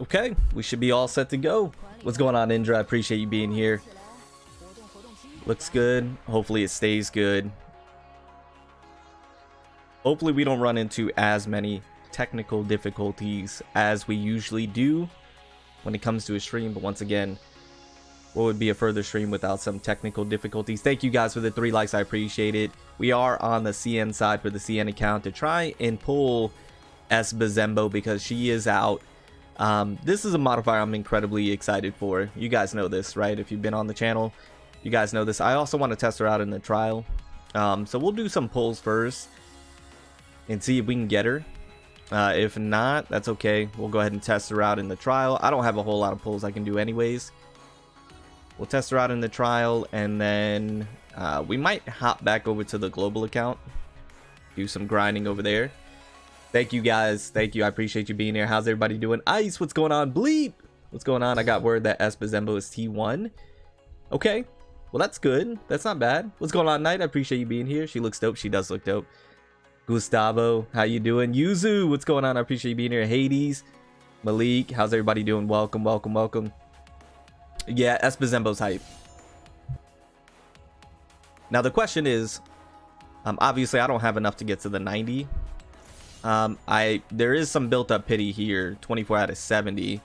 Okay, we should be all set to go. What's going on, Indra? I appreciate you being here. Looks good. Hopefully it stays good. Hopefully we don't run into as many technical difficulties as we usually do when it comes to a stream. But once again, what would be a further stream without some technical difficulties? Thank you guys for the 3 likes. I appreciate it. We are on the CN side for the CN account to try and pull Buzenbo because she is out. This is a modifier I'm incredibly excited for. You guys know this, right? If you've been on the channel, you guys know this. I also want to test her out in the trial. So we'll do some pulls first and see if we can get her. If not, that's okay. We'll go ahead and test her out in the trial. I don't have a whole lot of pulls I can do anyways. We'll test her out in the trial, and then we might hop back over to the global account, do some grinding over there. Thank you guys. Thank you. I appreciate you being here. How's everybody doing? Ice, what's going on? Bleep, what's going on? I got word that Buzenbo is T1. Okay, well, that's good. That's not bad. What's going on, Knight? I appreciate you being here. She looks dope. She does look dope. Gustavo, how you doing? Yuzu, what's going on? I appreciate you being here. Hades, Malik, how's everybody doing? Welcome, welcome, welcome. Yeah, Buzenbo's hype. Now the question is, obviously I don't have enough to get to the 90. There is some built up pity here, 24 out of 70.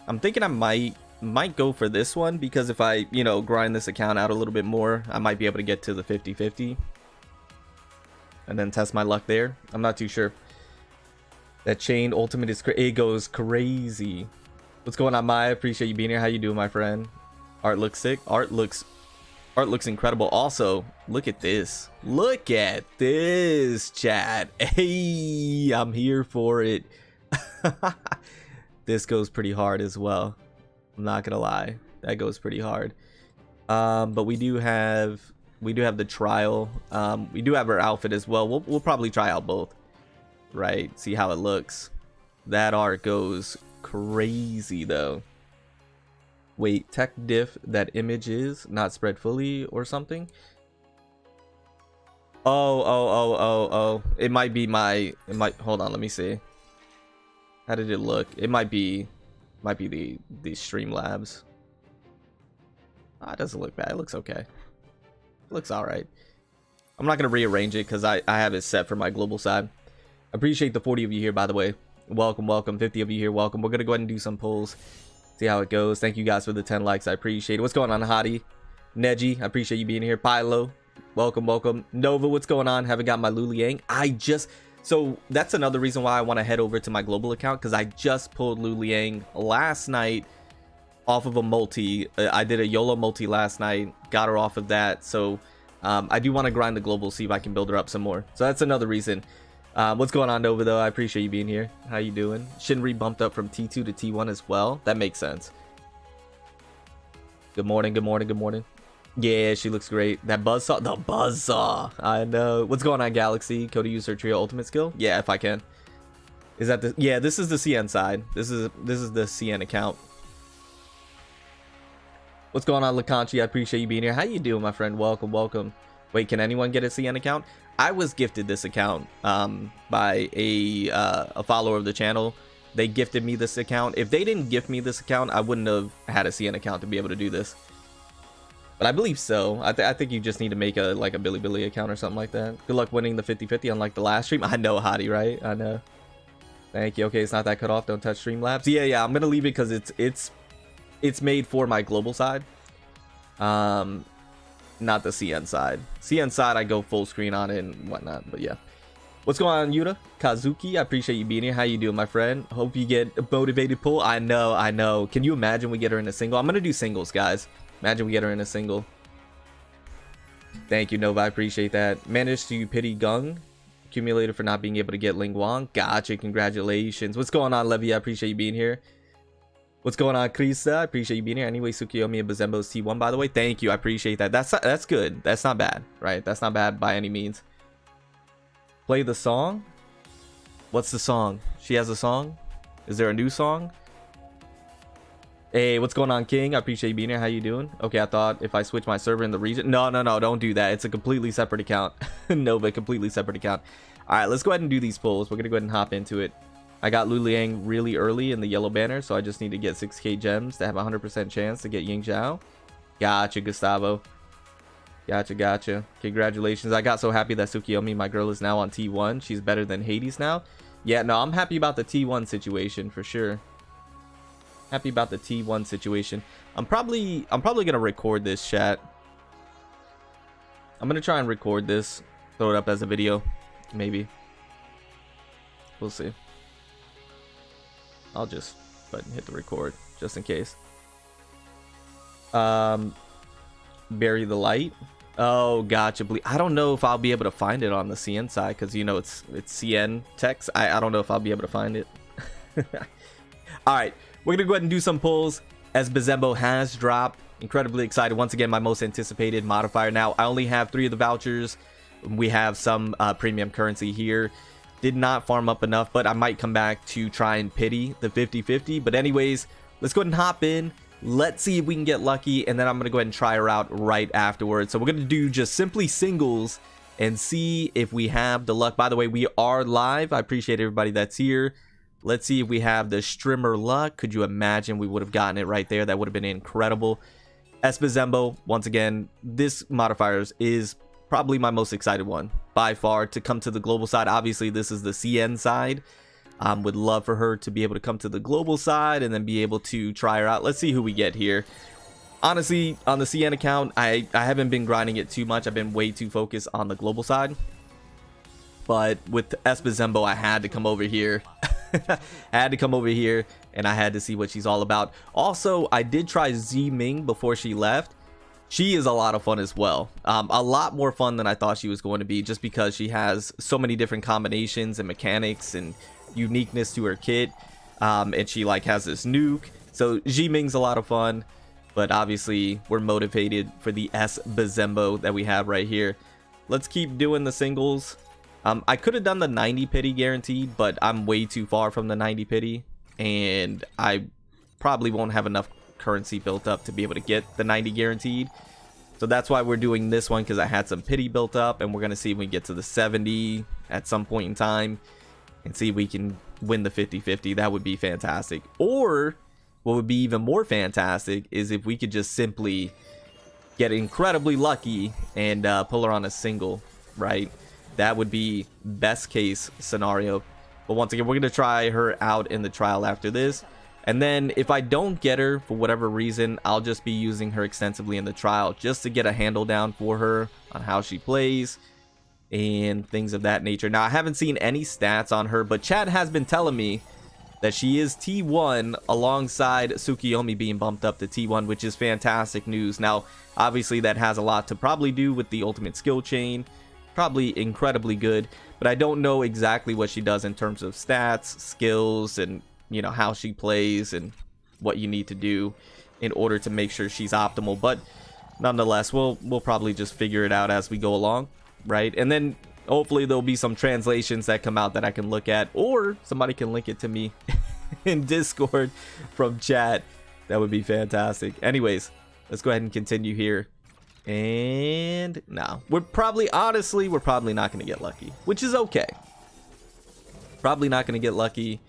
I'm thinking I might go for this one because if I, you know, grind this account out a little bit more, I might be able to get to the 50-50 and then test my luck there. I'm not too sure. That chain ultimate is it goes crazy. What's going on, Maya? Appreciate you being here. How you doing, my friend? Art looks sick. Art looks incredible. Also, look at this. Look at this, chat. Hey, I'm here for it. This goes pretty hard as well. I'm not gonna lie. That goes pretty hard. But we do have the trial. We do have our outfit as well. We'll probably try out both. Right? See how it looks. That art goes crazy though. Wait, tech diff, that image is not spread fully or something. Oh, it might be hold on, let me see. How did it look? It might be the Streamlabs. It doesn't look bad. It looks okay. It looks all right. I'm not gonna rearrange it because I have it set for my global side. Appreciate the 40 of you here, by the way. Welcome, welcome. 50 of you here, welcome. We're gonna go ahead and do some pulls, see how it goes. Thank you guys for the 10 likes. I appreciate it. What's going on, Hottie? Neji, I appreciate you being here. Pilo, welcome, welcome. Nova, what's going on? Haven't got my Luliang. So that's another reason why I want to head over to my global account, because I just pulled Luliang last night off of a multi. I did a YOLO multi last night, got her off of that. So I do want to grind the global, see if I can build her up some more. So that's another reason. What's going on, Nova, though? I appreciate you being here. How you doing? Shinri bumped up from T2 to T1 as well. That makes sense. Good morning, good morning, good morning. Yeah, she looks great. That buzzsaw, the buzzsaw. I know. What's going on, Galaxy? Cody used her trio ultimate skill. Yeah, if I can. Is that the? Yeah, this is the CN side. This is the CN account. What's going on, Lakanchi? I appreciate you being here. How you doing, my friend? Welcome, welcome. Wait, can anyone get a CN account? I was gifted this account by a follower of the channel. They gifted me this account. If they didn't gift me this account, I wouldn't have had a CN account to be able to do this. But I believe so. I think you just need to make a Bilibili account or something like that. Good luck winning the 50-50 unlike the last stream. I know, Hottie, right? I know. Thank you. Okay, it's not that cut off. Don't touch Streamlabs. Yeah, I'm gonna leave it because it's made for my global side. Not the CN side. CN side, I go full screen on it and whatnot. But yeah. What's going on, Yuta? Kazuki, I appreciate you being here. How you doing, my friend? Hope you get a motivated pull. I know. Can you imagine we get her in a single? I'm gonna do singles, guys. Imagine we get her in a single. Thank you, Nova. I appreciate that. Managed to pity Gung. Accumulated for not being able to get Ling Wang. Gotcha. Congratulations. What's going on, Levy? I appreciate you being here. What's going on, Krista? I appreciate you being here. Anyway, Tsukiyomi and Buzenbo's T1, by the way. Thank you. I appreciate that. That's good. That's not bad, right? That's not bad by any means. Play the song. What's the song? She has a song? Is there a new song? Hey, what's going on, King? I appreciate you being here. How you doing? Okay, I thought if I switch my server in the region. No, don't do that. It's a completely separate account. Nova, completely separate account. All right, let's go ahead and do these polls. We're gonna go ahead and hop into it. I got Luliang really early in the yellow banner, so I just need to get 6k gems to have a 100% chance to get Ying Zhao. Gotcha, Gustavo. Gotcha. Congratulations. I got so happy that Tsukiyomi, my girl, is now on T1. She's better than Hades now. Yeah, no, I'm happy about the T1 situation for sure. Happy about the T1 situation. I'm probably gonna record this, chat. I'm gonna try and record this, throw it up as a video, maybe. We'll see. I'll just go ahead and hit the record just in case. Bury the light. Oh, gotcha. I don't know if I'll be able to find it on the CN side because, you know, it's CN text. I don't know if I'll be able to find it. All right, we're gonna go ahead and do some pulls as Buzenbo has dropped. Incredibly excited. Once again, my most anticipated modifier. Now, I only have 3 of the vouchers. We have some premium currency here. Did not farm up enough, but I might come back to try and pity the 50-50. But anyways, let's go ahead and hop in. Let's see if we can get lucky, and then I'm going to go ahead and try her out right afterwards. So we're going to do just simply singles and see if we have the luck. By the way, we are live. I appreciate everybody that's here. Let's see if we have the streamer luck. Could you imagine we would have gotten it right there? That would have been incredible. Buzenbo, once again, this modifier is probably my most excited one by far to come to the global side. Obviously, this is the CN side. Would love for her to be able to come to the global side and then be able to try her out. Let's see who we get here. Honestly, on the CN account, I haven't been grinding it too much. I've been way too focused on the global side. But with Buzenbo, I had to come over here. I had to come over here and I had to see what she's all about. Also, I did try Ming before she left. She is a lot of fun as well. A lot more fun than I thought she was going to be, just because she has so many different combinations and mechanics and uniqueness to her kit. And she like has this nuke. So Ming's a lot of fun. But obviously, we're motivated for the Buzenbo that we have right here. Let's keep doing the singles. I could have done the 90 pity guaranteed, but I'm way too far from the 90 pity. And I probably won't have enough currency built up to be able to get the 90 guaranteed. So that's why we're doing this one, because I had some pity built up, and we're going to see if we get to the 70 at some point in time and see if we can win the 50-50. That would be fantastic. Or what would be even more fantastic is if we could just simply get incredibly lucky and pull her on a single, right? That would be best case scenario. But once again, we're going to try her out in the trial after this. And then if I don't get her for whatever reason, I'll just be using her extensively in the trial just to get a handle down for her on how she plays and things of that nature. Now, I haven't seen any stats on her, but Chad has been telling me that she is T1 alongside Tsukiyomi being bumped up to T1, which is fantastic news. Now, obviously, that has a lot to probably do with the ultimate skill chain. Probably incredibly good, but I don't know exactly what she does in terms of stats, skills, and you know how she plays and what you need to do in order to make sure she's optimal. But nonetheless, we'll probably just figure it out as we go along, right? And then hopefully there'll be some translations that come out that I can look at, or somebody can link it to me in Discord from chat. That would be fantastic. Anyways, let's go ahead and continue here. And no, we're probably not going to get lucky, which is okay. Probably not going to get lucky.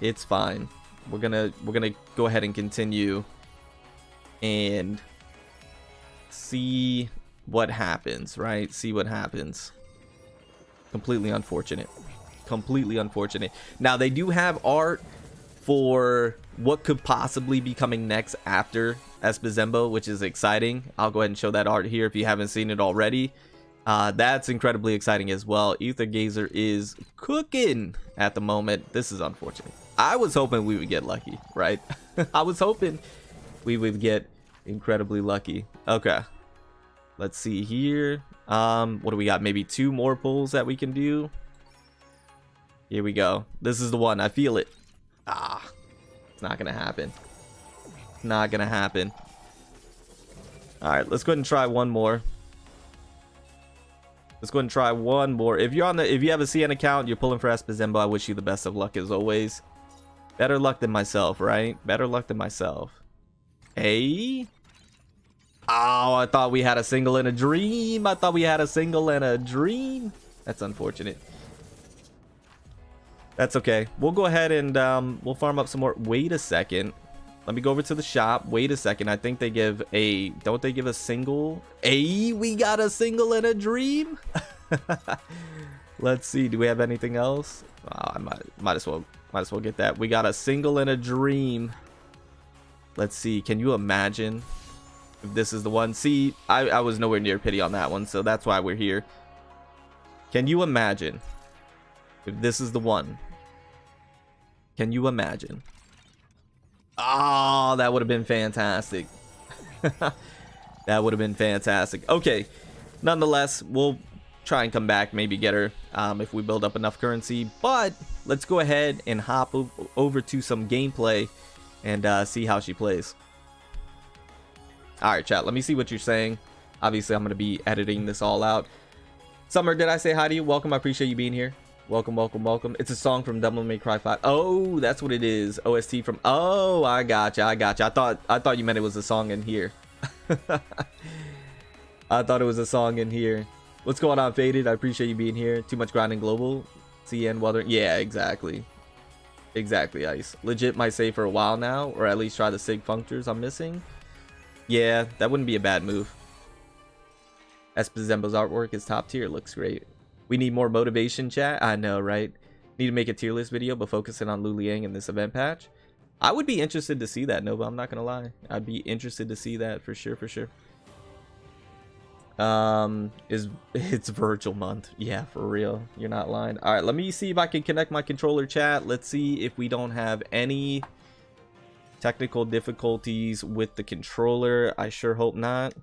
It's fine. We're gonna go ahead and continue and see what happens, right? See what happens. Completely unfortunate. Completely unfortunate. Now, they do have art for what could possibly be coming next after Buzenbo, which is exciting. I'll go ahead and show that art here if you haven't seen it already. That's incredibly exciting as well. Ether Gazer is cooking at the moment. This is unfortunate. I was hoping we would get lucky, right? I was hoping we would get incredibly lucky. Okay. Let's see here. What do we got? Maybe 2 more pulls that we can do. Here we go. This is the one. I feel it. It's not gonna happen. Not gonna happen. All right, let's go ahead and try one more. Let's go ahead and try one more. If you have a CN account, you're pulling for Buzenbo, I wish you the best of luck as always. Better luck than myself, right? Better luck than myself. Hey. Oh, I thought we had a single in a dream. That's unfortunate. That's okay. We'll go ahead and we'll farm up some more. Wait a second. Let me go over to the shop. Wait a second. I think they give a... Don't they give a single? Hey, we got a single and a dream. Let's see. Do we have anything else? Oh, I might as well get that. We got a single and a dream. Let's see. Can you imagine if this is the one? See, I was nowhere near pity on that one, so that's why we're here. Can you imagine if this is the one? Can you imagine? Oh, that would have been fantastic. That would have been fantastic. Okay, nonetheless, we'll try and come back, maybe get her if we build up enough currency. But let's go ahead and hop over to some gameplay and see how she plays. All right, chat, let me see what you're saying. Obviously, I'm going to be editing this all out. Summer, did I say hi to you? Welcome. I appreciate you being here. Welcome, welcome, welcome. It's a song from Devil May Cry 5. Oh, that's what it is. OST from... Oh, I gotcha. I thought you meant it was a song in here. I thought it was a song in here. What's going on, Faded? I appreciate you being here. Too much grinding global. CN Weather. Yeah, exactly. Exactly, Ice. Legit might say for a while now, or at least try the Sig Functors I'm missing. Yeah, that wouldn't be a bad move. Buzenbo's artwork is top tier. Looks great. We need more motivation, chat. I know, right? Need to make a tier list video, but focusing on Lu Liang in this event patch. I would be interested to see that, Nova. I'm not gonna lie. I'd be interested to see that for sure, for sure. It's Virgil month. Yeah, for real. You're not lying. All right, let me see if I can connect my controller, chat. Let's see if we don't have any technical difficulties with the controller. I sure hope not.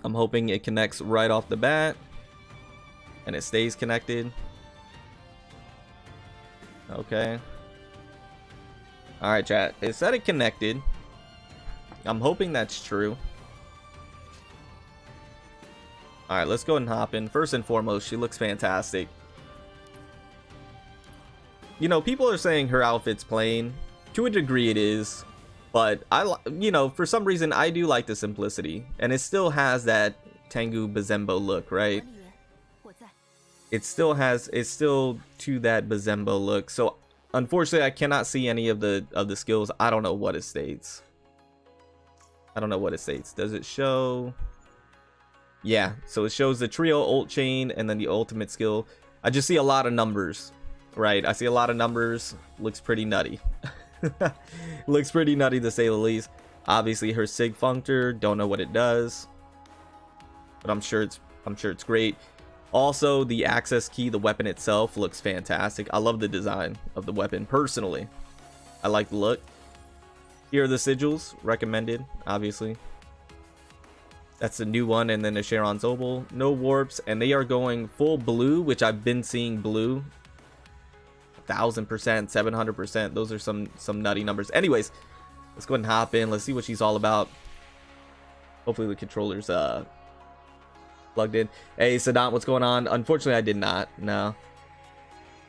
I'm hoping it connects right off the bat and it stays connected. Okay. All right, chat. It said it connected. I'm hoping that's true. All right, let's go ahead and hop in. First and foremost, she looks fantastic. You know, people are saying her outfit's plain. To a degree it is, but you know, for some reason I do like the simplicity, and it still has that Tengu Buzenbo look, right? It's still to that Buzenbo look. So unfortunately, I cannot see any of the skills. I don't know what it states. I don't know what it states. Does it show? Yeah, so it shows the trio ult chain and then the ultimate skill. I just see a lot of numbers, right? I see a lot of numbers. Looks pretty nutty. Looks pretty nutty to say the least. Obviously her Sig Functor, don't know what it does, but I'm sure it's great. Also, the access key, the weapon itself looks fantastic. I love the design of the weapon personally. I like the look. Here are the sigils, recommended, obviously. That's the new one, and then the Sharon's Obel. No warps, and they are going full blue, which I've been seeing blue. 1000%, 700%. Those are some nutty numbers. Anyways, let's go ahead and hop in. Let's see what she's all about. Hopefully the controller's plugged in. Hey, Sadat, what's going on? Unfortunately, I did not. No.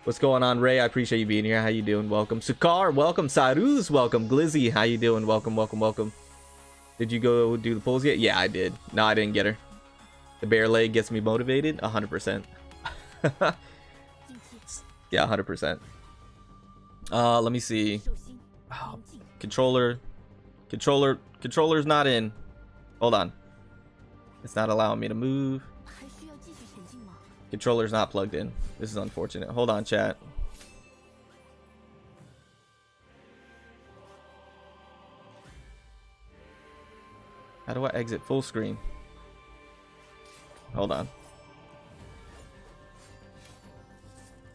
What's going on, Ray? I appreciate you being here. How you doing? Welcome. Sukar, welcome. Saruz, welcome. Glizzy, how you doing? Welcome, welcome, welcome. Did you go do the pulls yet? Yeah, I did. No, I didn't get her. The bare leg gets me motivated. 100%. Yeah, 100%. Let me see. Oh, controller's not in. Hold on. It's not allowing me to move. Controller's not plugged in. This is unfortunate. Hold on, chat. How do I exit full screen? Hold on.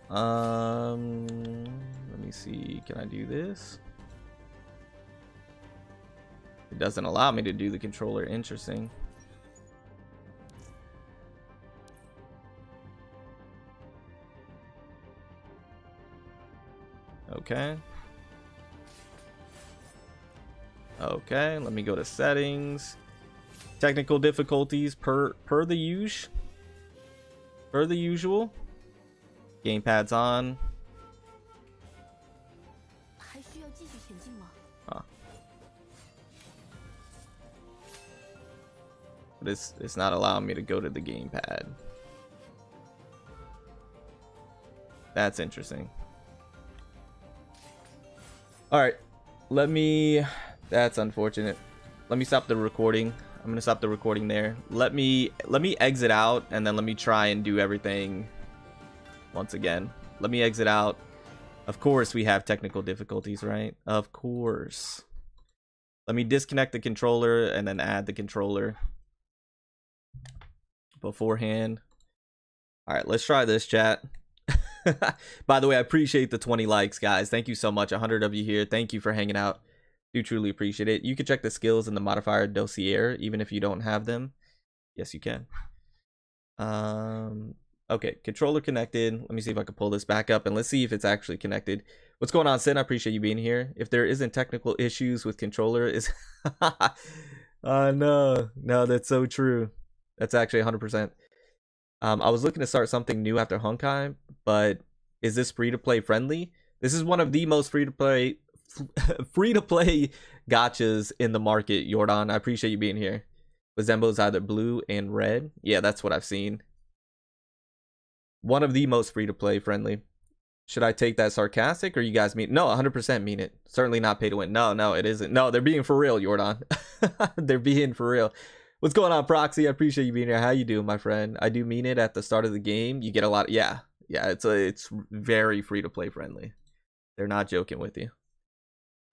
Let me see. Can I do this? It doesn't allow me to do the controller. Interesting. Okay. Okay, let me go to settings. Technical difficulties per the usual. Gamepad's on. Huh. But it's not allowing me to go to the gamepad. That's interesting. All right, let me. That's unfortunate. Let me stop the recording. I'm gonna stop the recording there. Let me exit out, and then let me try and do everything once again. Let me exit out. Of course, we have technical difficulties, right? Of course. Let me disconnect the controller and then add the controller beforehand. All right, let's try this, chat. By the way, I appreciate the 20 likes, guys. Thank you so much. 100 of you here. Thank you for hanging out. Do truly appreciate it. You can check the skills in the modifier dossier, even if you don't have them. Yes, you can. Okay, controller connected. Let me see if I can pull this back up, and let's see if it's actually connected. What's going on, Sin? I appreciate you being here. If there isn't technical issues with controller, is no, that's so true. That's actually 100%. I was looking to start something new after Honkai, but is this free-to-play friendly? This is one of the most free-to-play gachas in the market, Jordan. I appreciate you being here. Buzenbo is either blue and red. Yeah, that's what I've seen. One of the most free-to-play friendly. Should I take that sarcastic, or you guys mean? No, 100% mean it. Certainly not pay to win. No, it isn't. No, they're being for real, Jordan. They're being for real. What's going on, Proxy? I appreciate you being here. How you doing, my friend? I do mean it. At the start of the game, you get a lot. Yeah. It's very free-to-play friendly. They're not joking with you.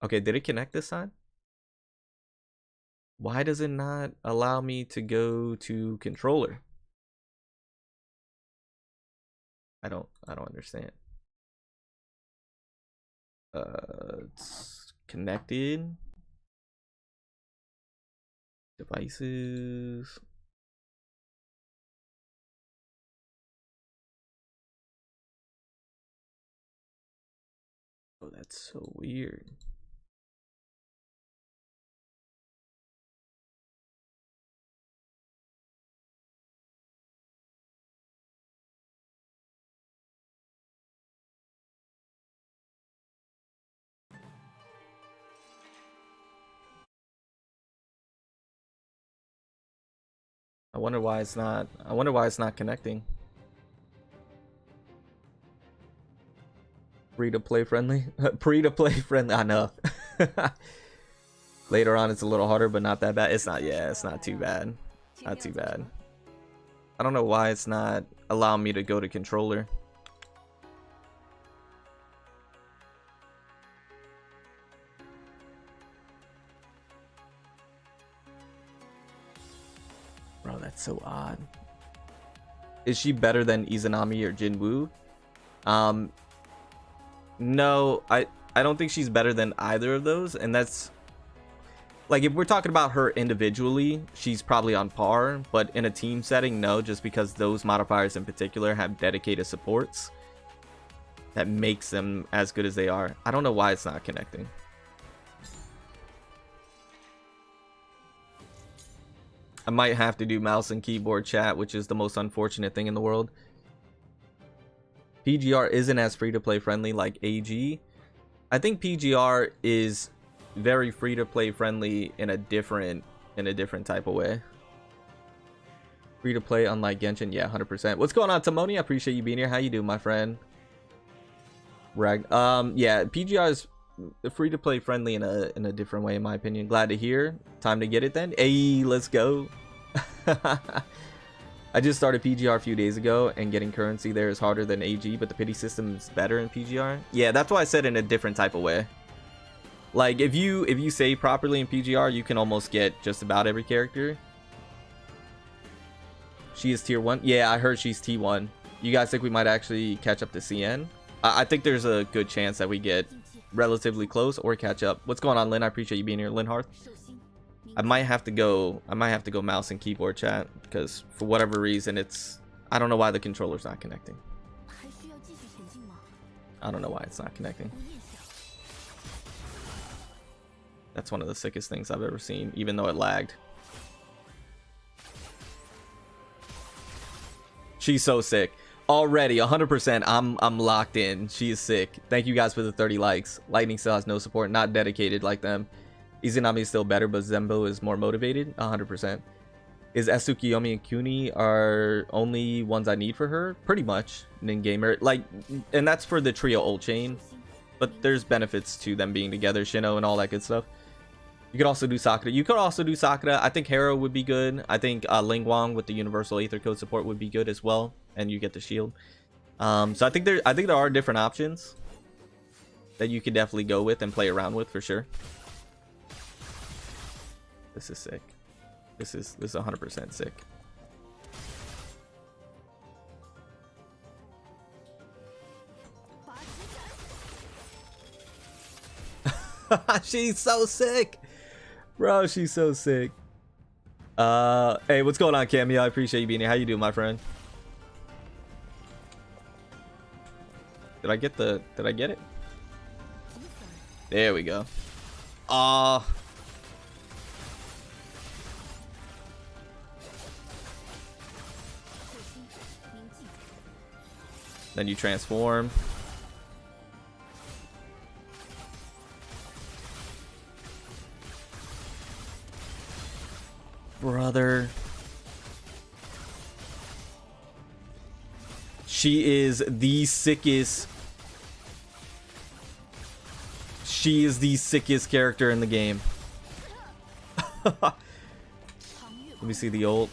Okay, did it connect this time? Why does it not allow me to go to controller? I don't understand. It's connected. Devices. Oh, that's so weird. I wonder why it's not connecting. Free to play friendly. Free to play friendly. I know. Later on it's a little harder, but not that bad. It's not, yeah, it's not too bad. Not too bad. I don't know why it's not allowing me to go to controller. Bro, that's so odd. Is she better than Izanami or Jinwoo? No, I don't think she's better than either of those, and that's like, if we're talking about her individually, she's probably on par, but in a team setting, no, just because those modifiers in particular have dedicated supports that makes them as good as they are. I don't know why it's not connecting. I might have to do mouse and keyboard chat, which is the most unfortunate thing in the world. PGR isn't as free-to-play friendly like AG. I think PGR is very free-to-play friendly in a different type of way. Free-to-play unlike Genshin, yeah, 100%. What's going on, Timoni? I appreciate you being here. How you doing, my friend? Yeah, PGR is free-to-play friendly in a different way, in my opinion. Glad to hear. Time to get it then. Hey, let's go. I just started PGR a few days ago, and getting currency there is harder than AG, but the pity system is better in PGR. Yeah, that's why I said in a different type of way. Like, if you save properly in PGR, you can almost get just about every character. She is tier 1. Yeah, I heard she's T1. You guys think we might actually catch up to CN? I think there's a good chance that we get relatively close or catch up. What's going on, Lynn? I appreciate you being here, Lynn Hearth. I might have to go mouse and keyboard chat, because for whatever reason I don't know why the controller's not connecting. I don't know why it's not connecting. That's one of the sickest things I've ever seen, even though it lagged. She's so sick. Already 100%. I'm locked in. She is sick. Thank you guys for the 30 likes. Lightning still has no support, not dedicated like them. Izanami is still better, but Buzenbo is more motivated. 100%. is Esukiyomi and Kuni are only ones I need for her, pretty much, in gamer. Like, and that's for the trio ult chain, but there's benefits to them being together, Shino and all that good stuff. You could also do Sakura. You could also do Sakura. I think Hera would be good. I think Ling Wang with the Universal Aether Code support would be good as well, and you get the shield. So I think there are different options that you could definitely go with and play around with for sure. This is sick. This is 100% sick. She's so sick, bro. She's so sick. Hey, what's going on, Cameo? I appreciate you being here. How you doing, my friend? Did I get it? There we go. Then you transform. Brother. She is the sickest. She is the sickest character in the game. Let me see the ult.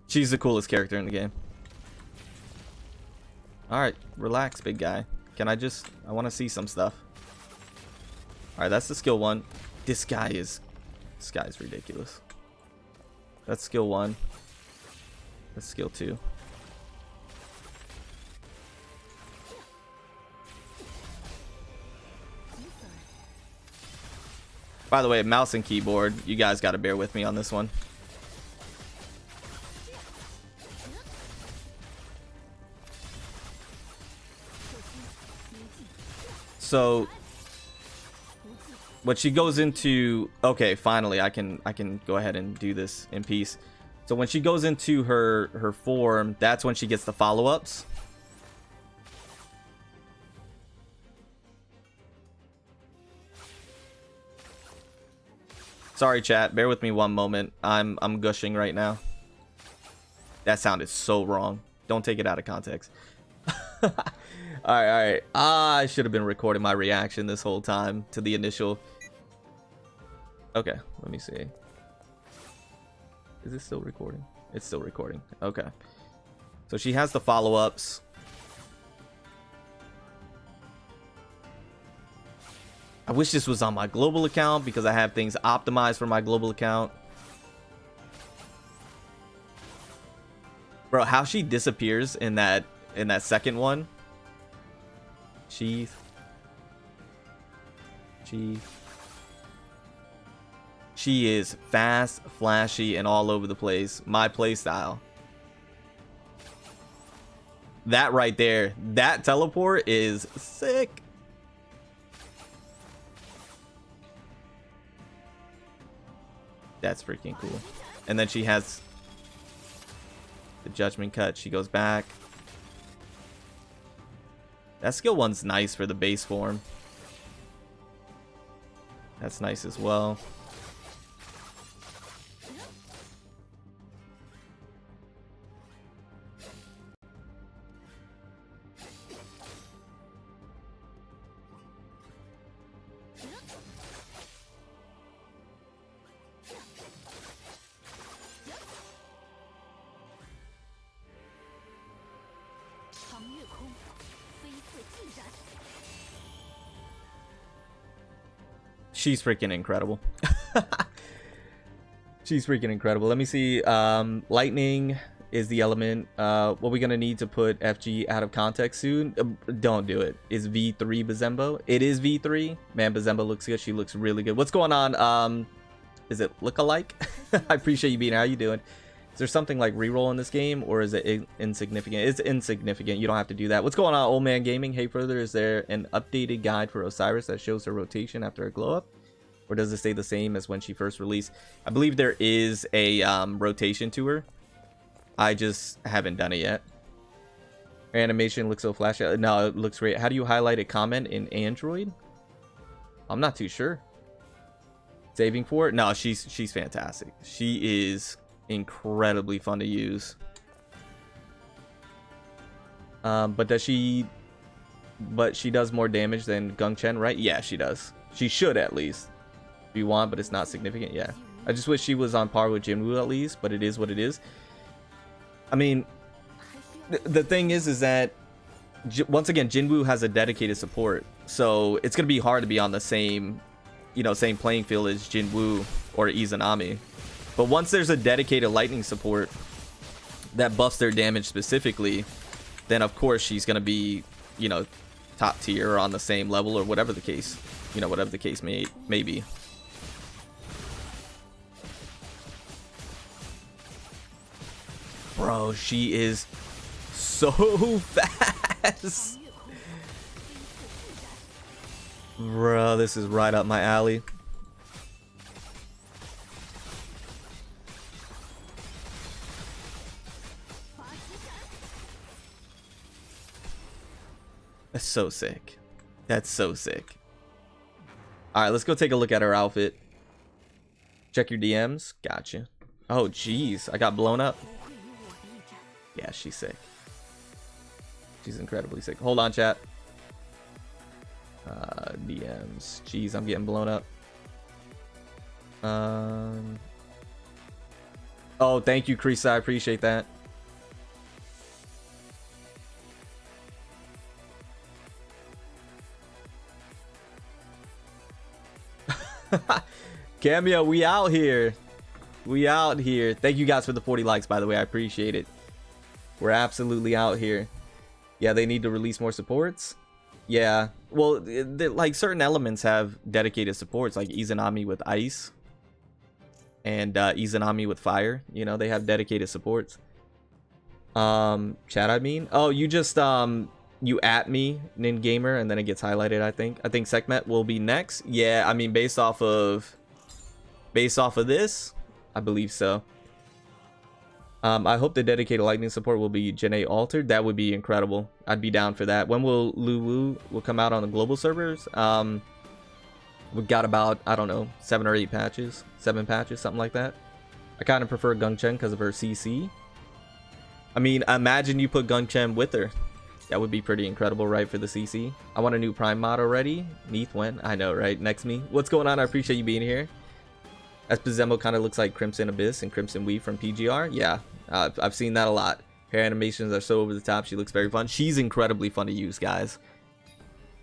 She's the coolest character in the game. Alright, relax, big guy. Can I want to see some stuff. Alright, that's the skill 1. This guy's ridiculous. That's skill 1. That's skill 2. By the way, mouse and keyboard, you guys got to bear with me on this one. So what she goes into, okay, finally I can go ahead and do this in peace. So when she goes into her form, that's when she gets the follow-ups. Sorry chat, bear with me one moment. I'm gushing right now. That sounded so wrong. Don't take it out of context. Alright. I should have been recording my reaction this whole time to the initial. Okay, let me see. Is it still recording? It's still recording. Okay. So she has the follow-ups. I wish this was on my global account because I have things optimized for my global account. Bro, how she disappears in that second one. She is fast, flashy, and all over the place. My playstyle. That right there, that teleport is sick. That's freaking cool. And then she has the judgment cut. She goes back. That skill 1's nice for the base form. That's nice as well. She's freaking incredible. She's freaking incredible. Let me see. Lightning is the element. What we're gonna need to put FG out of context soon. Don't do it. Is V3 Buzenbo? It is V3. Man, Buzenbo looks good. She looks really good. What's going on? Is it look-alike? I appreciate you being here. How you doing? Is there something like reroll in this game, or is it insignificant? It's insignificant. You don't have to do that. What's going on, Old Man Gaming? Hey, further, is there an updated guide for Osiris that shows her rotation after a glow up, or does it stay the same as when she first released? I believe there is a rotation to her. I just haven't done it yet. Her animation looks so flashy. No, it looks great. How do you highlight a comment in Android? I'm not too sure. Saving for it? No, she's fantastic. She is incredibly fun to use. But she does more damage than Gung Chen, right? Yeah, she does. She should at least. If you want, but it's not significant. Yeah. I just wish she was on par with Jinwoo at least, but it is what it is. I mean, the thing is that once again, Jinwoo has a dedicated support, so it's gonna be hard to be on the same, same playing field as Jinwoo or Izanami. But once there's a dedicated lightning support that buffs their damage specifically, then of course she's gonna be, top tier or on the same level or whatever the case, may be. Bro, she is so fast. Bro, this is right up my alley. That's so sick. That's so sick. All right, let's go take a look at her outfit. Check your DMs. Gotcha. Oh, jeez. I got blown up. Yeah, she's sick. She's incredibly sick. Hold on, chat. DMs. Jeez, I'm getting blown up. Oh, thank you, Crease. I appreciate that. Cameo, we out here. We out here. Thank you guys for the 40 likes, by the way. I appreciate it. We're absolutely out here. Yeah, they need to release more supports. Yeah, well, like certain elements have dedicated supports, like Izanami with ice and Izanami with fire. They have dedicated supports. Chat, I mean, oh, you just you at me, Nin Gamer, and then it gets highlighted. I think Sekhmet will be next. Yeah, I mean, based off of this, I believe so. I hope the dedicated lightning support will be Janae altered. That would be incredible. I'd be down for that. When will Luwu will come out on the global servers? We've got about, I don't know, 7 or 8 patches, 7 patches, something like that. I kind of prefer Gung Chen because of her CC. I mean, imagine you put Gung Chen with her. That would be pretty incredible, right, for the CC. I want a new Prime mod already. Neath when? I know, right? Next me. What's going on? I appreciate you being here. As Buzenbo kind of looks like Crimson Abyss and Crimson Weave from PGR. Yeah, I've seen that a lot. Her animations are so over the top. She looks very fun. She's incredibly fun to use, guys.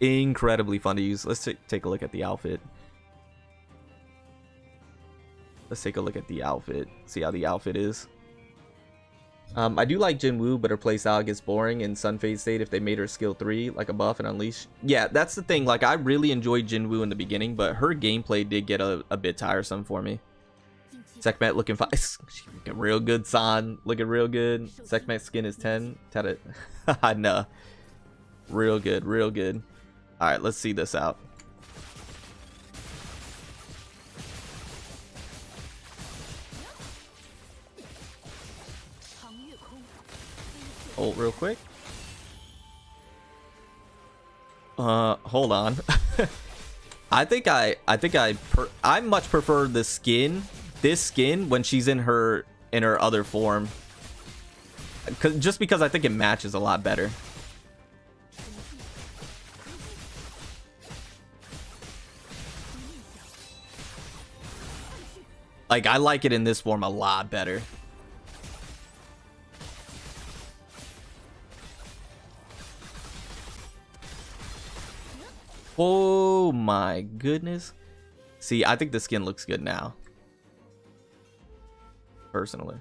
Incredibly fun to use. Let's take a look at the outfit. Let's take a look at the outfit. See how the outfit is. I do like Jinwoo, but her playstyle gets boring in Sunfade State if they made her skill 3 like a buff and unleash. Yeah, that's the thing. Like, I really enjoyed Jinwoo in the beginning, but her gameplay did get a bit tiresome for me. Sekhmet looking fine. Looking real good, San. Looking real good. Sekhmet's skin is 10. Nah. Real good, real good. Alright, let's see this out. Ult real quick. Hold on. I much prefer the skin. This skin when she's in her other form. Just because I think it matches a lot better. Like, I like it in this form a lot better. Oh my goodness. See, I think the skin looks good now. Personally.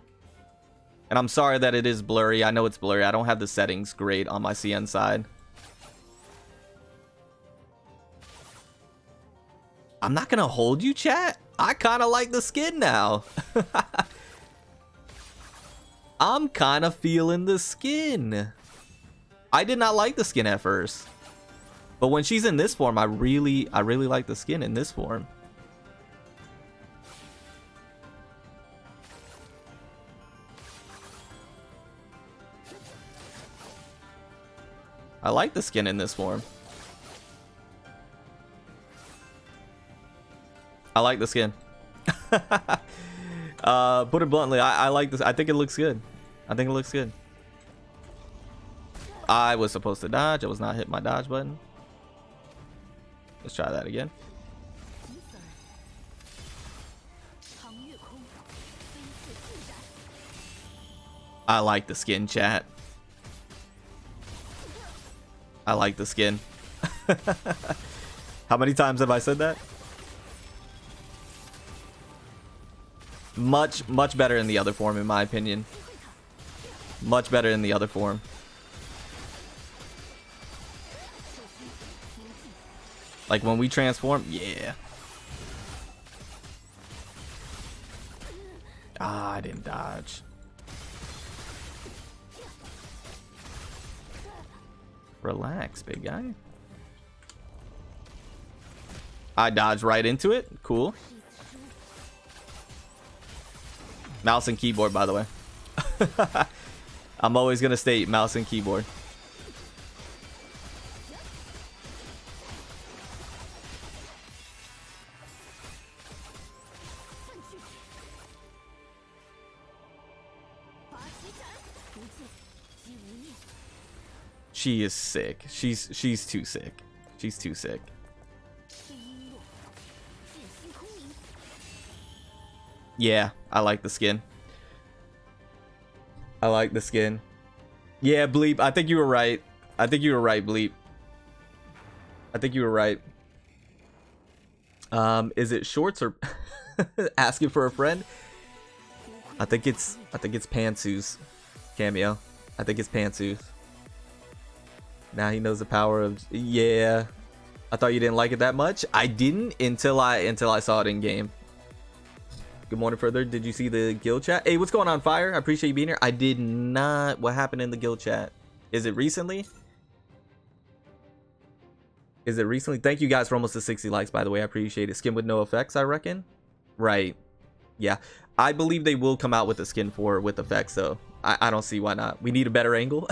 And I'm sorry that it is blurry. I know it's blurry. I don't have the settings great on my CN side. I'm not gonna hold you, chat. I kind of like the skin now. I'm kind of feeling the skin. I did not like the skin at first. But when she's in this form, I really like the skin in this form. I like the skin in this form. I like the skin. Put it bluntly, I like this. I think it looks good. I think it looks good. I was supposed to dodge. I was not hitting my dodge button. Let's try that again. I like the skin, chat. I like the skin. How many times have I said that? Much better in the other form, in my opinion. Much better in the other form. Like when we transform, yeah. Ah, I didn't dodge. Relax, big guy. I dodged right into it. Cool. Mouse and keyboard, by the way. I'm always gonna state mouse and keyboard. She is sick. She's too sick. She's too sick. Yeah, I like the skin. I like the skin. Yeah, Bleep, I think you were right. I think you were right, Bleep. I think you were right. Is it shorts or asking for a friend? I think it's Pantsu's cameo. I think it's Pantsu's. Now he knows the power of, yeah. I thought you didn't like it that much. I didn't until I saw it in game. Good morning, further. Did you see the guild chat? Hey, what's going on, Fire? I appreciate you being here. I did not. What happened in the guild chat? Is it recently? Is it recently? Thank you guys for almost the 60 likes, by the way. I appreciate it. Skin with no effects, I reckon. Right. Yeah. I believe they will come out with a skin with effects, though. I don't see why not. We need a better angle.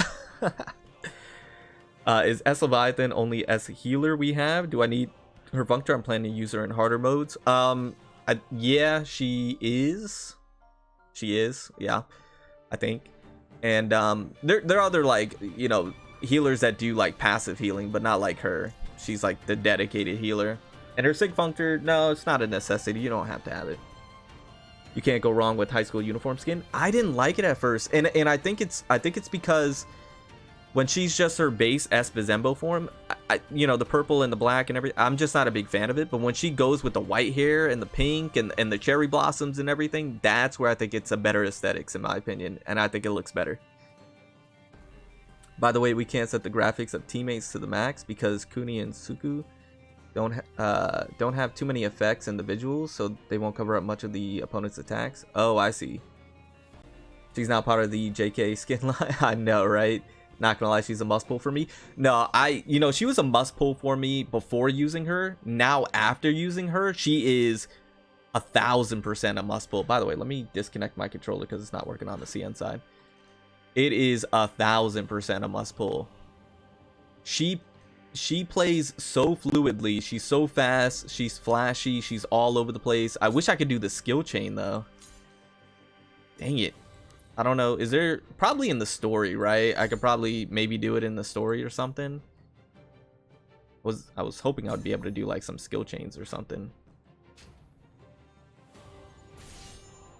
Is S Leviathan only S healer we have? Do I need her functor? I'm planning to use her in harder modes. Yeah, she is. She is, yeah, I think. And there are other, like, you know, healers that do like passive healing, but not like her. She's like the dedicated healer. And her sig functor, no, it's not a necessity. You don't have to have it. You can't go wrong with high school uniform skin. I didn't like it at first, and I think it's because when she's just her base S Buzenbo form, you know, the purple and the black and everything, I'm just not a big fan of it. But when she goes with the white hair and the pink and the cherry blossoms and everything, that's where I think it's a better aesthetics, in my opinion. And I think it looks better. By the way, we can't set the graphics of teammates to the max because Kuni and Suku don't have too many effects in the visuals, so they won't cover up much of the opponent's attacks. Oh, I see. She's not part of the JK skin line. I know, right? Not gonna lie, she's a must pull for me. No, you know, she was a must pull for me before using her. Now, after using her, she is 1000% a must pull. By the way, let me disconnect my controller because it's not working on the CN side. It is 1000% a must pull. She plays so fluidly. She's so fast. She's flashy. She's all over the place. I wish I could do the skill chain though. Dang it. I don't know. Is there probably in the story, right? I could probably maybe do it in the story or something. I was hoping I would be able to do like some skill chains or something.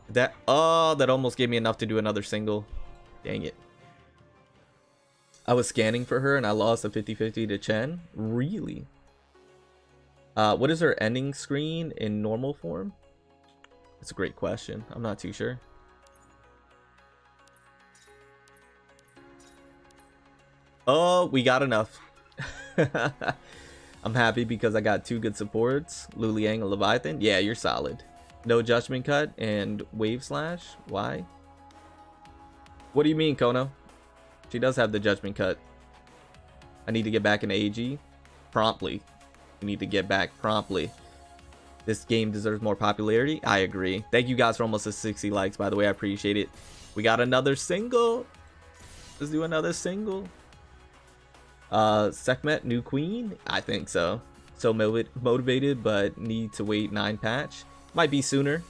That almost gave me enough to do another single. Dang it. I was scanning for her and I lost a 50-50 to Chen. Really? What is her ending screen in normal form? That's a great question. I'm not too sure. Oh, we got enough. I'm happy because I got 2 good supports. Luliang and Leviathan. Yeah, you're solid. No judgment cut and wave slash. Why? What do you mean, Kono? She does have the judgment cut. I need to get back in AG promptly. We need to get back promptly. This game deserves more popularity. I agree. Thank you guys for almost 60 likes, by the way. I appreciate it. We got another single. Let's do another single. Sekhmet, new queen? I think so. So motivated, but need to wait 9 patch. Might be sooner.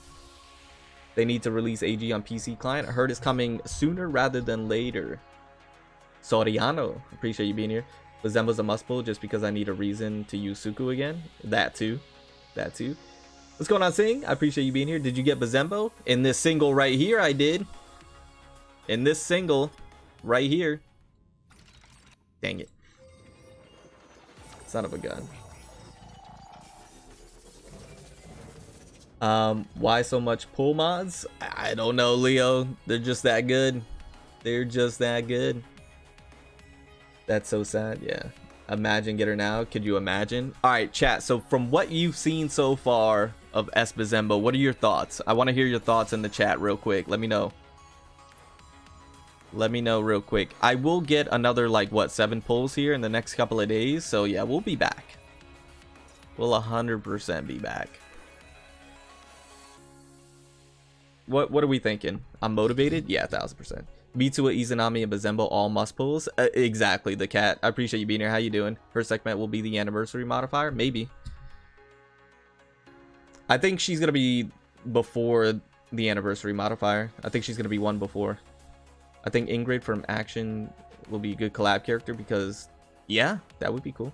They need to release AG on PC client. I heard it's coming sooner rather than later. Soriano, appreciate you being here. Buzenbo's a must pull just because I need a reason to use Suku again. That too. That too. What's going on, Sing? I appreciate you being here. Did you get Buzenbo? In this single right here, I did. In this single right here. Dang it. Son of a gun. Why so much pull mods? I don't know, Leo. They're just that good. They're just that good. That's so sad. Yeah. Imagine get her now. Could you imagine? All right, chat. So from what you've seen so far of S Buzenbo, what are your thoughts? I want to hear your thoughts in the chat real quick. Let me know. Let me know real quick. I will get another, like, what, 7 pulls here in the next couple of days. So yeah, we'll be back. We'll 100% be back. What are we thinking? I'm motivated? Yeah, 1000%. Mitsuha, Izanami, and Buzenbo all must pulls. Exactly, the cat. I appreciate you being here. How you doing? Her segment will be the anniversary modifier? Maybe. I think she's going to be before the anniversary modifier. I think she's going to be one before. I think Ingrid from Action will be a good collab character because, yeah, that would be cool.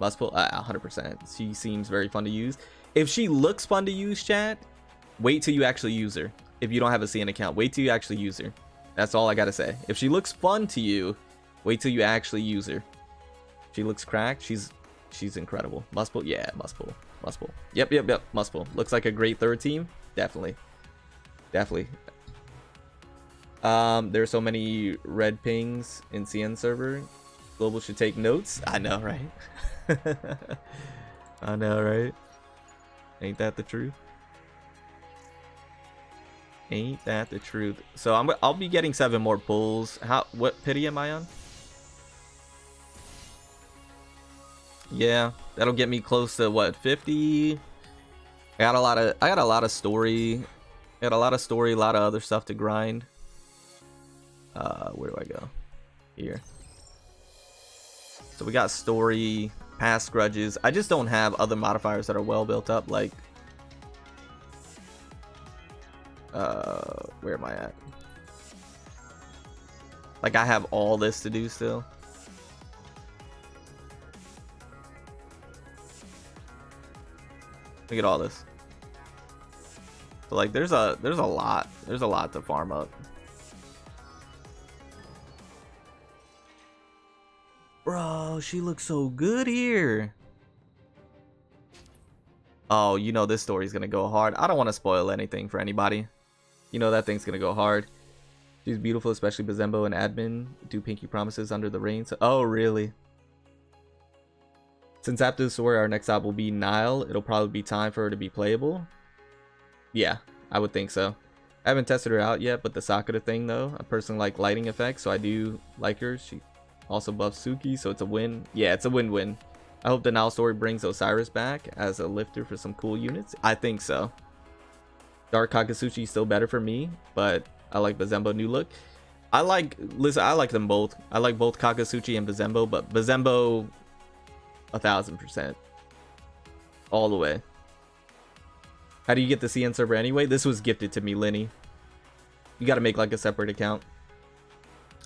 Must pull, 100%. She seems very fun to use. If she looks fun to use, chat, wait till you actually use her. If you don't have a CN account, wait till you actually use her. That's all I gotta say. If she looks fun to you, wait till you actually use her. She looks cracked. She's incredible. Must pull, yeah, must pull, must pull. Yep, must pull. Looks like a great third team. Definitely. There are so many red pings in CN server. Global should take notes. I know, right? I know, right? Ain't that the truth? Ain't that the truth? So I'll be getting 7 more pulls. What pity am I on? Yeah, that'll get me close to what, 50? I got a lot of story. I got a lot of other stuff to grind. Where do I go? Here. So we got story, past grudges. I just don't have other modifiers that are well built up, like where am I at? Like, I have all this to do still. Look at all this. So like there's a lot to farm up. Bro, she looks so good here. Oh, you know this story's gonna go hard. I don't want to spoil anything for anybody. You know that thing's gonna go hard. She's beautiful, especially Buzenbo and admin do pinky promises under the rain. So, oh, really? Since after the story, our next stop will be Nile. It'll probably be time for her to be playable. Yeah, I would think so. I haven't tested her out yet, but the Sakura thing though, I personally like lighting effects, so I do like her. She also buffs Suki, so it's a win. Yeah, it's a win-win. I hope the Nile story brings Osiris back as a lifter for some cool units. I think so. Dark Kakasuchi is still better for me, but I like Buzenbo new look. I like them both. I like both Kakasuchi and Buzenbo, but Buzenbo 1000%. All the way. How do you get the CN server anyway? This was gifted to me, Lenny. You gotta make like a separate account.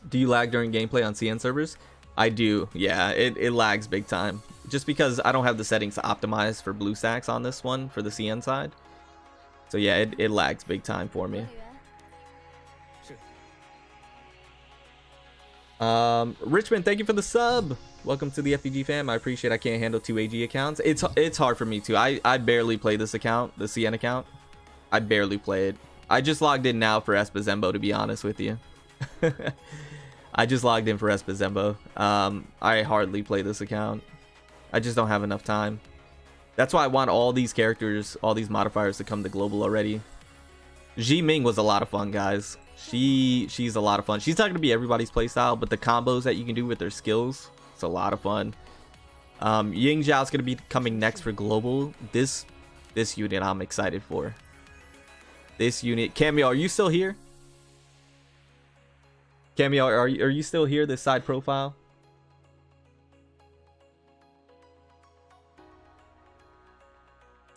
Do you lag during gameplay on CN servers? I do. Yeah, it lags big time. Just because I don't have the settings to optimize for blue stacks on this one for the CN side. So yeah, it lags big time for me. Richmond, thank you for the sub. Welcome to the FPG fam. I appreciate I can't handle 2 AG accounts. It's hard for me too. I barely play this account, the CN account. I barely play it. I just logged in now for Buzenbo, to be honest with you. I just logged in for Buzenbo. I hardly play this account. I just don't have enough time. That's why I want all these characters, all these modifiers to come to global already. Ji Ming was a lot of fun, guys. She's a lot of fun. She's not gonna be everybody's playstyle, but the combos that you can do with their skills, it's a lot of fun. Ying Zhao's gonna be coming next for global. This unit I'm excited for. This unit. Cameo, are you still here? Cameo, are you still here? This side profile.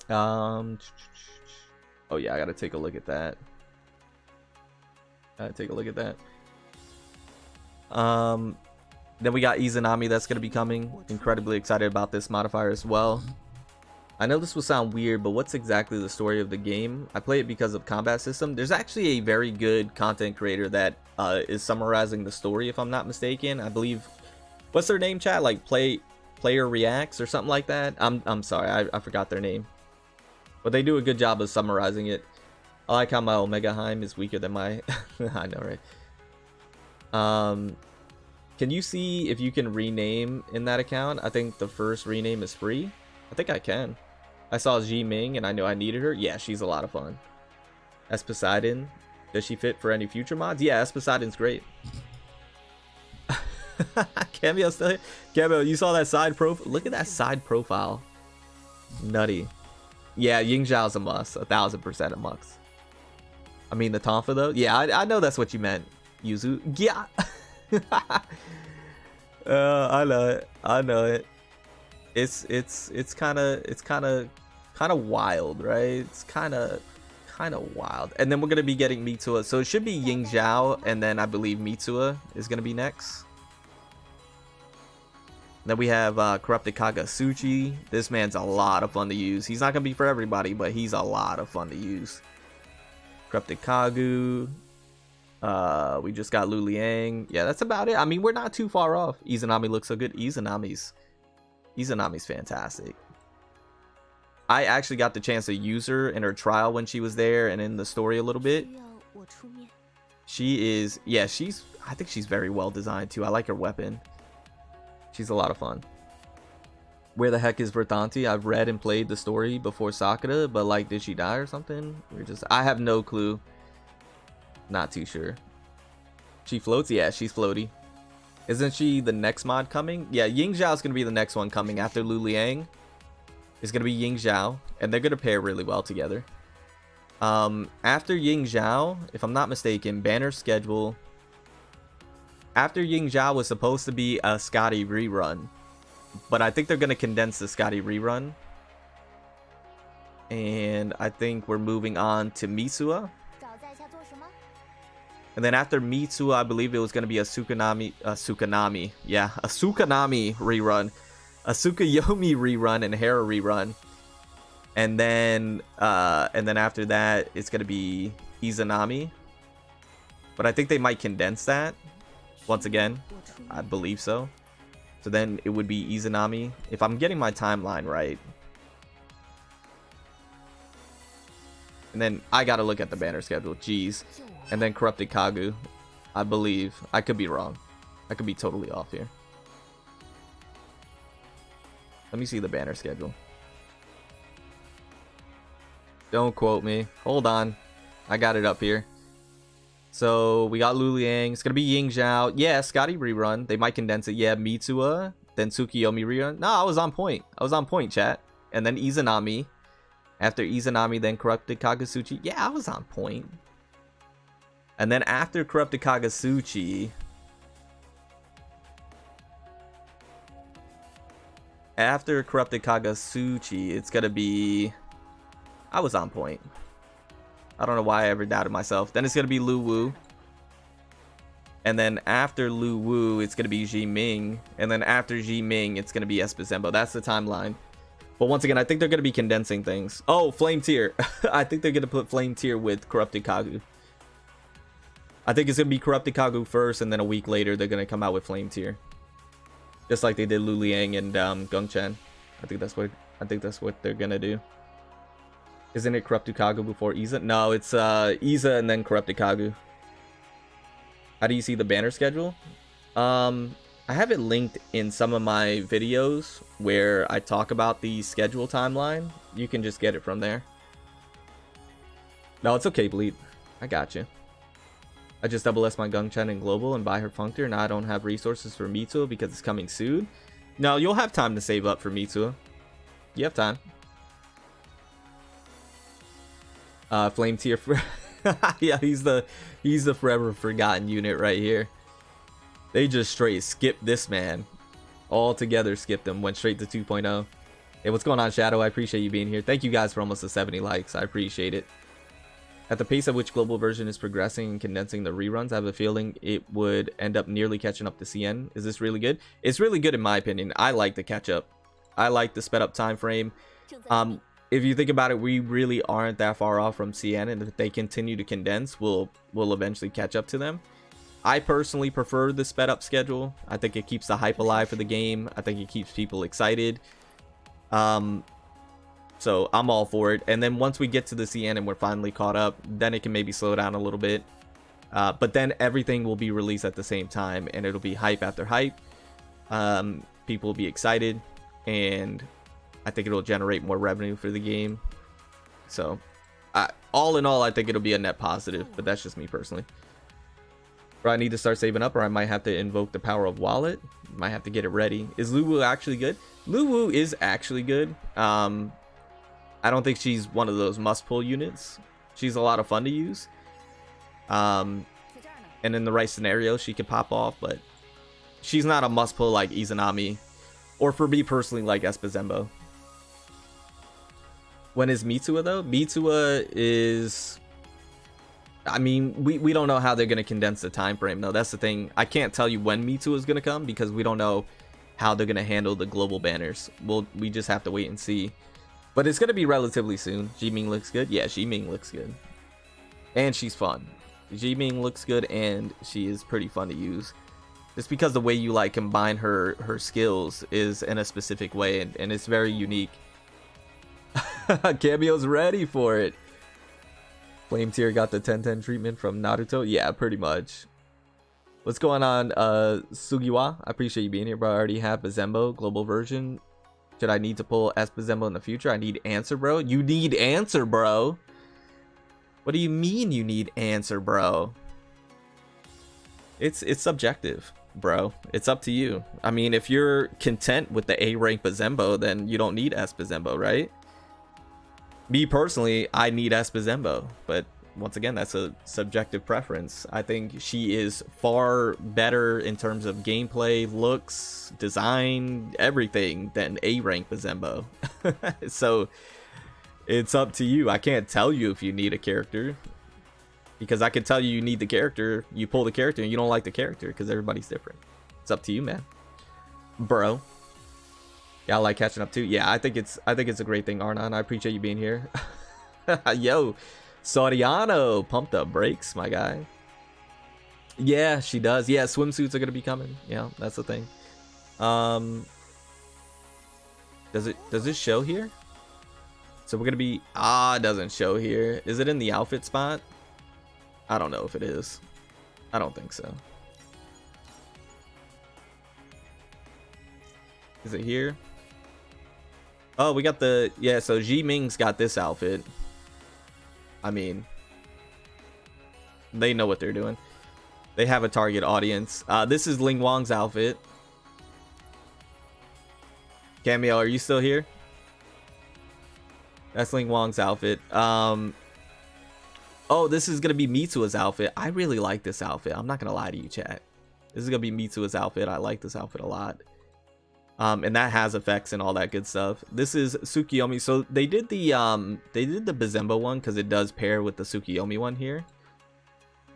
Oh yeah, I gotta take a look at that. Then we got Izanami that's gonna be coming. Incredibly excited about this modifier as well. I know this will sound weird, but what's exactly the story of the game? I play it because of combat system. There's actually a very good content creator that is summarizing the story, if I'm not mistaken. I believe, what's their name, chat? Like Player Reacts or something like that. I'm sorry, I forgot their name, but they do a good job of summarizing it. I like how my Omega Heim is weaker than my I know, right? Can you see if you can rename in that account? I think the first rename is free. I think I can. I saw Ji Ming and I know I needed her. Yeah, she's a lot of fun. S Poseidon, does she fit for any future mods? Yeah, S Poseidon's great. Cameo still here? Cameo, you saw that side profile? Look at that side profile. Nutty. Yeah, Ying Zhao's a must. 1000% a must. I mean the Tonfa though? Yeah, I know that's what you meant. Yuzu. Yeah. I know it. It's kind of wild, right? It's kind of wild. And then we're gonna be getting Mitsuha, so it should be Ying Zhao, and then I believe Mitsuha is gonna be next. Then we have Corrupted Kagasuchi. This man's a lot of fun to use. He's not gonna be for everybody, but he's a lot of fun to use. Corrupted Kagu. We just got Lu Liang. Yeah, that's about it. I mean, we're not too far off. Izanami looks so good. Izanami's fantastic. I actually got the chance to use her in her trial when she was there and in the story a little bit. She is, yeah, I think she's very well designed too. I like her weapon. She's a lot of fun. Where the heck is Verdanti? I've read and played the story before Sakura, but like, did she die or something? I have no clue. Not too sure. She floats? Yeah, she's floaty. Isn't she the next mod coming? Yeah, Ying Zhao is going to be the next one coming after Lu Liang. It's going to be Ying Zhao, and they're going to pair really well together. After Ying Zhao, if I'm not mistaken, banner schedule. After Ying Zhao was supposed to be a Scotty rerun, but I think they're going to condense the Scotty rerun. And I think we're moving on to Mitsuha. And then after Mitsuha, I believe it was going to be a Sukanami rerun, a Tsukuyomi rerun, and Hera rerun. And then after that, it's going to be Izanami. But I think they might condense that. Once again, I believe so. So then it would be Izanami, if I'm getting my timeline right. And then I got to look at the banner schedule. Jeez. And then Corrupted Kagu, I believe. I could be wrong. I could be totally off here. Let me see the banner schedule. Don't quote me. Hold on. I got it up here. So we got Lu Liang. It's going to be Ying Zhao. Yeah, Scotty rerun. They might condense it. Yeah, Mitsuha. Then Tsukuyomi rerun. No, I was on point. I was on point, chat. And then Izanami. After Izanami, then Corrupted Kagasuchi. Yeah, I was on point. And then after Corrupted Kagasuchi, it's gonna be, I was on point. I don't know why I ever doubted myself. Then it's gonna be Lu Wu. And then after Lu Wu, it's gonna be Ji Ming. And then after Ji Ming, it's gonna be Buzenbo. That's the timeline. But once again, I think they're gonna be condensing things. Oh, Flame Tier. I think they're gonna put Flame Tier with Corrupted Kagu. I think it's gonna be Corrupted Kagu first, and then a week later they're gonna come out with Flame Tier, just like they did Lu Liang and Gongchen. I think that's what they're gonna do. Isn't it Corrupted Kagu before Iza? No, it's Iza and then Corrupted Kagu. How do you see the banner schedule? I have it linked in some of my videos where I talk about the schedule timeline. You can just get it from there. No, it's okay, Bleed. I got you. I just double S my Gongchen in global and buy her Functor. Now I don't have resources for Mitsuha because it's coming soon. No, you'll have time to save up for Mitsuha. You have time. Flame Tier for yeah, he's the forever forgotten unit right here. They just straight skipped this man. All together skipped him, went straight to 2.0. Hey, what's going on, Shadow? I appreciate you being here. Thank you guys for almost the 70 likes. I appreciate it. At the pace at which global version is progressing and condensing the reruns, I have a feeling it would end up nearly catching up to CN. Is this really good? It's really good in my opinion. I like the catch up. I like the sped up time frame. If you think about it, we really aren't that far off from CN, and if they continue to condense, we'll eventually catch up to them. I personally prefer the sped up schedule. I think it keeps the hype alive for the game. I think it keeps people excited. So I'm all for it. And then once we get to the CN and we're finally caught up, then it can maybe slow down a little bit. But then everything will be released at the same time, and it'll be hype after hype. People will be excited, and I think it'll generate more revenue for the game. So all in all, I think it'll be a net positive, but that's just me personally. Bro, I need to start saving up, or I might have to invoke the power of wallet. Might have to get it ready. Is Luwu actually good? Luwu is actually good. I don't think she's one of those must-pull units. She's a lot of fun to use. And in the right scenario, she could pop off, but she's not a must-pull like Izanami, or for me personally, like Buzenbo. When is Mitsuha, though? Mitsuha is... I mean, we don't know how they're going to condense the time frame, though. That's the thing. I can't tell you when Mitsuha is going to come, because we don't know how they're going to handle the global banners. We just have to wait and see. But it's going to be relatively soon. Ji-Ming looks good. Yeah, Ji-Ming looks good. And she's fun. Ji-Ming looks good, and she is pretty fun to use. Just because the way you like combine her skills is in a specific way, and it's very unique. Cameo's ready for it. Flame Tier got the 10-10 treatment from Naruto. Yeah, pretty much. What's going on, Sugiwa? I appreciate you being here, bro. I already have Buzenbo global version. Should I need to pull Buzenbo in the future? I need answer, bro. You need answer, bro. What do you mean you need answer, bro? It's subjective, bro. It's up to you. I mean, if you're content with the A rank Buzenbo, then you don't need Buzenbo, right? Me personally, I need Buzenbo, but once again, that's a subjective preference. I think she is far better in terms of gameplay, looks, design, everything than A rank Buzenbo. So it's up to you. I can't tell you if you need a character, because I could tell you need the character, you pull the character, and you don't like the character because everybody's different. It's up to you, man. Bro. Yeah, I like catching up too. Yeah, I think it's a great thing, Arnon. I appreciate you being here. Yo, Soriano, pumped up brakes, my guy. Yeah, she does. Yeah, swimsuits are gonna be coming. Yeah, that's the thing. Does it show here? So we're gonna be it doesn't show here. Is it in the outfit spot? I don't know if it is. I don't think so. Is it here? Oh, we got the... Yeah, so Ji-Ming's got this outfit. I mean, they know what they're doing. They have a target audience. This is Ling Wang's outfit. Cameo, are you still here? That's Ling Wang's outfit. Oh, this is going to be Mitsuha's outfit. I really like this outfit. I'm not going to lie to you, chat. This is going to be Mitsuha's outfit. I like this outfit a lot. And that has effects and all that good stuff. This is Tsukiyomi. So they did the Buzenbo one because it does pair with the Tsukiyomi one here.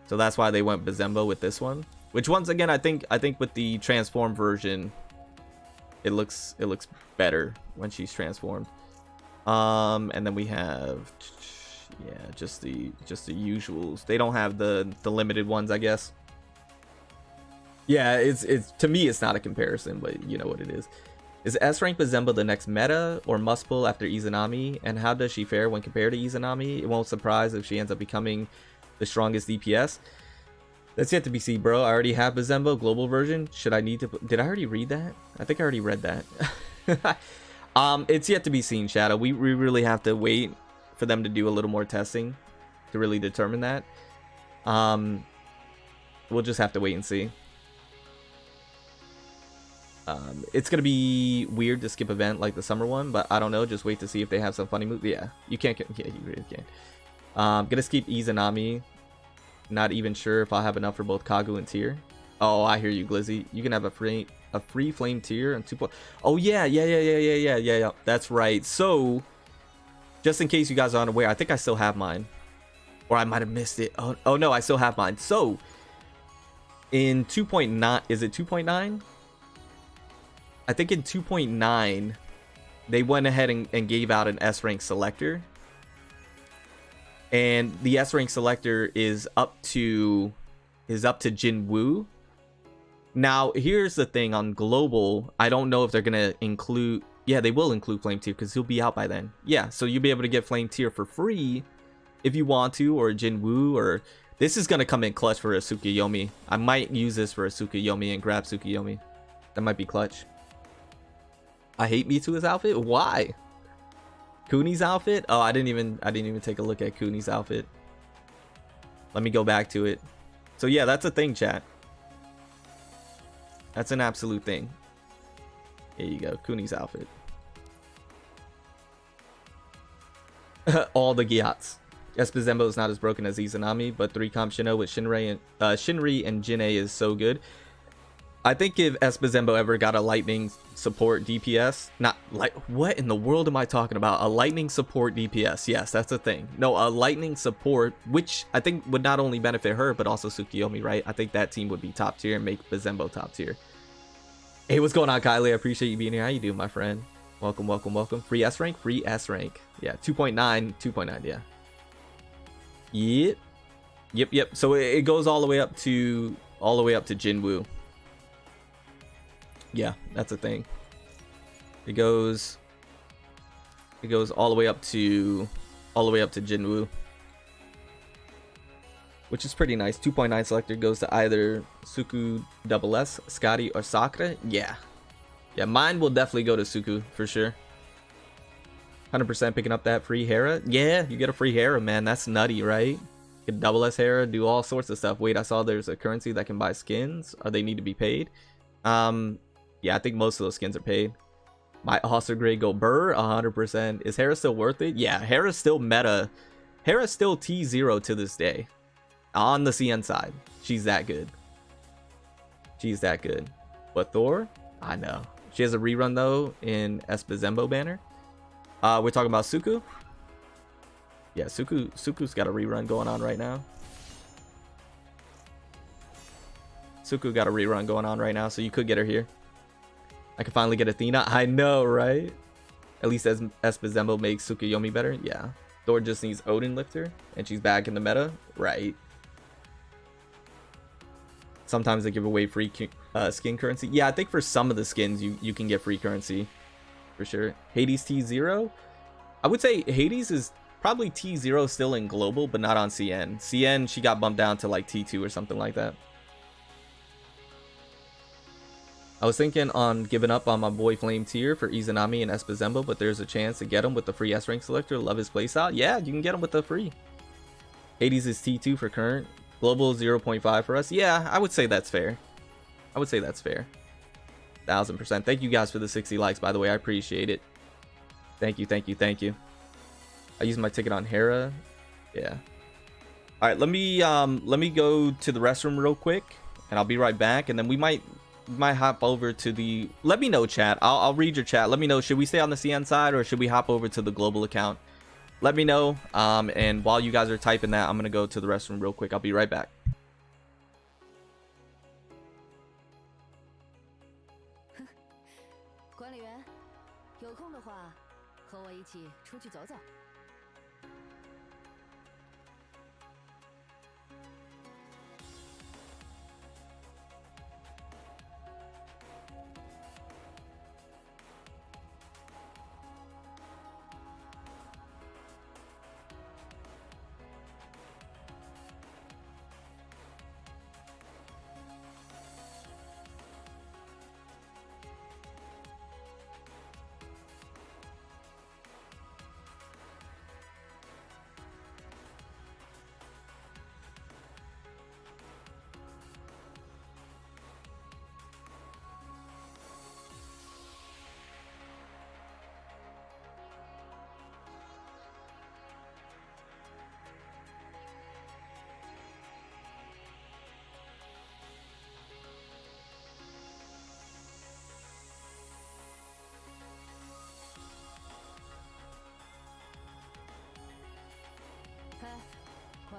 So that's why they went Buzenbo with this one. Which once again, I think with the transformed version, it looks better when she's transformed. And then we have just the usuals. They don't have the limited ones, I guess. Yeah, it's to me it's not a comparison, but you know what it is. Is S rank Buzenbo the next meta or must pull after Izanami? And how does she fare when compared to Izanami? It won't surprise if she ends up becoming the strongest DPS. That's yet to be seen, bro. I already have Buzenbo global version. Should I need to did I already read that? I think I already read that. It's yet to be seen, Shadow. We really have to wait for them to do a little more testing to really determine that. We'll just have to wait and see. It's gonna be weird to skip event like the summer one, but I don't know. Just wait to see if they have some funny moves. Yeah, you can't. Yeah, you really can't. Gonna skip Izanami. Not even sure if I'll have enough for both Kagu and Tier. Oh, I hear you, Glizzy. You can have a free a free flame tier and 2. Oh yeah. That's right. So just in case you guys are unaware, I think I still have mine, or I might have missed it. Oh no, I still have mine. So in 2.9, is it 2.9? I think in 2.9 they went ahead and gave out an S rank selector, and the S rank selector is up to Jinwoo. Now here's the thing, on global I don't know if they're gonna include, yeah, they will include flame tier because he'll be out by then. Yeah, so you'll be able to get flame tier for free if you want to, or Jinwoo, or this is gonna come in clutch for a Tsukuyomi. I might use this for a Tsukuyomi and grab Tsukuyomi. That might be clutch. I hate Mitsu's outfit. Why? Kuni's outfit? Oh, I didn't even take a look at Kuni's outfit. Let me go back to it. So yeah, that's a thing, chat. That's an absolute thing. Here you go, Kuni's outfit. All the Gyats. Yes, Buzenbo is not as broken as Izanami, but 3 comp Shino with Shinri and Jinei is so good. I think if Buzenbo ever got a lightning support DPS, not like, what in the world am I talking about? A lightning support DPS, yes, that's a thing. No, a lightning support, which I think would not only benefit her, but also Tsukuyomi, right? I think that team would be top tier and make Buzenbo top tier. Hey, what's going on, Kylie? I appreciate you being here. How you doing, my friend? Welcome, welcome, welcome. Free S rank, free S rank. Yeah, 2.9, 2.9, yeah. Yep. So it goes all the way up to Jinwoo. Yeah, that's a thing. It goes all the way up to Jinwoo, which is pretty nice. 2.9 selector goes to either Suku double S, Scotty, or Sakura. Yeah, mine will definitely go to Suku for sure. 100% picking up that free Hera. Yeah, you get a free Hera, man. That's nutty, right? Get double S Hera, do all sorts of stuff. Wait, I saw there's a currency that can buy skins. Or they need to be paid? Yeah, I think most of those skins are paid. My Oscar grade go burr, 100%. Is Hera still worth it? Yeah, Hera's still meta. Hera's still T0 to this day. On the CN side. She's that good. But Thor? I know. She has a rerun though in Buzenbo banner. We're talking about Suku. Yeah, Suku's got a rerun going on right now. Suku got a rerun going on right now, so you could get her here. I can finally get Athena. I know, right? At least as Buzenbo makes Tsukuyomi better. Yeah. Thor just needs Odin lifter, and she's back in the meta. Right. Sometimes they give away free skin currency. Yeah, I think for some of the skins, you can get free currency. For sure. Hades T0? I would say Hades is probably T0 still in global, but not on CN. CN, she got bumped down to like T2 or something like that. I was thinking on giving up on my boy Flame Tier for Izanami and Buzenbo, but there's a chance to get him with the free S rank selector. Love his playstyle. Yeah, you can get him with the free. Hades is T2 for current. Global 0.5 for us. Yeah, I would say that's fair. 1000%. Thank you guys for the 60 likes, by the way. I appreciate it. Thank you. I used my ticket on Hera. Yeah. All right, let me go to the restroom real quick, and I'll be right back. And then we might hop over to the. Let me know, chat. I'll read your chat. Let me know. Should we stay on the CN side or should we hop over to the global account? Let me know. And while you guys are typing that, I'm gonna go to the restroom real quick. I'll be right back. 管理员，有空的话，和我一起出去走走。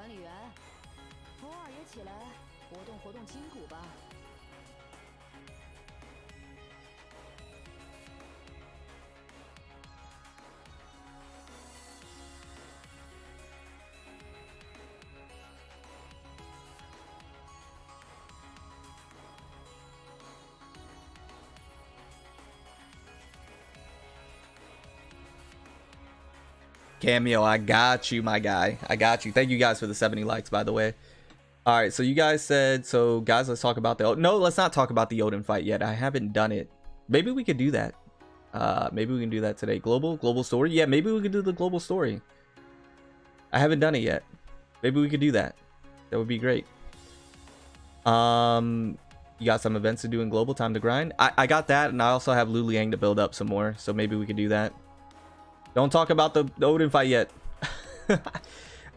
管理员，偶尔也起来活动活动筋骨吧。Cameo, I got you, my guy. I got you. Thank you guys for the 70 likes, by the way. All right, so you guys said, so guys, let's talk about the, no, let's not talk about the Odin fight yet. I haven't done it. Maybe we could do that. Maybe we can do that today. Global story. Yeah, maybe we could do the global story. I haven't done it yet. Maybe we could do that. That would be great. You got some events to do in global, time to grind. I got that, and I also have Lu Liang to build up some more, so maybe we could do that. Don't talk about the Odin fight yet.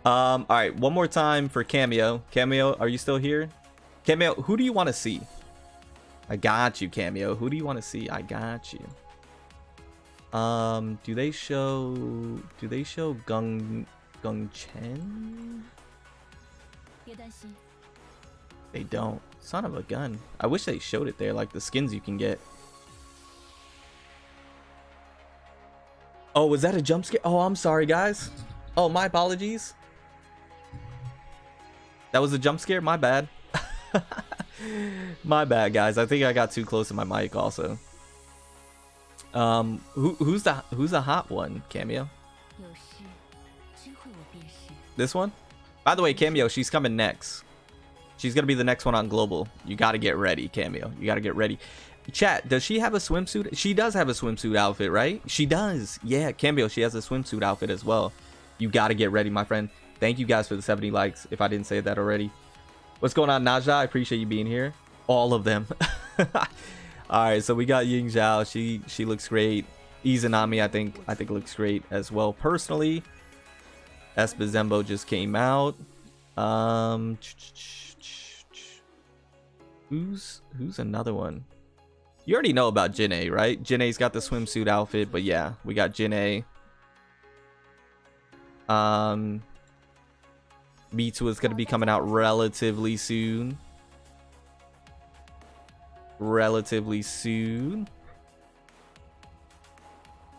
All right, one more time for Cameo. Cameo, are you still here? Cameo, who do you want to see? I got you, Cameo. Who do you want to see? I got you. Do they show Gung Chen? They don't. Son of a gun. I wish they showed it there, like the skins you can get. Oh, was that a jump scare? Oh, I'm sorry, guys. Oh, my apologies. That was a jump scare? My bad. My bad, guys. I think I got too close to my mic also. Who's the hot one, Cameo? This one? By the way, Cameo, she's coming next. She's gonna be the next one on global. You gotta get ready, Cameo. You gotta get ready. Chat, does she have a swimsuit? She does have a swimsuit outfit, right? She does. Yeah, Cameo, she has a swimsuit outfit as well. You gotta get ready, my friend. Thank you guys for the 70 likes, if I didn't say that already. What's going on, Naja? I appreciate you being here. All of them. Alright, so we got Ying Zhao. She looks great. Izanami, I think looks great as well. Personally, Buzenbo just came out. Who's another one? You already know about Jin'e, right? Jin'e's got the swimsuit outfit, but yeah, we got Jin'e. Mitsu is going to be coming out relatively soon. You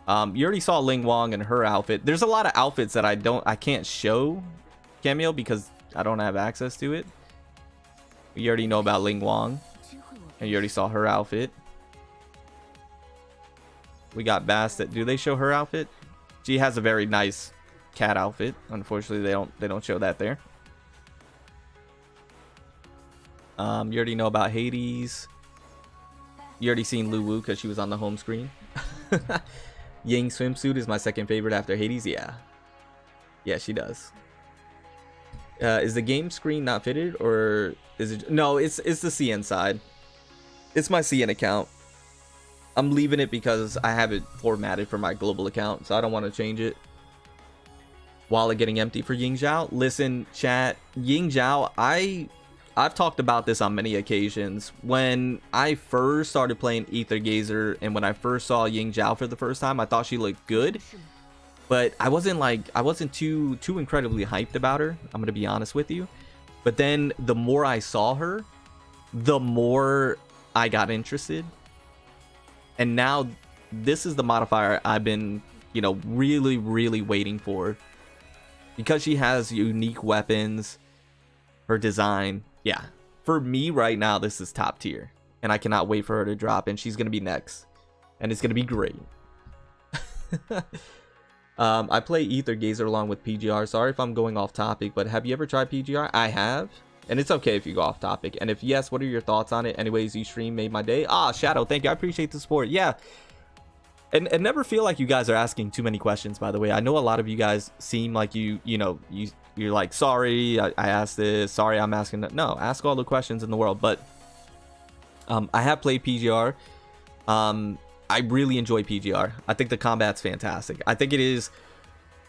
already saw Ling Wang and her outfit. There's a lot of outfits that I can't show, Cameo, because I don't have access to it. You already know about Ling Wang, and you already saw her outfit. We got Bastet. Do they show her outfit? She has a very nice cat outfit. Unfortunately, they don't show that there. You already know about Hades. You already seen Lu Wu because she was on the home screen. Ying swimsuit is my second favorite after Hades. Yeah, she does. Is the game screen not fitted, or is it? No, it's the CN side. It's my CN account. I'm leaving it because I have it formatted for my global account, so I don't want to change it. Wallet getting empty for Ying Zhao. Listen, chat, Ying Zhao, I've talked about this on many occasions. When I first started playing Ether Gazer and when I first saw Ying Zhao for the first time, I thought she looked good, but I wasn't too incredibly hyped about her. I'm gonna be honest with you. But then the more I saw her, the more I got interested. And now this is the modifier I've been, really, really waiting for. Because she has unique weapons, her design. Yeah, for me right now, this is top tier. And I cannot wait for her to drop, and she's going to be next. And it's going to be great. I play Ether Gazer along with PGR. Sorry if I'm going off topic, but have you ever tried PGR? I have. And it's okay if you go off topic. And if yes, what are your thoughts on it? Anyways, you stream made my day. Shadow, thank you. I appreciate the support. Yeah. And never feel like you guys are asking too many questions, by the way. I know a lot of you guys seem like you're like, sorry, I asked this. Sorry, I'm asking that. No, ask all the questions in the world. But I have played PGR. I really enjoy PGR. I think the combat's fantastic. I think it is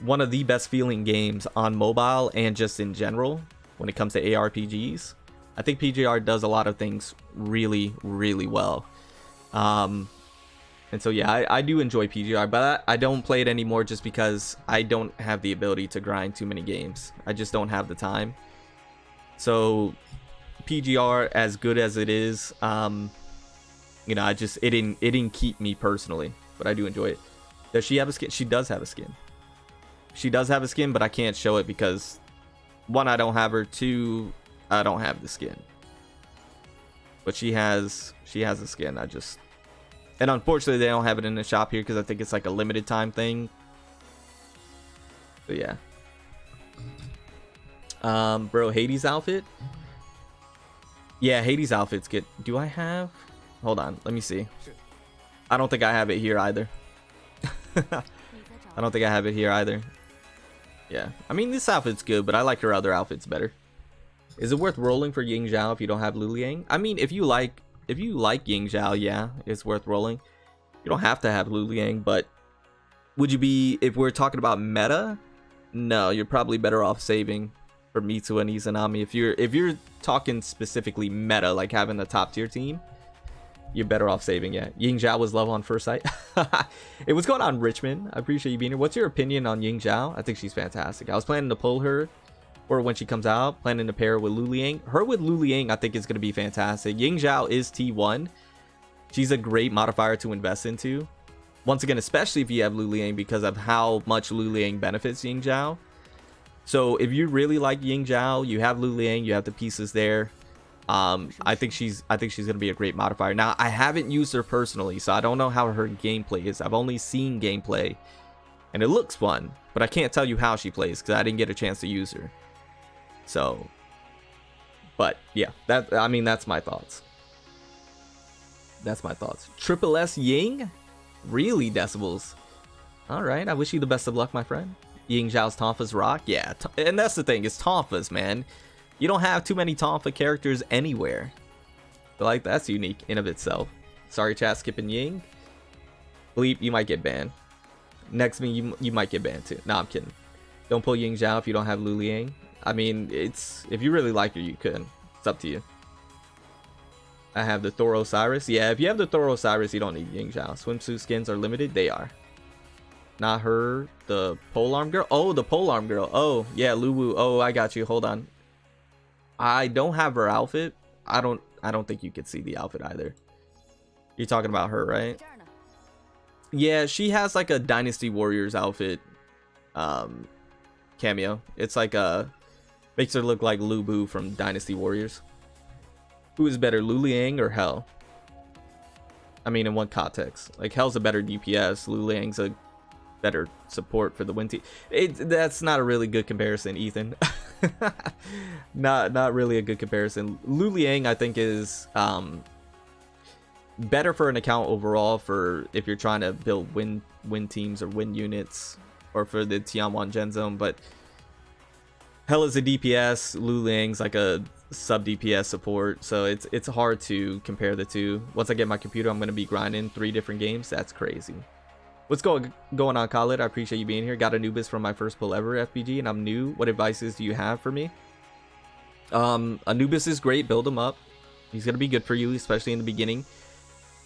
one of the best feeling games on mobile and just in general. When it comes to ARPGs, I think PGR does a lot of things really, really well. And so yeah, I do enjoy PGR, but I don't play it anymore just because I don't have the ability to grind too many games. I just don't have the time. So PGR, as good as it is, you know, it didn't keep me personally, but I do enjoy it. Does she have a skin? She does have a skin. She does have a skin, but I can't show it because 1, I don't have her, 2, I don't have the skin. But she has a skin. And unfortunately they don't have it in the shop here because I think it's like a limited time thing. But yeah. Bro, Hades outfit? Yeah, Hades outfit's good. Do I have? Hold on, let me see. I don't think I have it here either. I don't think I have it here either. Yeah, I mean, this outfit's good, but I like her other outfits better. Is it worth rolling for Ying Zhao if you don't have Lu Liang? I mean, if you like Ying Zhao, yeah, it's worth rolling. You don't have to have Lu Liang, but would you be, if we're talking about meta? No, you're probably better off saving for Mitsu and Izanami. If you're talking specifically meta, like having a top tier team, you're better off saving. Yeah, Ying Zhao was love on first sight. It was going on, Richmond. I appreciate you being here. What's your opinion on Ying Zhao? I think she's fantastic. I was planning to pull her, or when she comes out, planning to pair with Lu Liang. Her with Lu Liang, I think is going to be fantastic. Ying Zhao is T1. She's a great modifier to invest into. Once again, especially if you have Lu Liang, because of how much Lu Liang benefits Ying Zhao. So if you really like Ying Zhao, you have Lu Liang, you have the pieces there. I think she's gonna be a great modifier. Now, I haven't used her personally, so I don't know how her gameplay is. I've only seen gameplay, and it looks fun, but I can't tell you how she plays because I didn't get a chance to use her. So, but yeah, I mean, that's my thoughts. That's my thoughts. Triple S Ying, really, Decibels? All right, I wish you the best of luck, my friend. Ying Zhao's Tonfa's rock, yeah, and that's the thing, it's Tonfa's, man. You don't have too many Tonfa characters anywhere. But like, that's unique in of itself. Sorry, chat, skipping Ying. Bleep, you might get banned. Next me, you might get banned too. Nah, I'm kidding. Don't pull Ying Zhao if you don't have Lu Liang. I mean, if you really like her, you could. It's up to you. I have the Thor Osiris. Yeah, if you have the Thor Osiris, you don't need Ying Zhao. Swimsuit skins are limited. They are. Not her. The polearm girl. Oh, the polearm girl. Oh, yeah, Luwu. Oh, I got you. Hold on. I don't have her outfit. I don't think you could see the outfit either. You're talking about her, right? Yeah, she has like a Dynasty Warriors outfit cameo. It's like makes her look like Lu Bu from Dynasty Warriors. Who is better, Lu Liang or Hell? I mean, in what context? Like, Hell's a better DPS, Lu Liang's a better support for the win team. That's not a really good comparison, Ethan. not really a good comparison. Lu Liang, I think, is better for an account overall for if you're trying to build win teams or win units, or for the Tianwan Gen Zone. But Hell is a DPS, Lu Liang's like a sub DPS support, so it's hard to compare the two. Once I get my computer, I'm going to be grinding 3 different games. That's crazy. What's going on, Khalid? I appreciate you being here. Got Anubis from my first pull ever, FPG, and I'm new. What advices do you have for me? Anubis is great. Build him up. He's going to be good for you, especially in the beginning.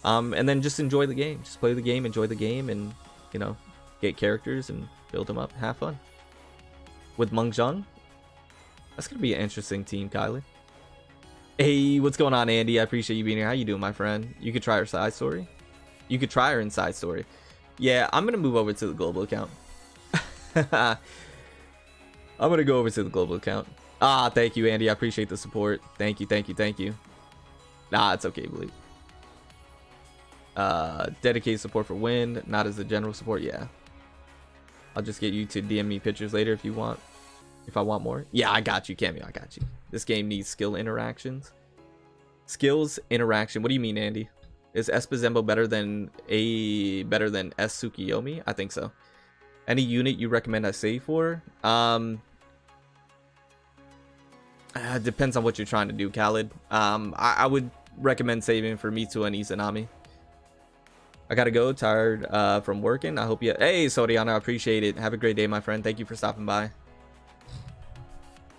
And then just enjoy the game. Just play the game, enjoy the game, and, you know, get characters and build them up. Have fun. With Meng Zhang, that's going to be an interesting team, Kylie. Hey, what's going on, Andy? I appreciate you being here. How you doing, my friend? You could try her side story. You could try her in side story. Yeah, I'm going to move over to the global account. I'm going to go over to the global account. Ah, thank you, Andy. I appreciate the support. Thank you, thank you, thank you. Nah, it's okay, believe. Dedicated support for Wind, not as a general support. Yeah. I'll just get you to DM me pictures later if you want. If I want more. Yeah, I got you, Cameo. I got you. This game needs skill interactions. Skills interaction. What do you mean, Andy? Is S Buzenbo better than S Tsukiyomi? I think so. Any unit you recommend I save for? Depends on what you're trying to do, Khalid. I would recommend saving for Mitsu and Izanami. I gotta go, tired from working. I hope you... Hey, Soriana, I appreciate it. Have a great day, my friend. Thank you for stopping by.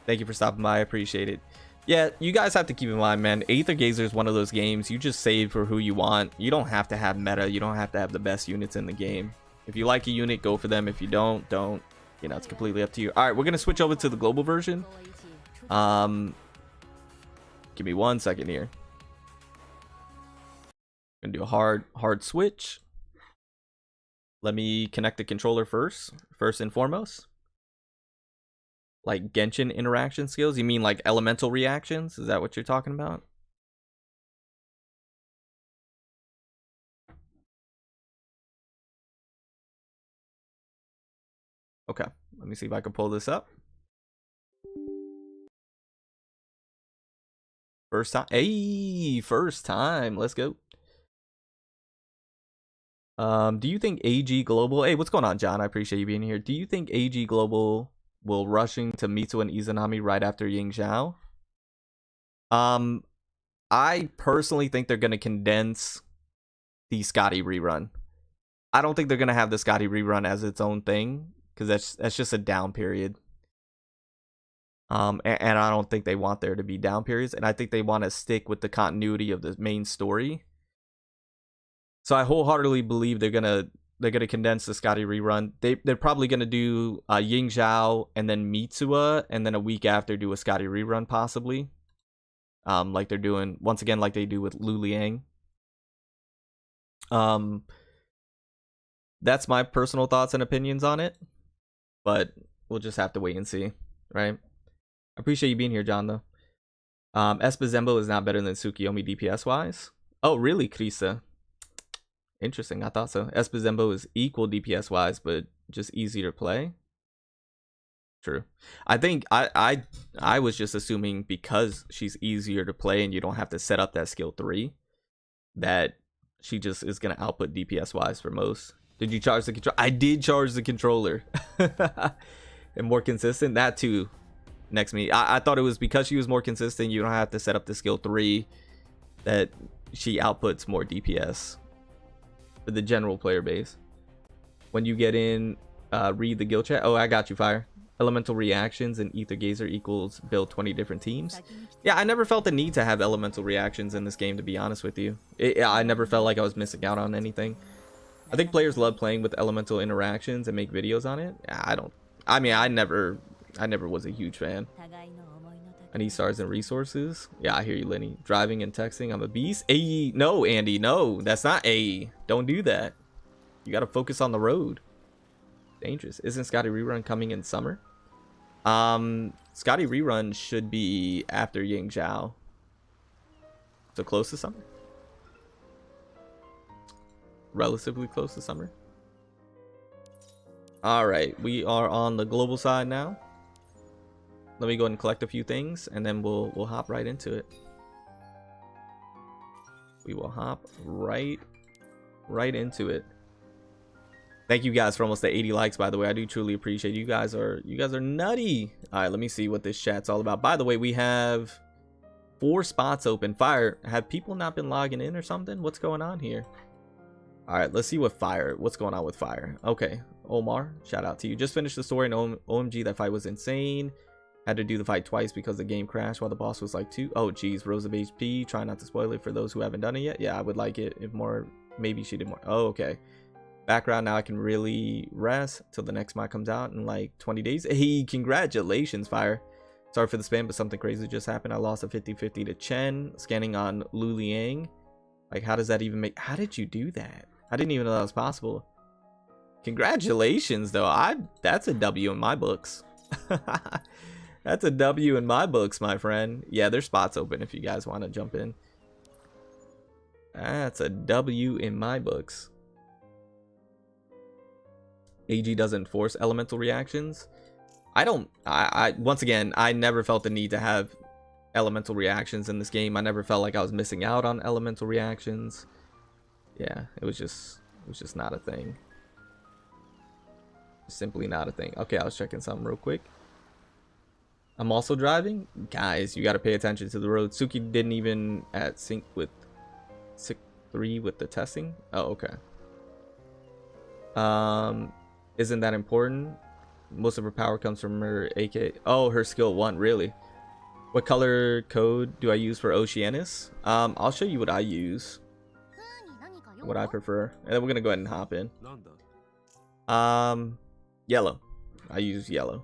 Thank you for stopping by. I appreciate it. Yeah, you guys have to keep in mind, man, Aether Gazer is one of those games you just save for who you want. You don't have to have meta. You don't have to have the best units in the game. If you like a unit, go for them. If you don't. You know, it's completely up to you. All right, we're going to switch over to the global version. Give me 1 second here. Gonna do a hard switch. Let me connect the controller first and foremost. Like Genshin interaction skills? You mean like elemental reactions? Is that what you're talking about? Okay, let me see if I can pull this up. First time. Hey, first time. Let's go. Do you think AG Global... Hey, what's going on, John? I appreciate you being here. Do you think AG Global will rushing to Mitsu and Izanami right after Ying Zhao? I personally think they're going to condense the Scotty rerun. I don't think they're going to have the Scotty rerun as its own thing, because that's just a down period. And I don't think they want there to be down periods, and I think they want to stick with the continuity of the main story. So I wholeheartedly believe they're gonna condense the Scotty rerun. They're probably gonna do Ying Zhao and then Mitsuha, and then a week after do a Scotty rerun possibly. Like they're doing once again, like they do with Lu Liang. That's my personal thoughts and opinions on it, but we'll just have to wait and see, right? I appreciate you being here, John, though. Buzenbo is not better than Tsukiyomi DPS wise. Oh, really, Krisa? Interesting. I thought so. Buzenbo is equal DPS wise, but just easier to play. True. I think I was just assuming because she's easier to play and you don't have to set up that skill 3, that she just is gonna output DPS wise for most. Did you charge the controller? I did charge the controller. And more consistent. That too. Next me. I thought it was because she was more consistent. You don't have to set up the skill 3, that she outputs more DPS. For the general player base. When you get in, read the guild chat. Oh, I got you, Fire. Elemental reactions and Aether Gazer equals build 20 different teams. Yeah, I never felt the need to have elemental reactions in this game, to be honest with you. I never felt like I was missing out on anything. I think players love playing with elemental interactions and make videos on it. I mean, I never was a huge fan. I need stars and resources. Yeah, I hear you, Lenny. Driving and texting, I'm a beast. Ay, no, Andy, no, that's not A. Don't do that. You gotta focus on the road. Dangerous. Isn't Scotty rerun coming in summer? Scotty rerun should be after Ying Zhao. So close to summer. Relatively close to summer. All right, we are on the global side now. Let me go ahead and collect a few things, and then we'll hop right into it. We will hop right into it. Thank you guys for almost the 80 likes, by the way. I do truly appreciate you guys are nutty. All right, let me see what this chat's all about. By the way, we have 4 spots open. Fire, have people not been logging in or something? What's going on here? All right, let's see what's going on with Fire. Okay, Omar, shout out to you. Just finished the story, and OMG, that fight was insane. Had to do the fight twice because the game crashed while the boss was like 2. Oh, geez. Rose of HP. Try not to spoil it for those who haven't done it yet. Yeah, I would like it if more. Maybe she did more. Oh, okay. Background. Now I can really rest till the next mod comes out in like 20 days. Hey, congratulations, Fire. Sorry for the spam, but something crazy just happened. I lost a 50-50 to Chen. Scanning on Lu Liang. Like, how does that even make... How did you do that? I didn't even know that was possible. Congratulations, though. That's a W in my books. That's a W in my books, my friend. Yeah, there's spots open if you guys want to jump in. That's a W in my books. AG doesn't force elemental reactions. Once again, I never felt the need to have elemental reactions in this game. I never felt like I was missing out on elemental reactions. Yeah, it was just not a thing. Simply not a thing. Okay, I was checking something real quick. I'm also driving. Guys, you got to pay attention to the road. Suki didn't even at sync with 3 with the testing. Oh, okay. Isn't that important? Most of her power comes from her AK. Oh, her skill 1, really? What color code do I use for Oceanus? I'll show you what I use, what I prefer, and then we're gonna go ahead and hop in. Yellow. I use yellow,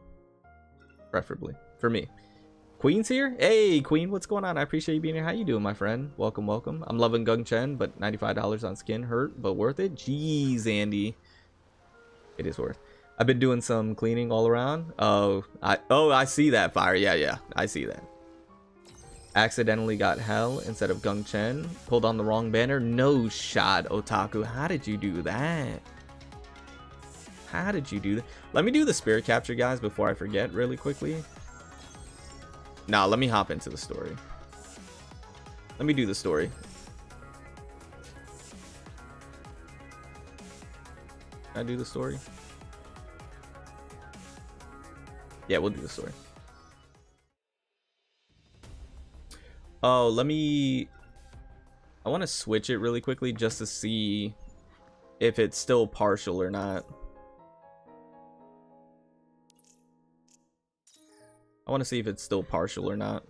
preferably for me. Queen's here. Hey, Queen, what's going on? I appreciate you being here. How you doing, my friend? Welcome, welcome. I'm loving Gung Chen, but $95 on skin hurt, but worth it. Jeez, Andy, it is worth. I've been doing some cleaning all around. I see that, Fire. Yeah, I see that. Accidentally got Hell instead of Gung Chen. Pulled on the wrong banner. No shot, Otaku. How did you do that? How did you do that? Let me do the spirit capture, guys, before I forget really quickly. Nah, let me hop into the story. Let me do the story. Can I do the story? Yeah, we'll do the story. Oh, I want to switch it really quickly just to see if it's still partial or not. I want to see if it's still partial or not.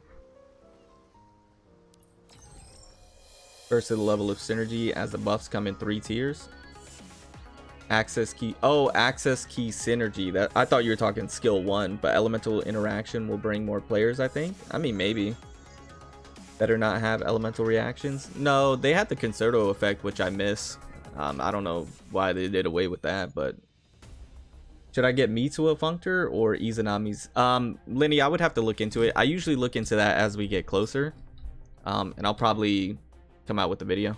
First to the level of synergy as the buffs come in 3 tiers. Access key. Oh, access key synergy. That I thought you were talking skill 1, but elemental interaction will bring more players, I think. I mean, maybe. Better not have elemental reactions. No, they had the concerto effect, which I miss. I don't know why they did away with that, but should I get Mitsuo Functor or Izanami's? Lenny, I would have to look into it. I usually look into that as we get closer. And I'll probably come out with the video.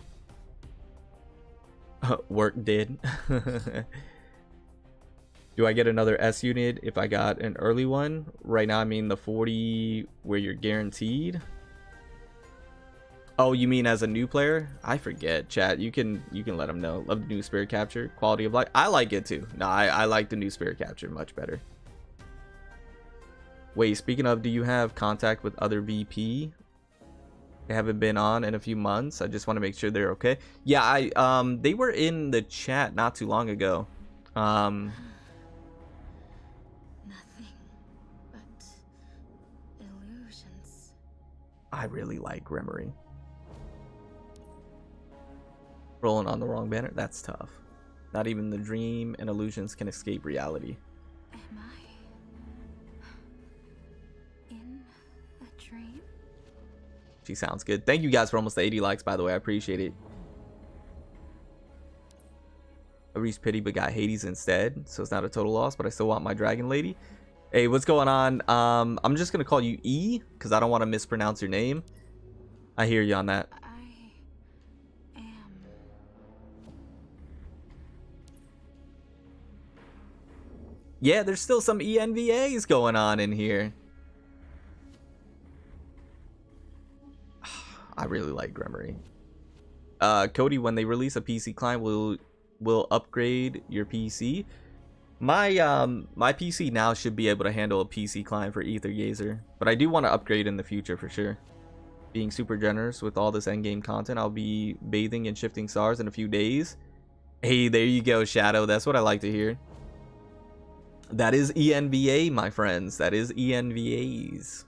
Work did. Do I get another S unit if I got an early one? Right now, I mean the 40 where you're guaranteed. Oh, you mean as a new player? I forget, chat. You can let them know. Love the new spirit capture. Quality of life. I like it too. No, I like the new spirit capture much better. Wait, speaking of, do you have contact with other VP? They haven't been on in a few months. I just want to make sure they're okay. Yeah, they were in the chat not too long ago. Nothing but illusions. I really like Gremory. Rolling on the wrong banner? That's tough. Not even the dream and illusions can escape reality. Am I in a dream? She sounds good. Thank you guys for almost 80 likes, by the way. I appreciate it. I reached pity but got Hades instead, so it's not a total loss, but I still want my dragon lady. Hey, what's going on? I'm just gonna call you E because I don't want to mispronounce your name. I hear you on that. Yeah, there's still some ENVAs going on in here. I really like Gremory. Cody, when they release a PC client, will upgrade your PC. My PC now should be able to handle a PC client for Ether Gazer, but I do want to upgrade in the future for sure. Being super generous with all this endgame content, I'll be bathing in shifting stars in a few days. Hey, there you go, Shadow. That's what I like to hear. That is ENVA, my friends. That is ENVAs.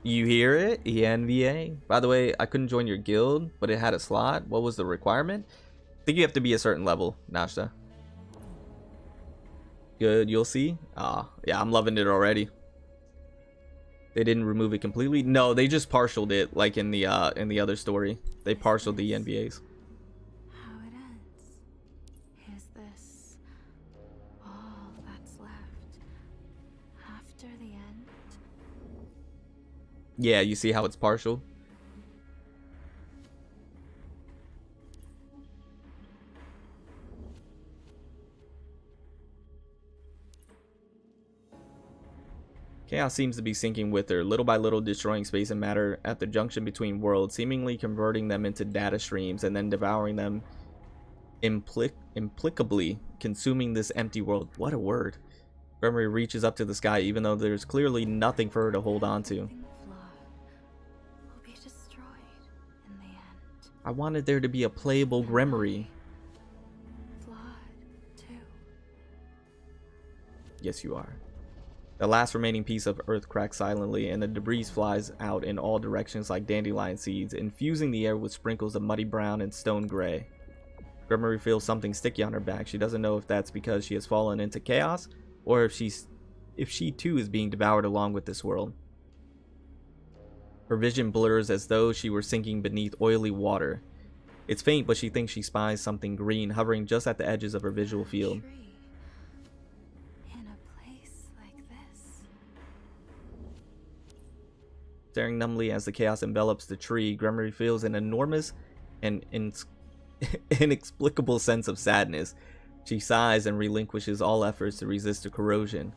You hear it? ENVA. By the way, I couldn't join your guild, but it had a slot. What was the requirement? I think you have to be a certain level, Nashta. Good, you'll see. Yeah, I'm loving it already. They didn't remove it completely. No, they just partialed it, like in the other story. They partialed the ENVAs. How it ends. Is this all that's left after the end? Yeah, you see how it's partial? Chaos seems to be sinking with her, little by little destroying space and matter at the junction between worlds, seemingly converting them into data streams and then devouring them, implicably consuming this empty world. What a word. Gremory reaches up to the sky even though there's clearly nothing for her to hold on to. I wanted there to be a playable Gremory. Yes, you are. The last remaining piece of earth cracks silently, and the debris flies out in all directions like dandelion seeds, infusing the air with sprinkles of muddy brown and stone gray. Gremory feels something sticky on her back. She doesn't know if that's because she has fallen into chaos, or if she too is being devoured along with this world. Her vision blurs as though she were sinking beneath oily water. It's faint, but she thinks she spies something green hovering just at the edges of her visual field. In a place like this. Staring numbly as the chaos envelops the tree, Gremory feels an enormous and inexplicable sense of sadness. She sighs and relinquishes all efforts to resist the corrosion.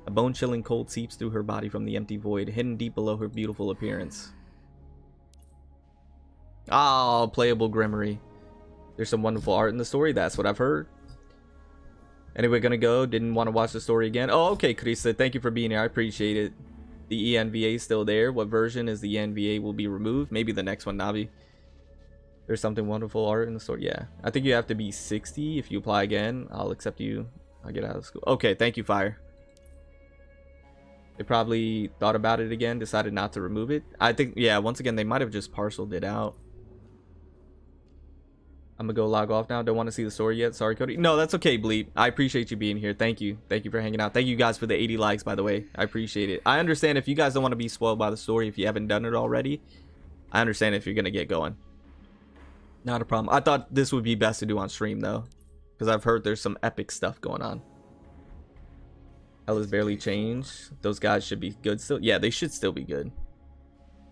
A bone-chilling cold seeps through her body from the empty void, hidden deep below her beautiful appearance. Oh, playable Gremory. There's some wonderful art in the story, that's what I've heard. Anyway, gonna go. Didn't want to watch the story again. Oh, okay, Krista, thank you for being here. I appreciate it. The ENVA is still there. What version is the ENVA will be removed? Maybe the next one, Navi. There's something wonderful art in the story. Yeah, I think you have to be 60. If you apply again, I'll accept you. I'll get out of school. Okay, thank you, Fire. They probably thought about it again, decided not to remove it. I think, yeah, once again, they might have just parceled it out. I'm gonna go log off now. Don't want to see the story yet. Sorry, Cody. No, that's okay, Bleep. I appreciate you being here. Thank you. Thank you for hanging out. Thank you guys for the 80 likes, by the way. I appreciate it. I understand if you guys don't want to be spoiled by the story if you haven't done it already. I understand if you're gonna get going. Not a problem. I thought this would be best to do on stream, though, because I've heard there's some epic stuff going on. Hell is barely changed. Those guys should be good still. Yeah, they should still be good.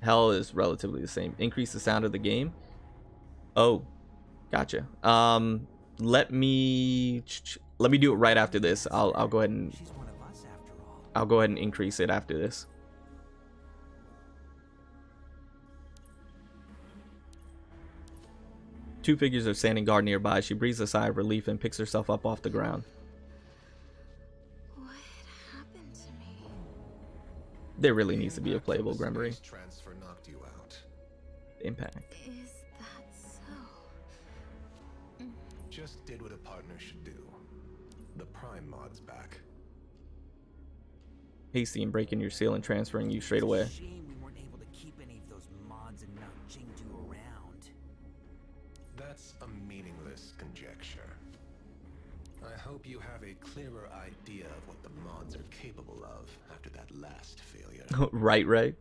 Hell is relatively the same. Increase the sound of the game. Oh, gotcha. Let me do it right after this. I'll go ahead and increase it after this. Two figures are standing guard nearby. She breathes a sigh of relief and picks herself up off the ground. What happened to me? There really needs to be a playable Gremory. Transfer knocked you out. Impact. Is that so? Just did what a partner should do. The Prime mod's back. Hasty in breaking your seal and transferring you straight away. Shame we weren't able to keep any of those mods and Mount Jingdu around. That's a meaningless conjecture. I hope you have a clearer idea of what the mods are capable of after that last failure. Right.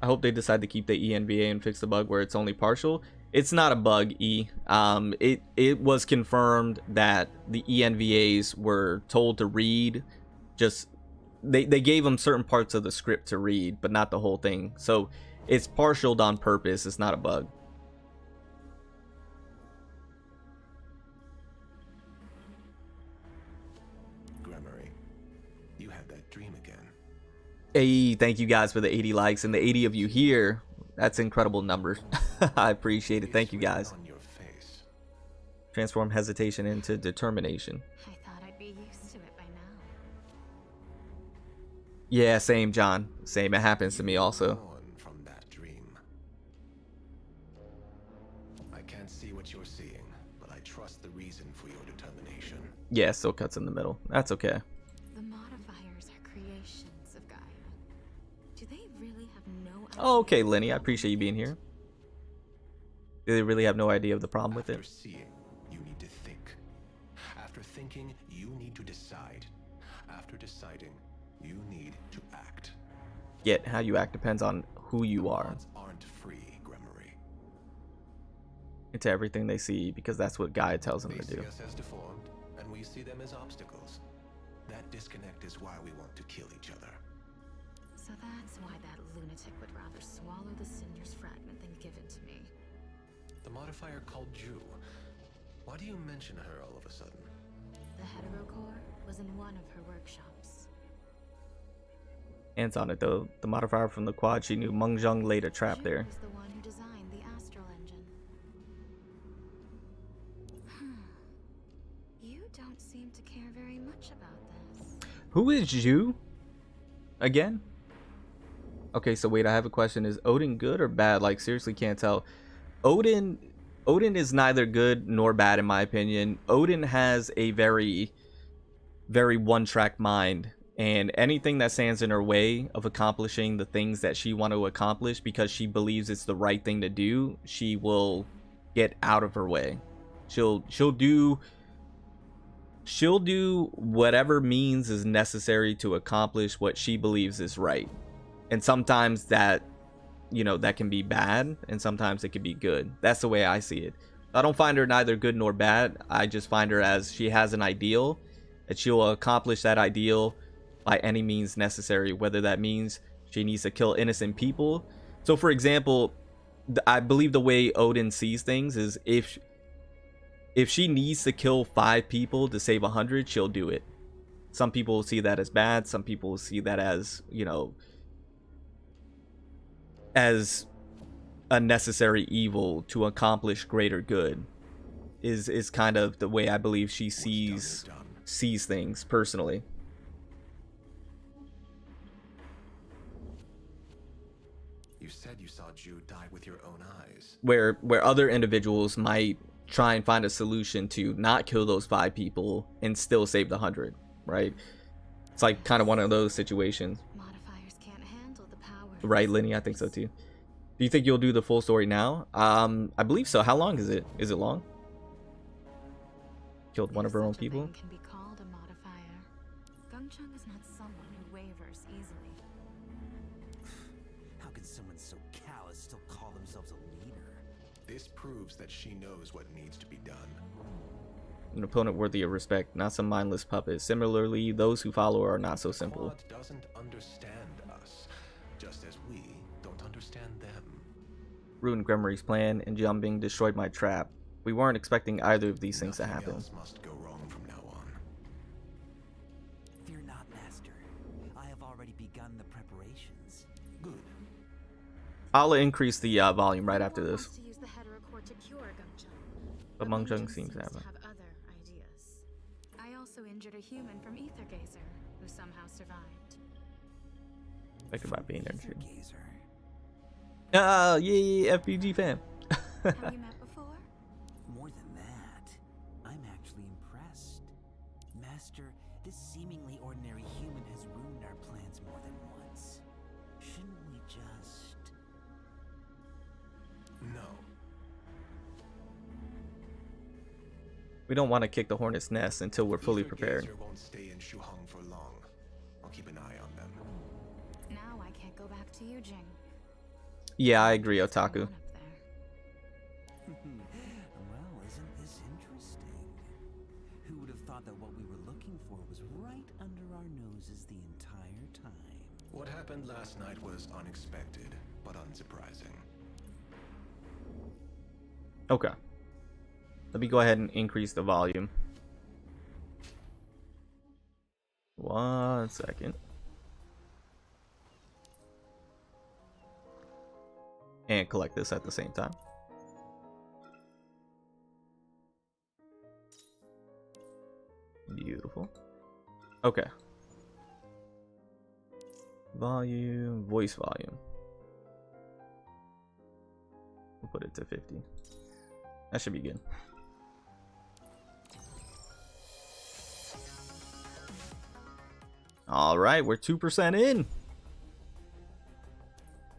I hope they decide to keep the ENVA and fix the bug where it's only partial. It's not a bug, E. It was confirmed that the ENVAs were told to read. Just they gave them certain parts of the script to read, but not the whole thing. So it's partialed on purpose. It's not a bug. Gremory, you had that dream again. Hey, thank you guys for the 80 likes and the 80 of you here. That's incredible numbers. I appreciate it. Thank you guys. On your face. Transform hesitation into determination. I thought I'd be used to it by now. Yeah, same, John. Same. It happens to me also. Born from that dream. I can't see what you're seeing, but I trust the reason for your determination. Yeah, still cuts in the middle. That's okay. The modifiers are creations of Gaia. Do they really have no idea? Oh, okay, Lenny. I appreciate you being here. Do they really have no idea of the problem with After it? seeing, you need to think. After thinking, you need to decide. After deciding, you need to act. Yet, how you act depends on who you are. Mods aren't free, Gremory. Into everything they see, because that's what Gaia tells them They to see do. us as deformed, and we see them as obstacles. That disconnect is why we want to kill each other. So that's why that lunatic would rather swallow the Cinder's fragment than give it to me. The modifier called Jew. Why do you mention her all of a sudden? The heterocore was in one of her workshops. Ants on it though. The modifier from the quad, she knew Meng Zheng laid a trap She there. was the one who designed the astral engine. You don't seem to care very much about this. Who is you? Again? Okay, so wait, I have a question. Is Odin good or bad? Like, seriously can't tell. Odin is neither good nor bad in my opinion. Odin has a very one-track mind, And anything that stands in her way of accomplishing the things that she want to accomplish because she believes it's the right thing to do, she will get out of her way. She'll do whatever means is necessary to accomplish what she believes is right. And sometimes that, you know, that can be bad, and sometimes it can be good. That's the way I see it. I don't find her neither good nor bad. I just find her as she has an ideal, and she'll accomplish that ideal by any means necessary, whether that means she needs to kill innocent people. So for example, I believe the way Odin sees things is if she needs to kill 5 people to save 100, she'll do it. Some people will see that as bad, some people will see that as, you know, as a necessary evil to accomplish greater good. Is kind of the way I believe she sees things personally. You said you saw Jude die with your own eyes. Where other individuals might try and find a solution to not kill those 5 people and still save the 100, right? It's like kind of one of those situations. Modifiers can't handle the power. Right, Lenny? I think so too. Do you think you'll do the full story now? I believe so. How long is it? Is it long? Killed one of her own people? Can be called a modifier. Gungchung is not someone who wavers easily. How can someone so callous still call themselves a leader? This proves that she knows what needs to be done. An opponent worthy of respect, not some mindless puppet. Similarly, those who follow her are not so simple. Claude doesn't understand us, just as we don't understand them. Ruined Gremory's plan, and Jumbing destroyed my trap. We weren't expecting either of these things to Nothing happen. else must go wrong from now on. Fear not, Master. I have already begun the preparations. Good. I'll increase the volume right after this. Wants to use the heterocore to cure Gungchung. But Mungchung seems to have it. other ideas. I also injured a human from Ether Gazer, who somehow survived. Think about being there too. Gazer. Yeah, FPG fan. Have you met before? More than that, I'm actually impressed. Master, this seemingly ordinary human has ruined our plans more than once. Shouldn't we just... No. We don't want to kick the hornet's nest until we're fully Ether prepared. Gazer won't stay in Shuhong for long. I'll keep an eye on them. Now I can't go back to Yujing. Yeah, I agree, Otaku. Up there. Well, isn't this interesting? Who would have thought that what we were looking for was right under our noses the entire time? What happened last night was unexpected, but unsurprising. Okay. Let me go ahead and increase the volume. 1 second. And collect this at the same time. Beautiful. Okay. Volume, voice volume. We'll put it to 50. That should be good. All right, we're 2% in.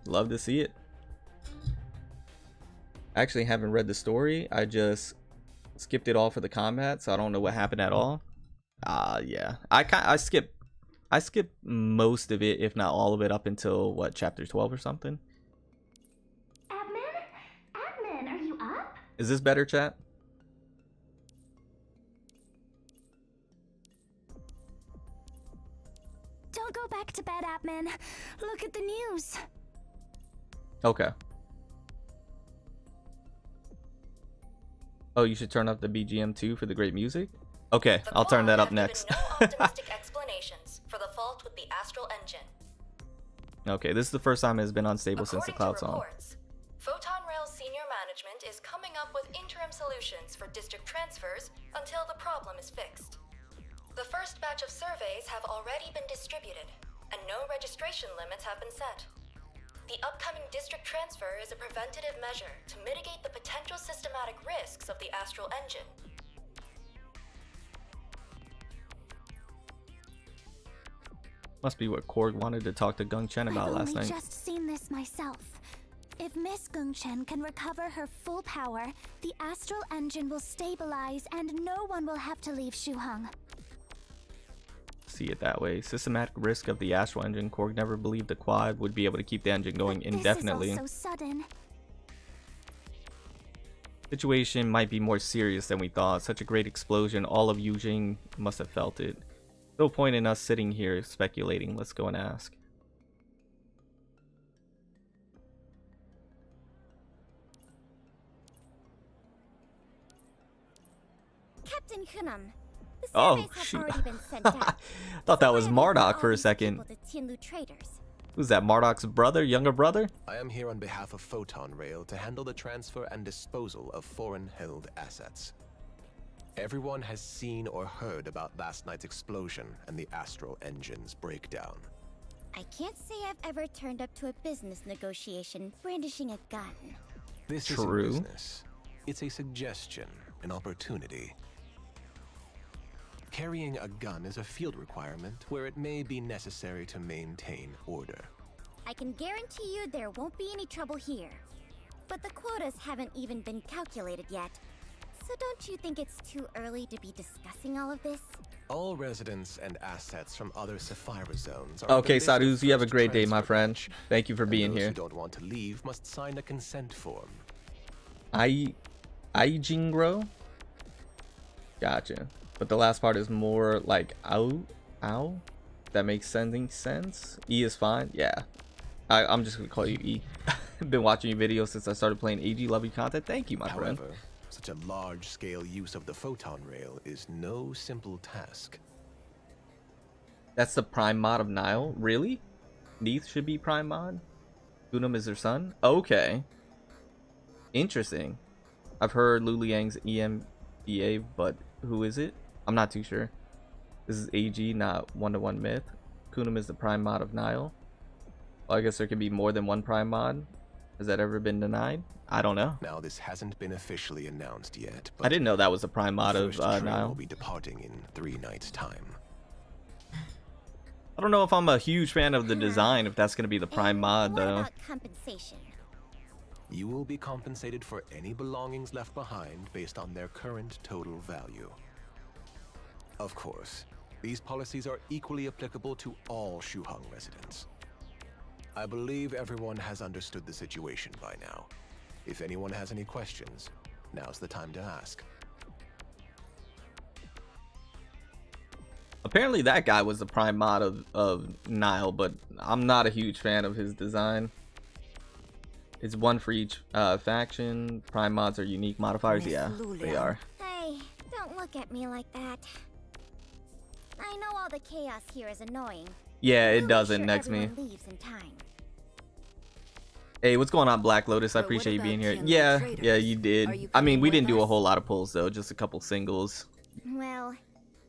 Love to see it. I actually haven't read the story. I just skipped it all for the combat, so I don't know what happened at all. Yeah. I skipped most of it, if not all of it, up until what, chapter 12 or something. Admin, are you up? Is this better, chat? Don't go back to bed, Admin. Look at the news. Okay. Oh, you should turn up the BGM too for the great music? Okay, I'll turn that up next. No optimistic explanations for the fault with the astral engine. Okay, this is the first time it's been unstable since the According cloud to song. reports, Photon Rail's senior management is coming up with interim solutions for district transfers until the problem is fixed. The first batch of surveys have already been distributed, and no registration limits have been set. The upcoming district transfer is a preventative measure to mitigate the potential systematic risks of the astral engine. Must be what Korg wanted to talk to Gung Chen about I've last only night. just seen this myself. If Miss Gung Chen can recover her full power, the astral engine will stabilize and no one will have to leave Shuheng. See it that way. Systematic risk of the astral engine. Korg never believed the quad would be able to keep the engine going But indefinitely. This is all so sudden. Situation might be more serious than we thought. Such a great explosion. All of Yujing must have felt it. No point in us sitting here speculating. Let's go and ask. Captain Hunam, the Oh, surveys have shoot. already been sent out. Thought that was Why have you brought Marduk all for a these second. people to Tianlu Traders? Who's that? Marduk's brother? Younger brother? I am here on behalf of Photon Rail to handle the transfer and disposal of foreign-held assets. Everyone has seen or heard about last night's explosion and the astral engine's breakdown. I can't say I've ever turned up to a business negotiation brandishing a gun. This True. isn't business. It's a suggestion, an opportunity. Carrying a gun is a field requirement where it may be necessary to maintain order. I can guarantee you there won't be any trouble here. But the quotas haven't even been calculated yet. So don't you think it's too early to be discussing all of this? All residents and assets from other Sapphira zones are Okay, on the list of Sadhus, you have a first great day, my transfer friend. batch, Thank you for and being those here. who don't want to leave must sign a consent form. Aijingro? Gotcha. But the last part is more like ow. That makes any sense. E is fine. Yeah. I'm just gonna call you E. Been watching your videos since I started playing AG. Love your content. Thank you, my friend. However, such a large-scale use of the photon rail is no simple task. That's the prime mod of Nile? Really? Neith should be prime mod? Unum is their son? Okay. Interesting. I've heard Lu Liang's EMBA, but who is it? I'm not too sure. This is AG, not one-to-one myth. Kunum is the prime mod of Nile. Well, I guess there could be more than one prime mod. Has that ever been denied? I don't know. Now, this hasn't been officially announced yet, but I didn't know that was the prime mod the of first train Nile. will be departing in 3 nights' time. I don't know if I'm a huge fan of the design, if that's going to be the prime And mod, what though. about compensation? You will be compensated for any belongings left behind based on their current total value. Of course, these policies are equally applicable to all Shuheng residents. I believe everyone has understood the situation by now. If anyone has any questions, now's the time to ask. Apparently that guy was the prime mod of Nile, but I'm not a huge fan of his design. It's one for each faction. Prime mods are unique modifiers. Miss Yeah, they Lulia. are. Hey, don't look at me like that. I know all the chaos here is annoying. Yeah, We'll it make doesn't sure next me. everyone leaves in time. Hey, what's going on, Black Lotus? I But what appreciate you about being here. Tianlu Yeah, Traders? yeah, you did. Are you I mean, coming we with didn't do a us? whole lot of pulls though, just a couple singles. Well,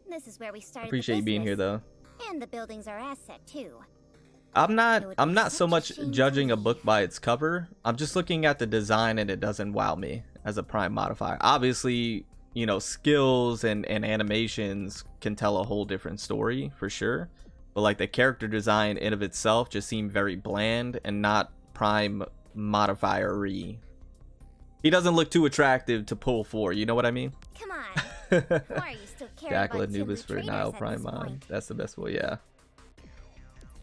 this is where we started. Appreciate you being here though. And the building's our asset too. I'm It would be not so such a much shame to judging a leave. book by its cover. I'm just looking at the design and it doesn't wow me as a prime modifier. Obviously, you know, skills and animations can tell a whole different story for sure. But like the character design in of itself just seemed very bland and not prime modifier-y. He doesn't look too attractive to pull for, you know what I mean? Come on. Why are you still caring Jackal about Anubis Tianlu for Traders Nile at prime this mod. point? That's the best way, yeah.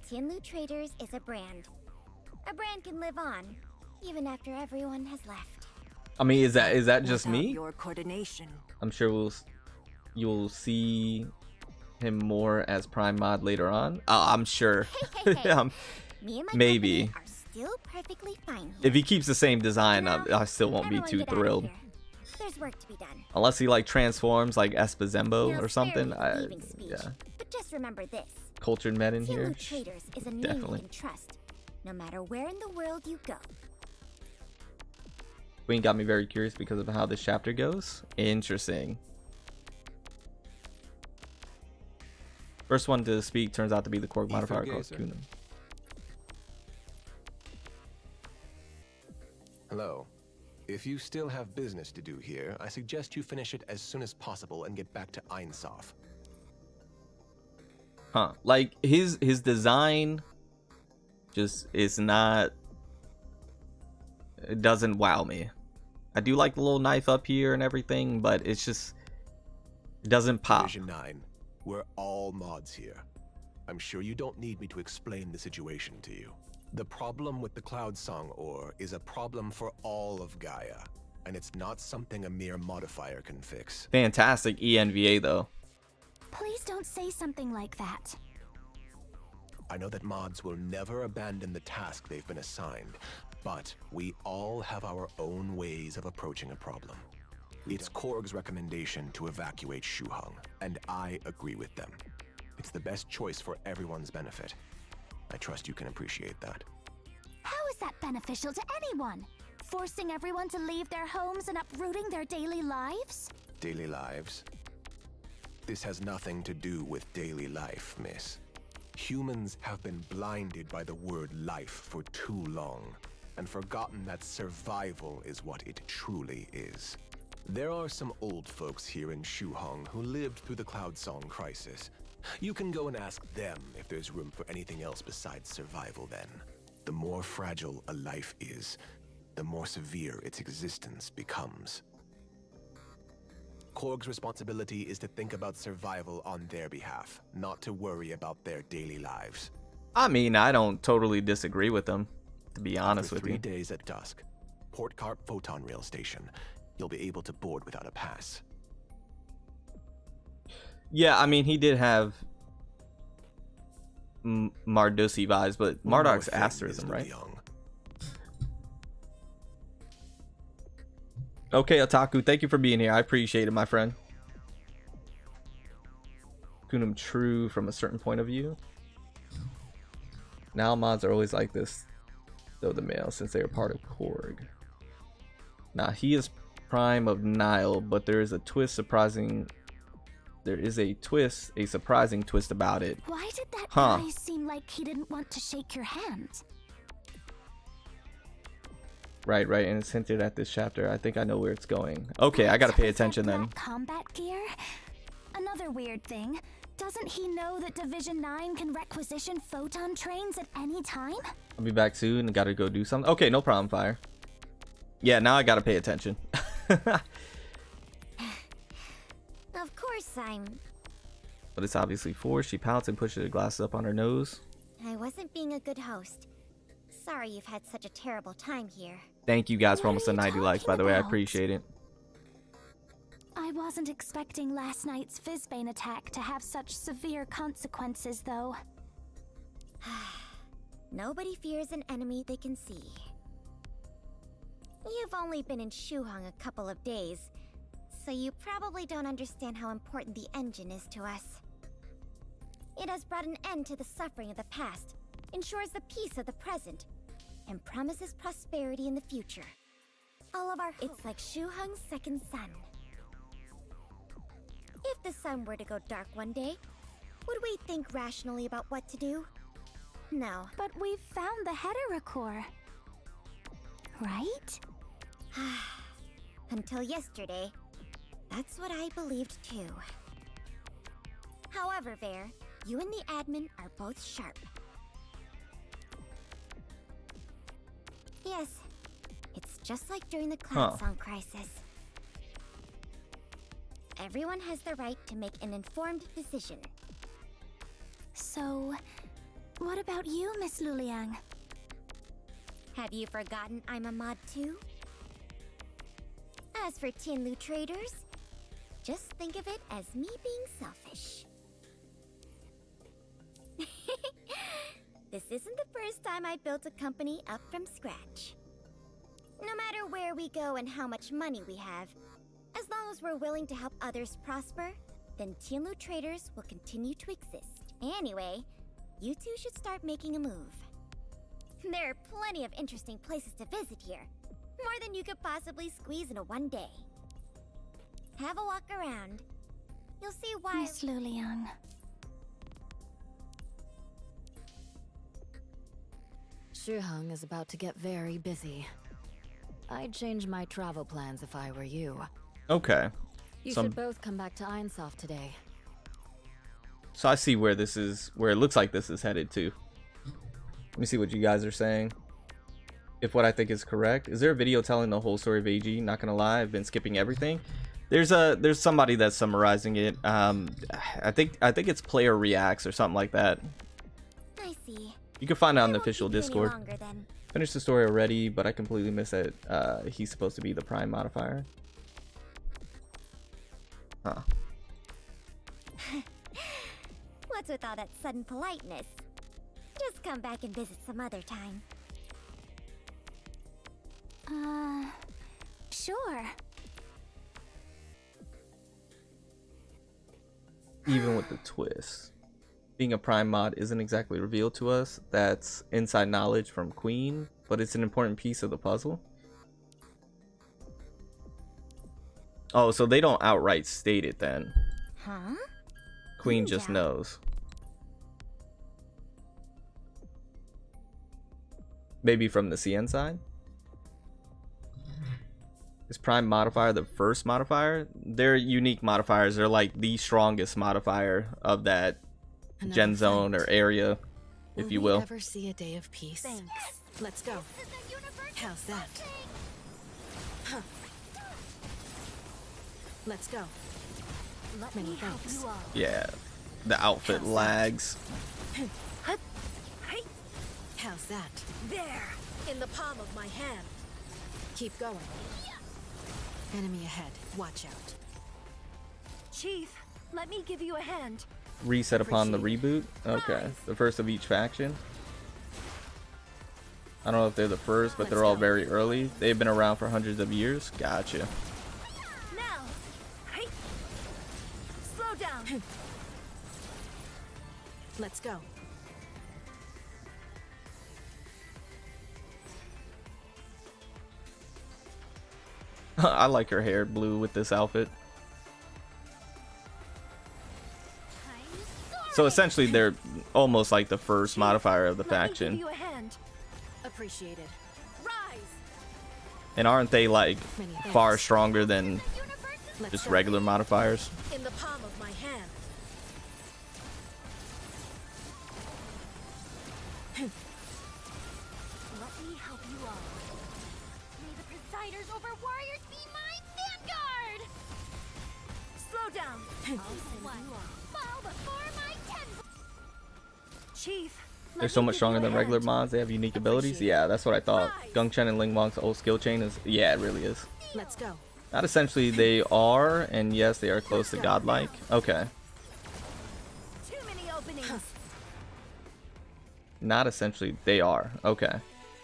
Tianlu Traders is a brand. A brand can live on, even after everyone has left. I mean, is that just Without me? Your coordination. I'm sure you'll see him more as prime mod later on. I'm sure. Hey. Me and my Maybe. company are still perfectly fine here. If he keeps the same design, Now, I still won't be everyone too get out of thrilled. here. There's work to be done. Unless he like transforms like Buzenbo Now, or something. spare me the leaving speech, Yeah, But just remember this. cultured men in here. Tianlu Traders is a name Definitely. you can trust, no matter where in the world you go. Queen got me very curious because of how this chapter goes. Interesting. First one to speak turns out to be the Korg modifier called Gazer. Kunum. Hello. If you still have business to do here, I suggest you finish it as soon as possible and get back to Einsof. Huh. Like his design just is not, it doesn't wow me. I do like the little knife up here and everything, but it's just, it doesn't pop. Division 9, we're all mods here. I'm sure you don't need me to explain the situation to you. The problem with the Cloud Song ore is a problem for all of Gaia, and it's not something a mere modifier can fix. Fantastic ENVA though. Please don't say something like that. I know that mods will never abandon the task they've been assigned, but we all have our own ways of approaching a problem. It's Korg's recommendation to evacuate Shuhang, and I agree with them. It's the best choice for everyone's benefit. I trust you can appreciate that. How is that beneficial to anyone? Forcing everyone to leave their homes and uprooting their daily lives? Daily lives? This has nothing to do with daily life, miss. Humans have been blinded by the word life for too long, and forgotten that survival is what it truly is. There are some old folks here in Shuhang who lived through the Cloud Song crisis. You can go and ask them if there's room for anything else besides survival then. The more fragile a life is, the more severe its existence becomes. Korg's responsibility is to think about survival on their behalf, not to worry about their daily lives. I mean, I don't totally disagree with them, to be honest with For 3 you. days at dusk, Port Carp Photon Rail Station. You'll be able to board without a pass. Yeah, I mean, he did have Mardusi vibes, but Marduk's One more thing, asterism, Ms. right? Young. Okay, Otaku, thank you for being here. I appreciate it, my friend. Kunum true from a certain point of view. Now mods are always like this, though the male, since they are part of Korg. Now he is prime of Nile, but there is a twist surprising. There is a surprising twist about it. Why did that Huh. guy seem like he didn't want to shake your hand? Right, and it's hinted at this chapter. I think I know where it's going. Okay, I gotta pay attention then. Black combat gear? Another weird thing. Doesn't he know that Division 9 can requisition photon trains at any time? I'll be back soon and gotta go do something. Okay, no problem, Fire. Yeah, now I gotta pay attention. Of course I'm... But it's obviously forced. She pouts and pushes her glasses up on her nose. I wasn't being a good host. Sorry you've had such a terrible time here. Thank you guys for What almost are a you 90 likes, by talking the way. I about? appreciate it. I wasn't expecting last night's Fizzbane attack to have such severe consequences, though. Nobody fears an enemy they can see. You've only been in Shuhang a couple of days, so you probably don't understand how important the engine is to us. It has brought an end to the suffering of the past, ensures the peace of the present, and promises prosperity in the future. All of our hope. It's like Shuhang's second sun. If the sun were to go dark one day, would we think rationally about what to do? No. But we've found the Hedera core. Right? Until yesterday, that's what I believed too. However, Vare, you and the admin are both sharp. Yes, it's just like during the Cloud Song crisis. Everyone has the right to make an informed decision. So, what about you, Miss Luliang? Have you forgotten I'm a mod too? As for Tianlu traders, just think of it as me being selfish. This isn't the first time I built a company up from scratch. No matter where we go and how much money we have, as long as we're willing to help others prosper, then Tianlu traders will continue to exist. Anyway, you two should start making a move. There are plenty of interesting places to visit here. More than you could possibly squeeze into one day. Have a walk around. You'll see why. Miss Luliang. Shuhang is about to get very busy. I'd change my travel plans if I were you. Okay. You Some- should both come back to Einsoft today. So I see where this is, where it looks like this is headed to. Let me see what you guys are saying. If what I think is correct. Is there a video telling the whole story of AG? Not gonna lie, I've been skipping everything. There's somebody that's summarizing it. I think it's player reacts or something like that. I see. You can find it on the I won't official keep you any Discord. longer, then. Finished the story already, but I completely missed that he's supposed to be the prime modifier. Huh. What's with all that sudden politeness? Just come back and visit some other time. Sure. Even with the twist. Being a prime mod isn't exactly revealed to us. That's inside knowledge from Queen, but it's an important piece of the puzzle. Oh, so they don't outright state it then. Huh? Queen just Yeah. knows. Maybe from the CN side? Is prime modifier the first modifier? They're unique modifiers. They're like the strongest modifier of that Another gen zone fight. or area, if you we will. ever see a day of peace? Thanks. Let's go. How's that? Huh. Let's go. Let Many me help thanks. you all. Yeah, the outfit lags. How's that? There, in the palm of my hand. Keep going. Enemy ahead. Watch out. Chief, let me give you a hand. Reset upon the reboot. Okay, the first of each faction. I don't know if they're the first, but they're all very early. They've been around for hundreds of years. Gotcha. Now, hey. Slow down. Let's go. I like her hair blue with this outfit. So essentially they're almost like the first modifier of the Let me give faction. you a hand. Appreciated. Rise. And aren't they like Many thanks. far stronger than Let's just go. regular modifiers? In the palm of my hand. Let me help you all. May the presiders over warriors be my vanguard! Slow down. I'll send you all. Bow before my temple! Chief, let They're so me much give stronger you a than regular hand. mods. They have unique abilities. Appreciate Yeah, that's what I thought. Rise. Gung Chen and Ling Wang's old skill chain is, yeah, it really is. Let's go. Not essentially they are, and yes, they are close to godlike. Okay. Too many openings. Not essentially they are. Okay.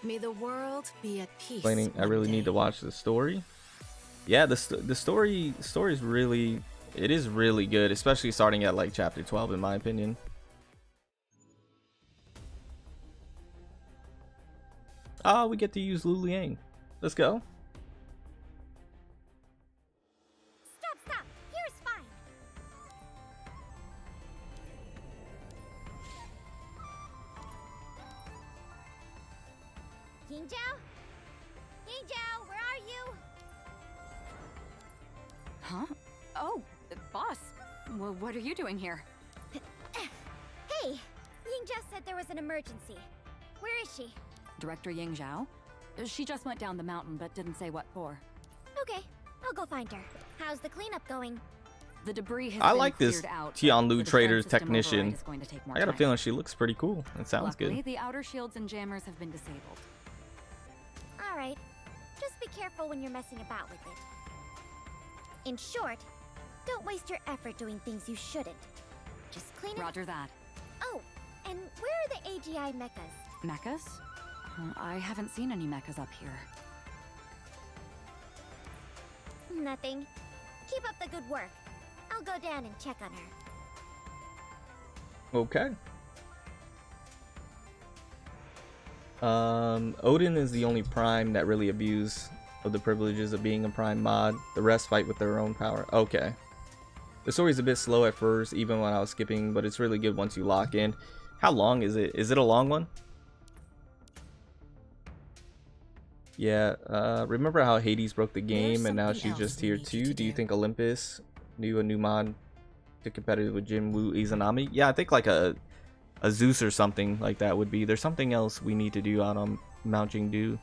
May the world be at peace. Explaining, I one really need day. to watch the story. Yeah, the story is really, it is really good, especially starting at like chapter 12 in my opinion. Oh, we get to use Lu Liang. Let's go. Stop! Here's fine! Yingzhao? Yingzhao, where are you? Huh? Oh, boss. Well, what are you doing here? Hey! Yingzhao said there was an emergency. Where is she? Director Ying Zhao? She just went down the mountain, but didn't say what for. Okay, I'll go find her. How's the cleanup going? The debris has I been like this cleared out, Tianlu but the Trader's defense system technician. override is going to take more I got a time. feeling she looks pretty cool. It sounds Luckily, good. the outer shields and jammers have been disabled. Alright, just be careful when you're messing about with it. In short, don't waste your effort doing things you shouldn't. Just clean it. Roger that. Oh, and where are the AGI mechas? Mechas? I haven't seen any mechas up here. Nothing. Keep up the good work. I'll go down and check on her. Okay. Odin is the only prime that really abused of the privileges of being a prime mod. The rest fight with their own power. Okay. The story's a bit slow at first, even when I was skipping, but it's really good once you lock in. How long is it? Is it a long one? Yeah, remember how Hades broke the game and now she's just tier 2? Do you think Olympus knew a new mod to competitive with Jinwoo Izanami. Yeah, I think like a Zeus or something like that would be. There's something else we need to do out on Mount Jingdu,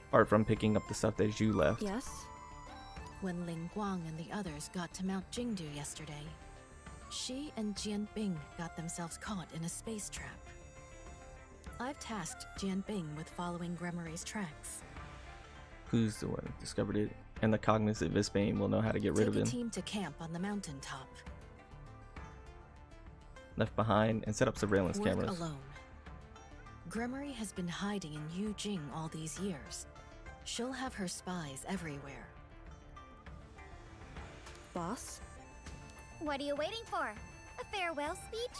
apart from picking up the stuff that Zhu left. Yes? When Ling Guang and the others got to Mount Jingdu yesterday, she and Jian Bing got themselves caught in a space trap. I've tasked Jian Bing with following Gremory's tracks. Who's the one who discovered it? And the cognitive Visbane will know how to get rid of Take him. a team to camp on the mountaintop. Left behind and set up surveillance Work cameras. alone. Gremory has been hiding in Yujing all these years. She'll have her spies everywhere. Boss? What are you waiting for? A farewell speech?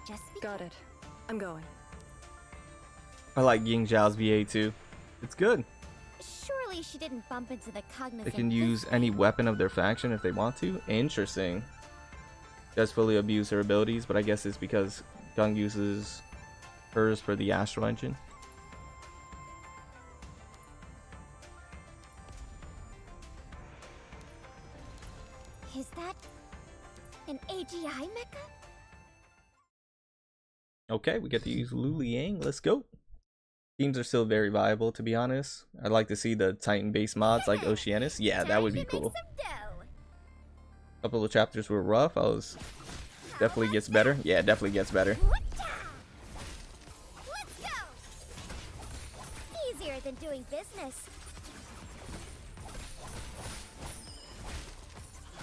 Just Got it. I'm going. I like Ying Zhao's VA too. It's good. Surely she didn't bump into the cognizant. They can use any weapon of their faction if they want to. Interesting. Does fully abuse her abilities, but I guess it's because Gung uses hers for the Astral Engine. Is that an AGI mecha? Okay, we get to use Lu Liang. Let's go. Teams are still very viable, to be honest. I'd like to see the Titan base mods like Oceanus. Yeah, that would be cool. A couple of chapters were rough. Definitely gets better. Yeah, definitely gets better. Let's go. Easier than doing business.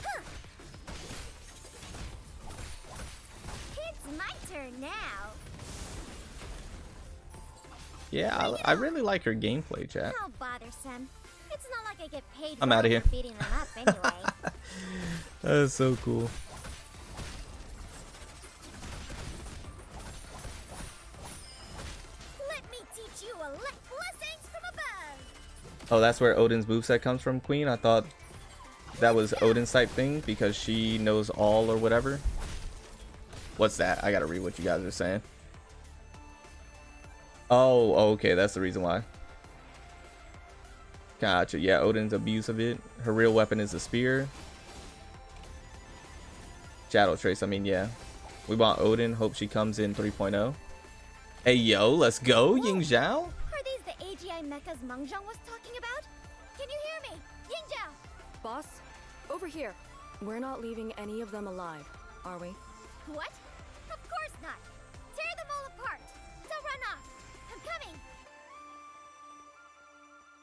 Huh. It's my turn now. Yeah, I really like her gameplay, chat. How bothersome. It's not like I get paid I'm well outta here. for beating them up anyway. That's so cool. Let me teach you a blessings from above. Oh, that's where Odin's moveset comes from, Queen? I thought that was Odin's type thing because she knows all or whatever. What's that? I gotta read what you guys are saying. Oh, okay, that's the reason why. Gotcha. Yeah, Odin's abuse of it. Her real weapon is a spear. Shadow Trace, I mean, yeah. We want Odin. Hope she comes in 3.0. Hey, yo, let's go, Ying Zhao. Are these the AGI mechas Mengzhang was talking about? Can you hear me? Yingzhao! Boss? Over here. We're not leaving any of them alive, are we? What? Of course not! Tear them all apart! Don't run off! I'm coming!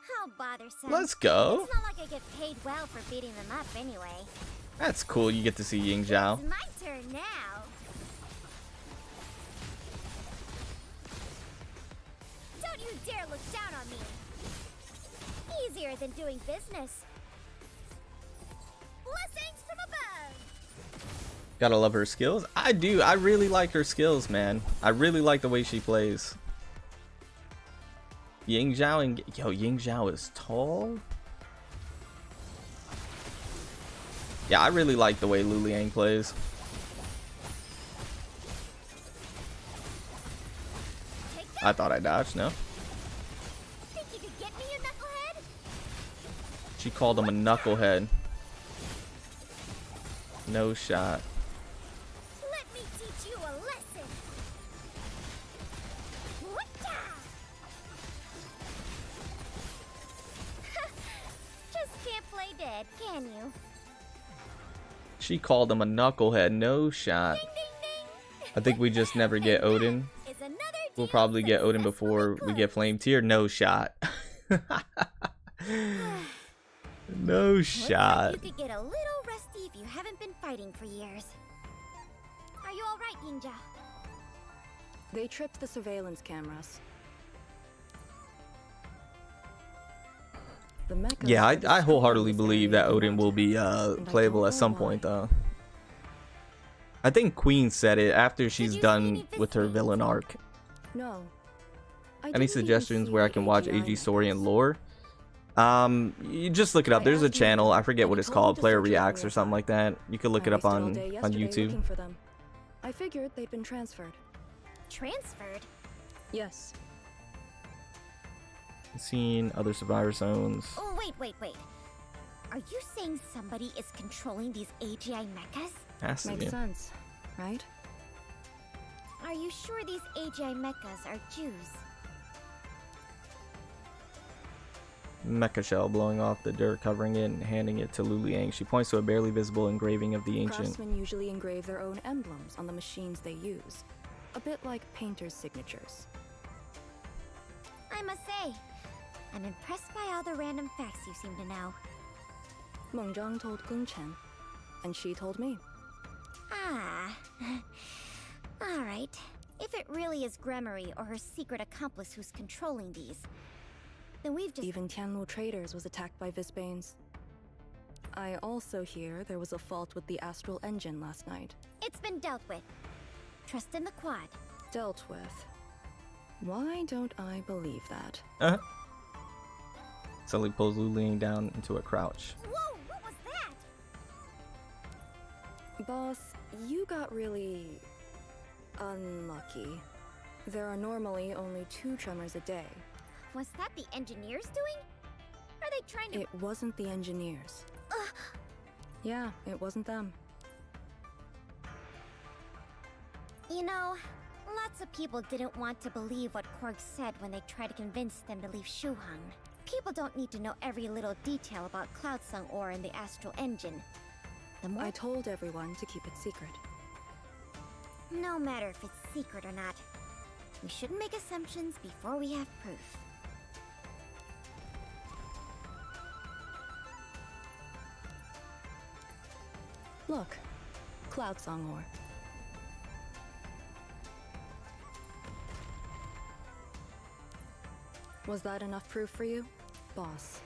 How bothersome. Let's go. It's not like I get paid well for beating them up anyway. That's cool. You get to see Ying Zhao. It's my turn now. Don't you dare look down on me. Easier than doing business. Blessings from above. Gotta love her skills. I do. I really like her skills, man. I really like the way she plays. Ying Zhao and yo, Ying Zhao is tall. Yeah, I really like the way Lu Liang plays. I thought I dodged, no? Think you could get me, you knucklehead? She called him a knucklehead. No shot. Let me teach you a lesson. Whatcha? Just can't play dead, can you? She called him a knucklehead. No shot. Ding, ding, ding. I think we just never get Odin. Is another We'll deal probably get Odin before we successfully get Flame Tier. No shot. No shot. You could get a little rusty if you haven't been fighting for years. Are you all right, Yingzhao? They tripped the surveillance cameras. The mechas Yeah, are I wholeheartedly destroying believe this that area Odin will be and I playable don't at some know point why. though. I think Queen said it after she's you see done any with her Visbane? villain arc. No. I Any didn't even suggestions see where I the can watch AGI AG story and mechas. lore? You just look it up. There's a channel, I forget what it's called, Player Reacts or something like that. You could look I it up wasted all on day yesterday YouTube. looking for them. I figured they'd been transferred. Transferred? Yes. Seen other survivor zones. Oh, wait. Are you saying somebody is controlling these AGI mechas? Has to Makes be. sense, right? Are you sure these AGI mechas are Jews? Mecha shell blowing off the dirt, covering it, and handing it to Lu Liang. She points to a barely visible engraving of the ancient. Craftsmen usually engrave their own emblems on the machines they use. A bit like painters' signatures. I must say, I'm impressed by all the random facts you seem to know. Meng Zhang told Geng Chen, and she told me. Ah. Alright. If it really is Gremory or her secret accomplice who's controlling these, then we've just— Even Tianlu Traders was attacked by Visbanes. I also hear there was a fault with the astral engine last night. It's been dealt with. Trust in the quad. Dealt with. Why don't I believe that? Suddenly pulls Lu Liang down into a crouch. Whoa, what was that? Boss, you got really unlucky. There are normally only 2 tremors a day. Was that the engineers doing? Are they trying to— It wasn't the engineers. Yeah, it wasn't them. You know, lots of people didn't want to believe what Korg said when they tried to convince them to leave Shuhang. People don't need to know every little detail about Cloud Song ore and the astral engine. The more— I told everyone to keep it secret. No matter if it's secret or not, we shouldn't make assumptions before we have proof. Look, Cloud Song ore. Was that enough proof for you? Boss,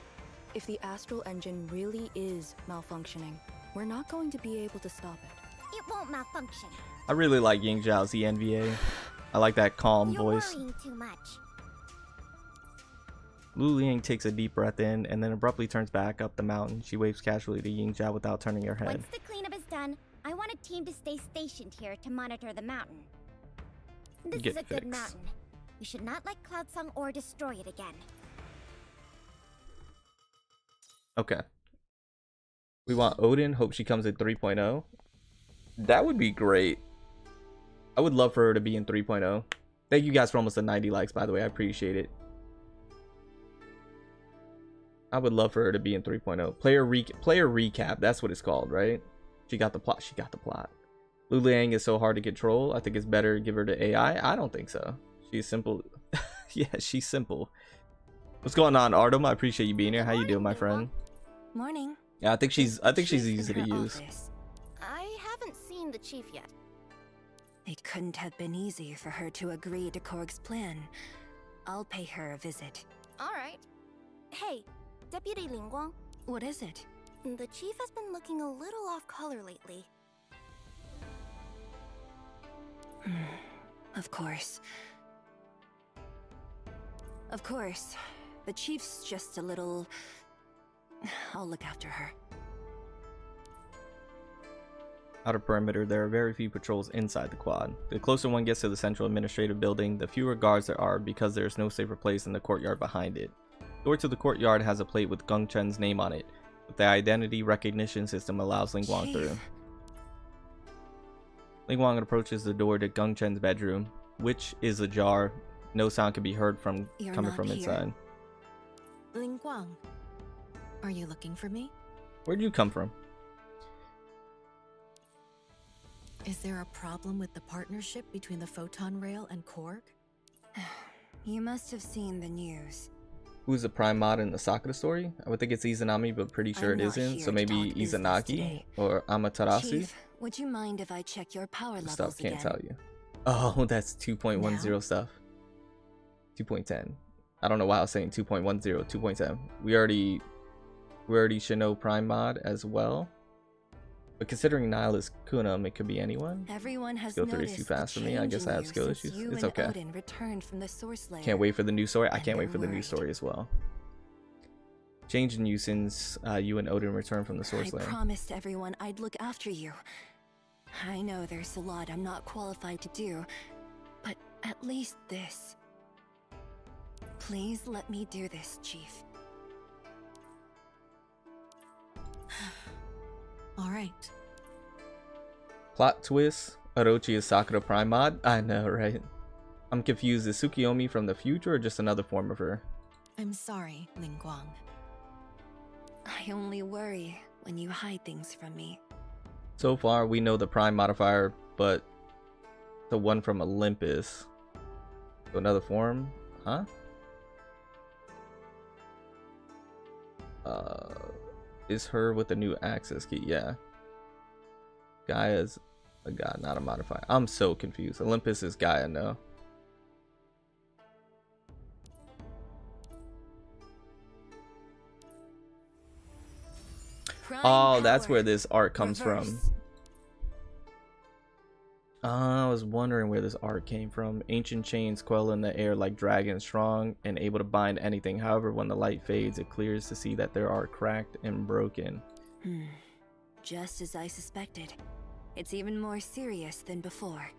if the astral engine really is malfunctioning, we're not going to be able to stop it. It won't malfunction. I really like Ying Zhao's ENVA. I like that calm You're voice. worrying too much. Lu Liang takes a deep breath in and then abruptly turns back up the mountain. She waves casually to Ying Zhao without turning her head. Once the cleanup is done, I want a team to stay stationed here to monitor the mountain. This Get is a good fixed. mountain. We should not let Cloud Song ore destroy it again. Okay. We want Odin. Hope she comes in 3.0. That would be great. I would love for her to be in 3.0. Thank you guys for almost 90 likes, by the way. I appreciate it. I would love for her to be in 3.0. Player recap. That's what it's called, right? She got the plot. She got the plot. Lu Liang is so hard to control. I think it's better to give her to AI. I don't think so. She's simple. Yeah, she's simple. What's going on, Artem? I appreciate you being here. How you doing, my friend? Morning. Yeah, I think she's Chief easy to in her use. office. I haven't seen the chief yet. It couldn't have been easy for her to agree to Korg's plan. I'll pay her a visit. All right. Hey, Deputy Lingguang, What is it? the chief has been looking a little off color lately. Of course. Of course. The chief's just a little... I'll look after her. Outer perimeter, there are very few patrols inside the quad. The closer one gets to the central administrative building, the fewer guards there are because there is no safer place than the courtyard behind it. The door to the courtyard has a plate with Geng Chen's name on it, but the identity recognition system allows Ling Guang through. Ling Guang approaches the door to Geng Chen's bedroom, which is ajar. No sound can be heard from You're coming not from here? inside. Ling Guang, are you looking for me? Where'd you come from? Is there a problem with the partnership between the Photon Rail and Korg? You must have seen the news. Who's the prime mod in the Sakura story? I would think it's Izanami, but pretty sure I'm it not isn't. here So to maybe talk business Izanagi today. or Amaterasu. Chief, would you mind if I check your power levels Stuff can't again? tell you. Oh, that's 2.10 Now? stuff. 2.10. I don't know why I was saying 2.10, 2.7. We already should know prime mod as well. But considering Nile is Kunum, it could be anyone. Everyone has Skill 3 is noticed too the fast for me. I change guess in I have you skill since issues. you It's and okay. Odin returned from the source layer. Can't wait for the new story. I And can't wait they're for the new worried. story as well. Change in you since you and Odin returned from the source I layer. promised everyone I'd look after you. I know there's a lot I'm not qualified to do, but at least this. Please let me do this, Chief. All right. Plot twist. Orochi is Sakura Prime mod? I know, right? I'm confused. Is Tsukiyomi from the future or just another form of her? I'm sorry, Lingguang. I only worry when you hide things from me. So far, we know the Prime Modifier, but the one from Olympus. So another form? Huh? Is her with the new access key? Yeah. Gaia's a god, not a modifier. I'm so confused. Olympus is Gaia, no? Oh, that's where this art comes from. I was wondering where this art came from. Ancient chains quell in the air like dragons, strong and able to bind anything. However, when the light fades, it clears to see that they are cracked and broken. Just as I suspected. It's even more serious than before.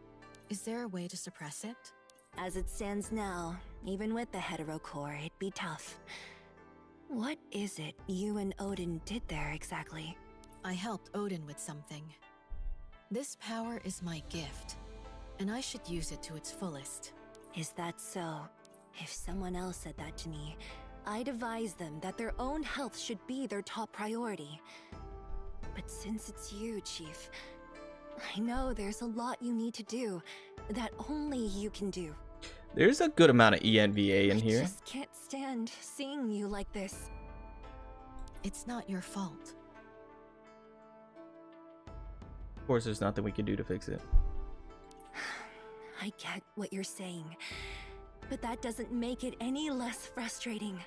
Is there a way to suppress it? As it stands now, even with the hetero core, it'd be tough. What is it you and Odin did there exactly? I helped Odin with something. This power is my gift, and I should use it to its fullest. Is that so? If someone else said that to me, I'd advise them that their own health should be their top priority. But since it's you, Chief, I know there's a lot you need to do that only you can do. There's a good amount of ENVA in here. I just can't stand seeing you like this. It's not your fault. Of course, there's nothing we can do to fix it. I get what you're saying, but that doesn't make it any less frustrating.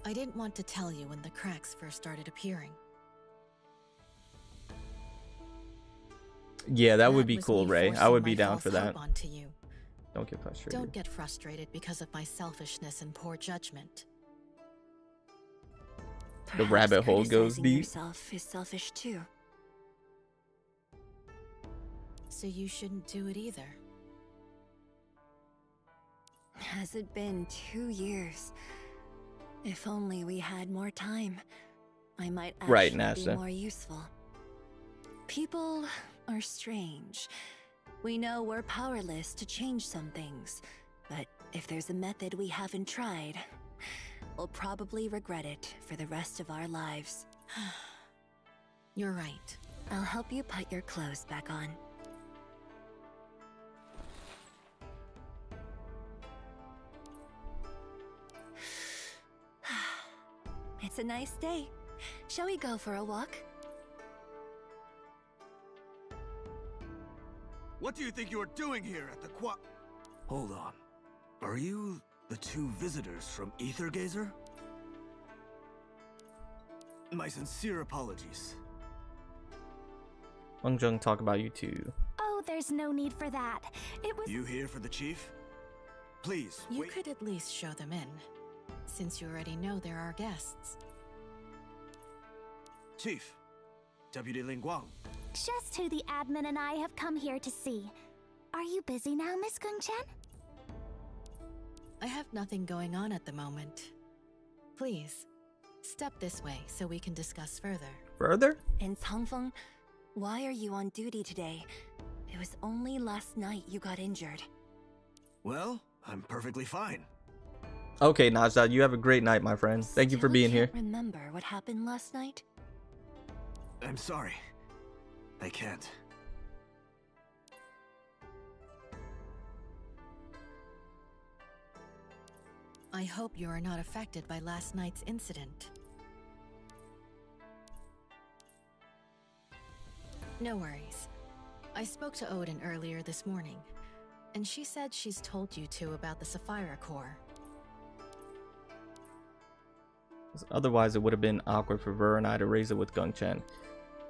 I didn't want to tell you when the cracks first started appearing. Yeah, that would be was cool, me Ray. I forcing would be my down for false that. hope onto you. Don't get frustrated. Don't get frustrated because of my selfishness and poor judgment. The rabbit hole goes Criticizing deep. Yourself is selfish too. So you shouldn't do it either. Has it been 2 years? If only we had more time, I might actually be more useful. People are strange. We know we're powerless to change some things, but if there's a method we haven't tried, we'll probably regret it for the rest of our lives. You're right. I'll help you put your clothes back on. It's a nice day. Shall we go for a walk? What do you think you're doing here at the Hold on. Are you the two visitors from Aethergazer? My sincere apologies. Wang Zheng talk about you too. Oh, there's no need for that. It was. You here for the chief? Please, You wait. could at least show them in, since you already know there are guests. Chief, Deputy Lingguang. Just who the admin and I have come here to see. Are you busy now, Miss Gungchen? I have nothing going on at the moment. Please, step this way so we can discuss further. Further? And Cangfeng, why are you on duty today? It was only last night you got injured. Well, I'm perfectly fine. Okay, Najda, you have a great night, my friend. Thank you for being here. Remember what happened last night? I'm sorry. I can't. I hope you are not affected by last night's incident. No worries. I spoke to Odin earlier this morning, and she said she's told you two about the Sapphire Core. Otherwise, it would have been awkward for Ver and I to raise it with Gungchen.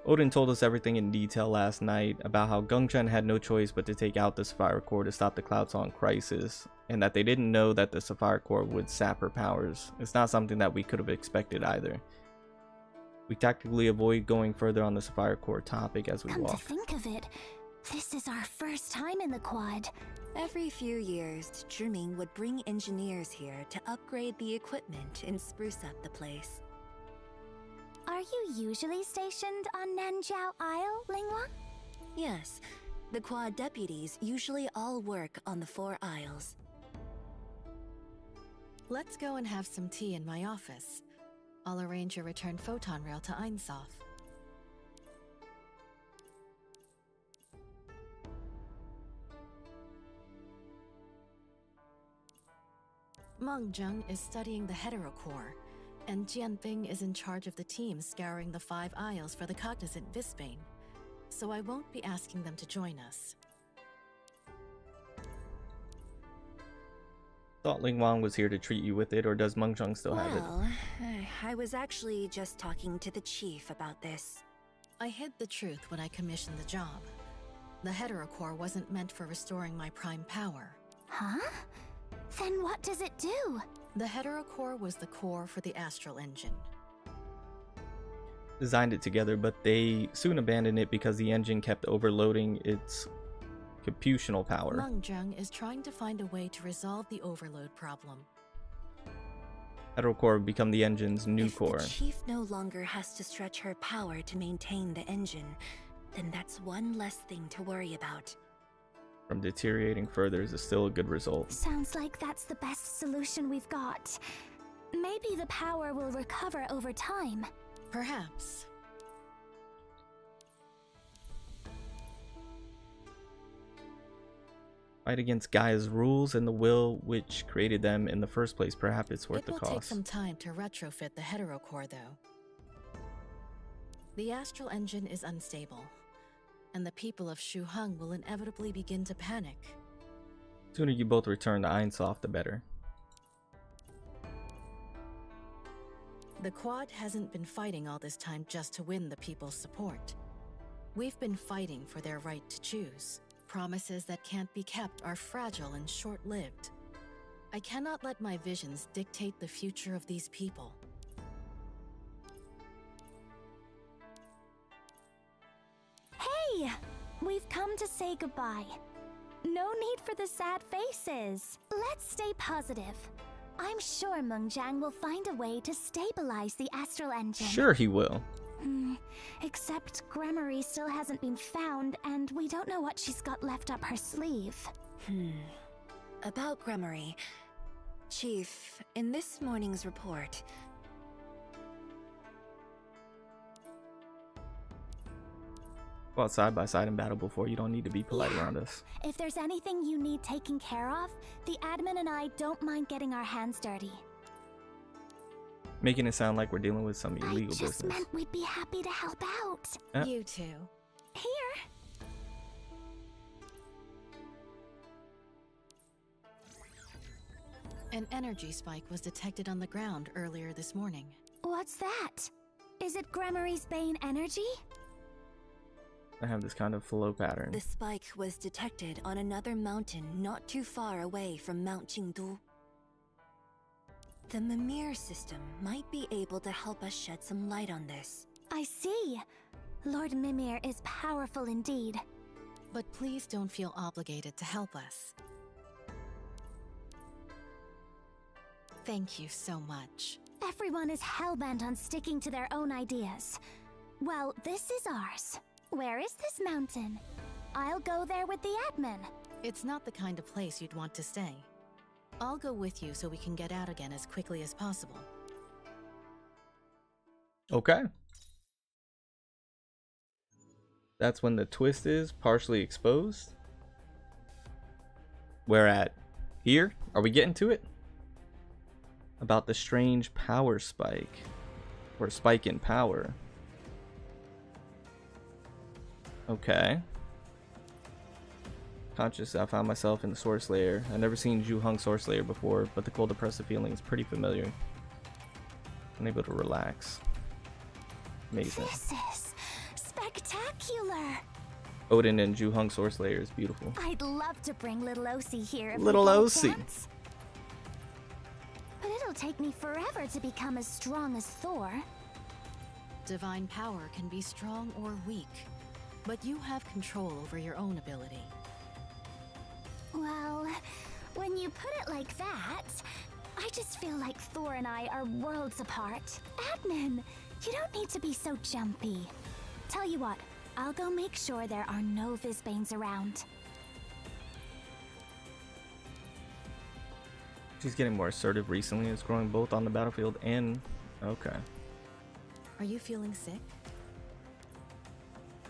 Odin told us everything in detail last night about how Gungchen had no choice but to take out the Sapphire Core to stop the Cloud Song crisis, and that they didn't know that the Sapphire Core would sap her powers. It's not something that we could have expected either. We tactically avoid going further on the Sapphire Core topic as we Come walk. to think of it, this is our first time in the quad. Every few years, Zhiming would bring engineers here to upgrade the equipment and spruce up the place. Our Are you usually stationed on Nanjiao Isle, Linghua? Yes, the Quad deputies usually all work on the 4 Isles. Let's go and have some tea in my office. I'll arrange a return photon rail to Einsof. Meng Zheng is studying the heterocore, and Jianbing is in charge of the team scouring the 5 Isles for the cognizant Visbane, so I won't be asking them to join us. Thought Ling Wang was here to treat you with it, or does Meng Zheng still have it? Well, I was actually just talking to the chief about this. I hid the truth when I commissioned the job. The heterocore wasn't meant for restoring my prime power. Huh? Then what does it do? The heterocore was the core for the astral engine. Designed it together, but they soon abandoned it because the engine kept overloading its computational power. Meng Zheng is trying to find a way to resolve the overload problem. Heterocore would become the engine's new core. If the chief no longer has to stretch her power to maintain the engine, then that's one less thing to worry about. From deteriorating further is still a good result. Sounds like that's the best solution we've got. Maybe the power will recover over time. Perhaps. Fight against Gaia's rules and the will which created them in the first place. Perhaps it's worth the cost. It will take some time to retrofit the heterocore, though. The astral engine is unstable, and the people of Shuheng will inevitably begin to panic. The sooner you both return to Einsof, the better. The Quad hasn't been fighting all this time just to win the people's support. We've been fighting for their right to choose. Promises that can't be kept are fragile and short-lived. I cannot let my visions dictate the future of these people. Hey! We've come to say goodbye. No need for the sad faces. Let's stay positive. I'm sure Meng Zheng will find a way to stabilize the astral engine. Sure he will. Except Gremory still hasn't been found, and we don't know what she's got left up her sleeve. About Gremory, Chief, in this morning's report... Fought side by side in battle before. You don't need to be polite around us. If there's anything you need taken care of, the admin and I don't mind getting our hands dirty. Making it sound like we're dealing with some illegal business. I just meant we'd be happy to help out. You too. Here. An energy spike was detected on the ground earlier this morning. What's that? Is it Gremory's Bane energy? I have this kind of flow pattern. The spike was detected on another mountain not too far away from Mount Jingdu. The Mimir system might be able to help us shed some light on this. I see. Lord Mimir is powerful indeed. But please don't feel obligated to help us. Thank you so much. Everyone is hellbent on sticking to their own ideas. Well, this is ours. Where is this mountain? I'll go there with the admin. It's not the kind of place you'd want to stay. I'll go with you so we can get out again as quickly as possible. Okay. That's when the twist is partially exposed. We're at here. Are we getting to it? About the strange power spike. Or spike in power. Okay. Conscious, I found myself in the Source Layer. I've never seen Zhuheng Source Layer before, but the cold oppressive feeling is pretty familiar. I'm able to relax. Amazing. This is spectacular. Odin and Zhuheng Source Layer is beautiful. I'd love to bring little Osi here if Little we get a Osi. chance. But it'll take me forever to become as strong as Thor. Divine power can be strong or weak, but you have control over your own ability. Well, when you put it like that, I just feel like Thor and I are worlds apart. Admin, You don't need to be so jumpy. Tell you what, I'll go make sure there are no Visbanes around. She's getting more assertive recently. It's growing both on the battlefield and... Okay. Are you feeling sick?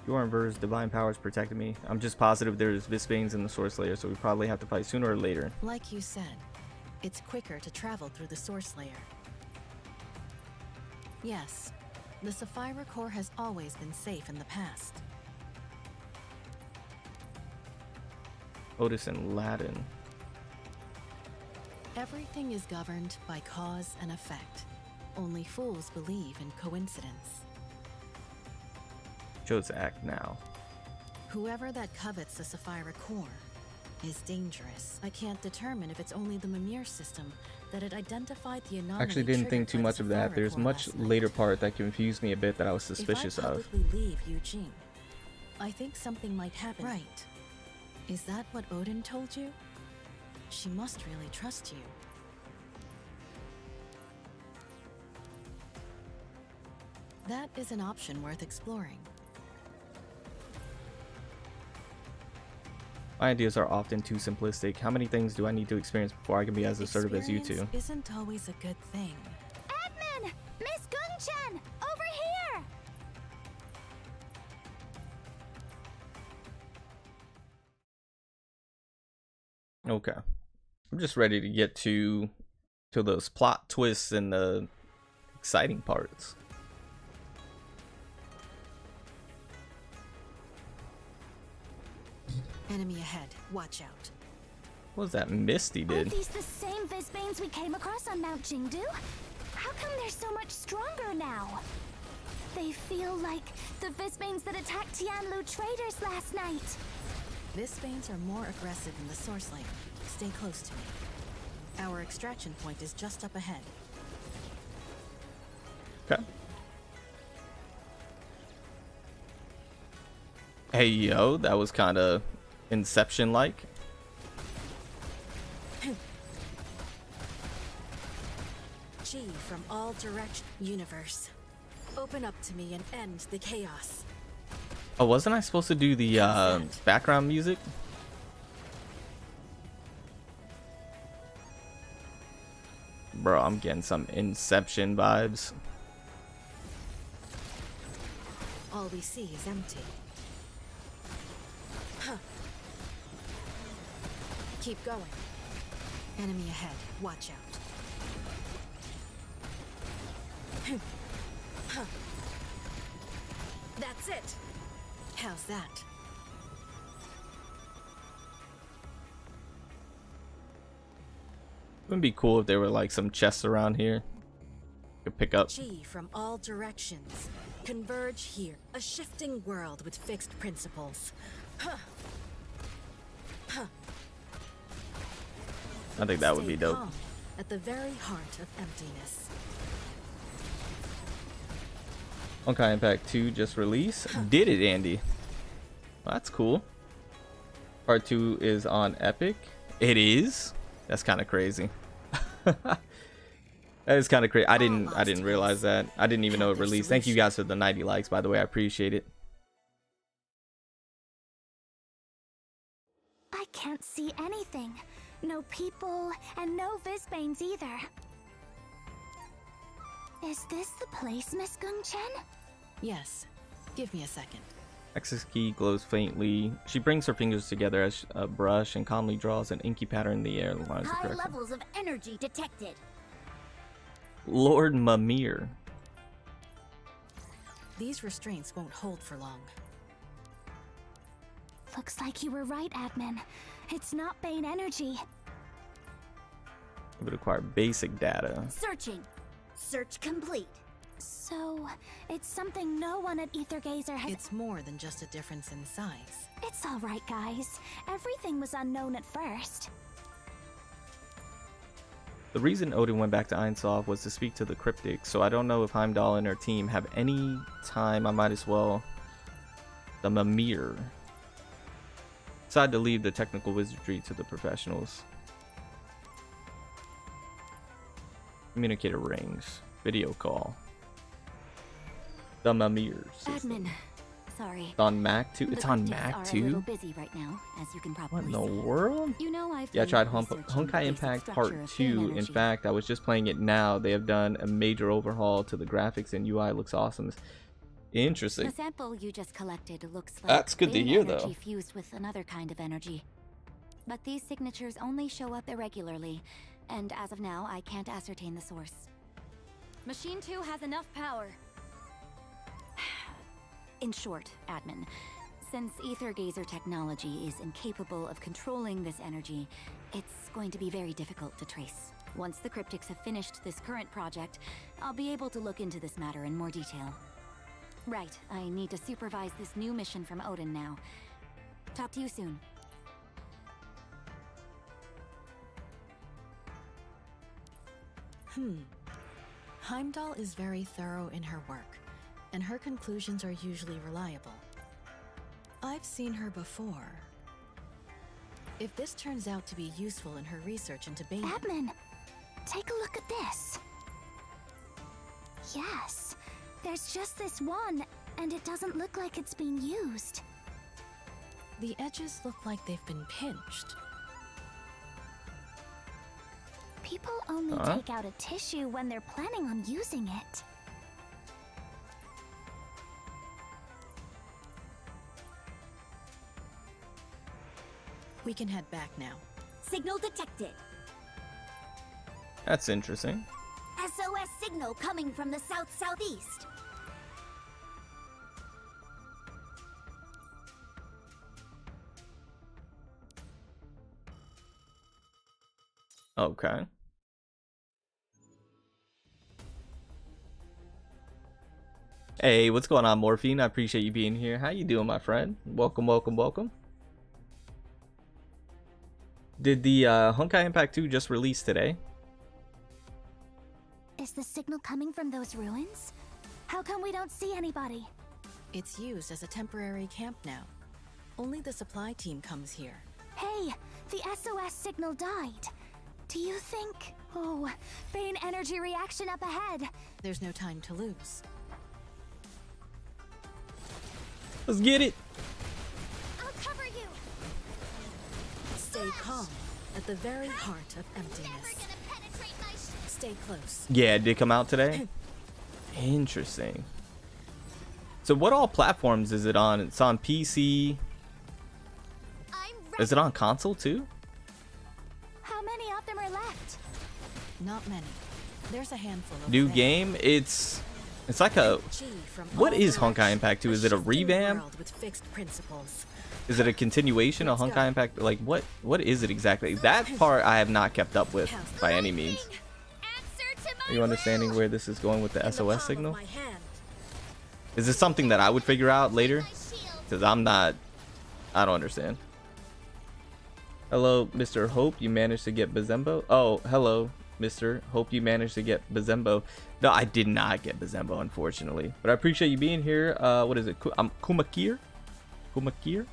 Your inverter's divine powers protected me. I'm just positive there's Visbanes in the source layer, so we probably have to fight sooner or later. Like you said, it's quicker to travel through the source layer. Yes, the Sapphire Core has always been safe in the past. Otis and Latin. Everything is governed by cause and effect. Only fools believe in coincidence. Chose to act now. Whoever that covets the Sapphire Core is dangerous. I can't determine if it's only the Mimir system that had identified the anomaly. Actually didn't think too much of that. There's much later part that confused me a bit that I was suspicious if I of. publicly leave Eugene, I think something might happen. Right. Is that what Odin told you? She must really trust you. That is an option worth exploring. My ideas are often too simplistic. How many things do I need to experience before I can be as assertive as you two? Experience isn't always a good thing. Admin! Miss Gung-chan! Over here! Okay. I'm just ready to get to those plot twists and the exciting parts. Enemy ahead. Watch out. What was that Misty Are did? these the same Visbanes we came across on Mount Jingdu? How come they're so much stronger now? They feel like the Visbanes that attacked Tianlu traders last night. Visbanes are more aggressive in the source layer. Stay close to me. Our extraction point is just up ahead. Okay. Hey yo, that was kind of Inception-like. Chi from all directions. Universe. Open up to me and end the chaos. Oh, wasn't I supposed to do the background music? Bro, I'm getting some Inception vibes. All we see is empty. Huh. Keep going. Enemy ahead. Watch out. Huh. That's it. How's that? Wouldn't it be cool if there were like some chests around here you could pick up? Chi from all directions. Converge here. A shifting world with fixed principles. Huh. Huh. I think that would Stay be dope. calm at the very heart of emptiness. Honkai Impact 2 just released. Did it, Andy? Well, that's cool. Part 2 is on Epic. It is? That's kind of crazy. That is kind of crazy. I didn't realize that. I didn't even know it released. Thank you guys for the 90 likes, by the way. I appreciate it. I can't see anything. No people, and no Visbanes either. Is this the place, Miss Gung-chen? Yes. Give me a second. Access key glows faintly. She brings her fingers together as a brush and calmly draws an inky pattern in the air. Lines High of levels of energy detected. Lord Mimir. These restraints won't hold for long. Looks like you were right, Admin. It's not Bane energy. It would acquire basic data. Searching. Search complete. So, it's something no one at Aethergazer has... It's more than just a difference in size. It's alright, guys. Everything was unknown at first. The reason Odin went back to Einsof was to speak to the cryptic, so I don't know if Heimdall and her team have any time. I might as well... The Mimir. Decided to leave the technical wizardry to the professionals. Communicator rings. Video call. The Mimir system. Admin, sorry. It's on Mac too. It's on cryptics Mac are a too. little busy right now, as you can What probably in the see. world? You know, I've Yeah, I been tried researching the Honkai basic Impact structure Part of Bane 2. In energy. fact, I was just playing it now. They have done a major overhaul to the graphics and UI. It looks awesome. Interesting. The sample you just collected looks like That's good to Bane hear, energy though. fused with another kind of energy. But these signatures only show up irregularly, and as of now, I can't ascertain the source. Machine 2 has enough power. In short, Admin, since Ether Gazer technology is incapable of controlling this energy, it's going to be very difficult to trace. Once the cryptics have finished this current project, I'll be able to look into this matter in more detail. Right, I need to supervise this new mission from Odin now. Talk to you soon. Heimdall is very thorough in her work, and her conclusions are usually reliable. I've seen her before. If this turns out to be useful in her research into Bane... Admin, take a look at this. Yes, there's just this one, and it doesn't look like it's being used. The edges look like they've been pinched. People only take out a tissue when they're planning on using it. We can head back now. Signal detected. That's interesting. SOS signal coming from the south-southeast. Okay. Hey, what's going on, Morphine? I appreciate you being here. How you doing, my friend? Welcome, welcome, welcome. Did the Honkai Impact 2 just release today? Is the signal coming from those ruins? How come we don't see anybody? It's used as a temporary camp now. Only the supply team comes here. Hey, the SOS signal died. Do you think... Oh, Bane energy reaction up ahead. There's no time to lose. Let's get it. I'll cover you. Stay calm at the very heart of emptiness. Stay close. Yeah, it did come out today. Interesting. So what all platforms is it on? It's on PC. Is it on console too? How many of them are left? Not many. There's a handful of New them. game? It's like a... What is Honkai Impact 2? Is it a revamp? Is it a continuation of Honkai Impact? Like, what is it exactly? That part I have not kept up with by any means. Are you understanding where this is going with the SOS signal? Is this something that I would figure out later? Because I don't understand. Hello, Mr. Hope. You managed to get Buzenbo? Oh, hello, Mr. Hope you managed to get Buzenbo. No, I did not get Buzenbo, unfortunately. But I appreciate you being here. What is it? Kumakir? Kumakir?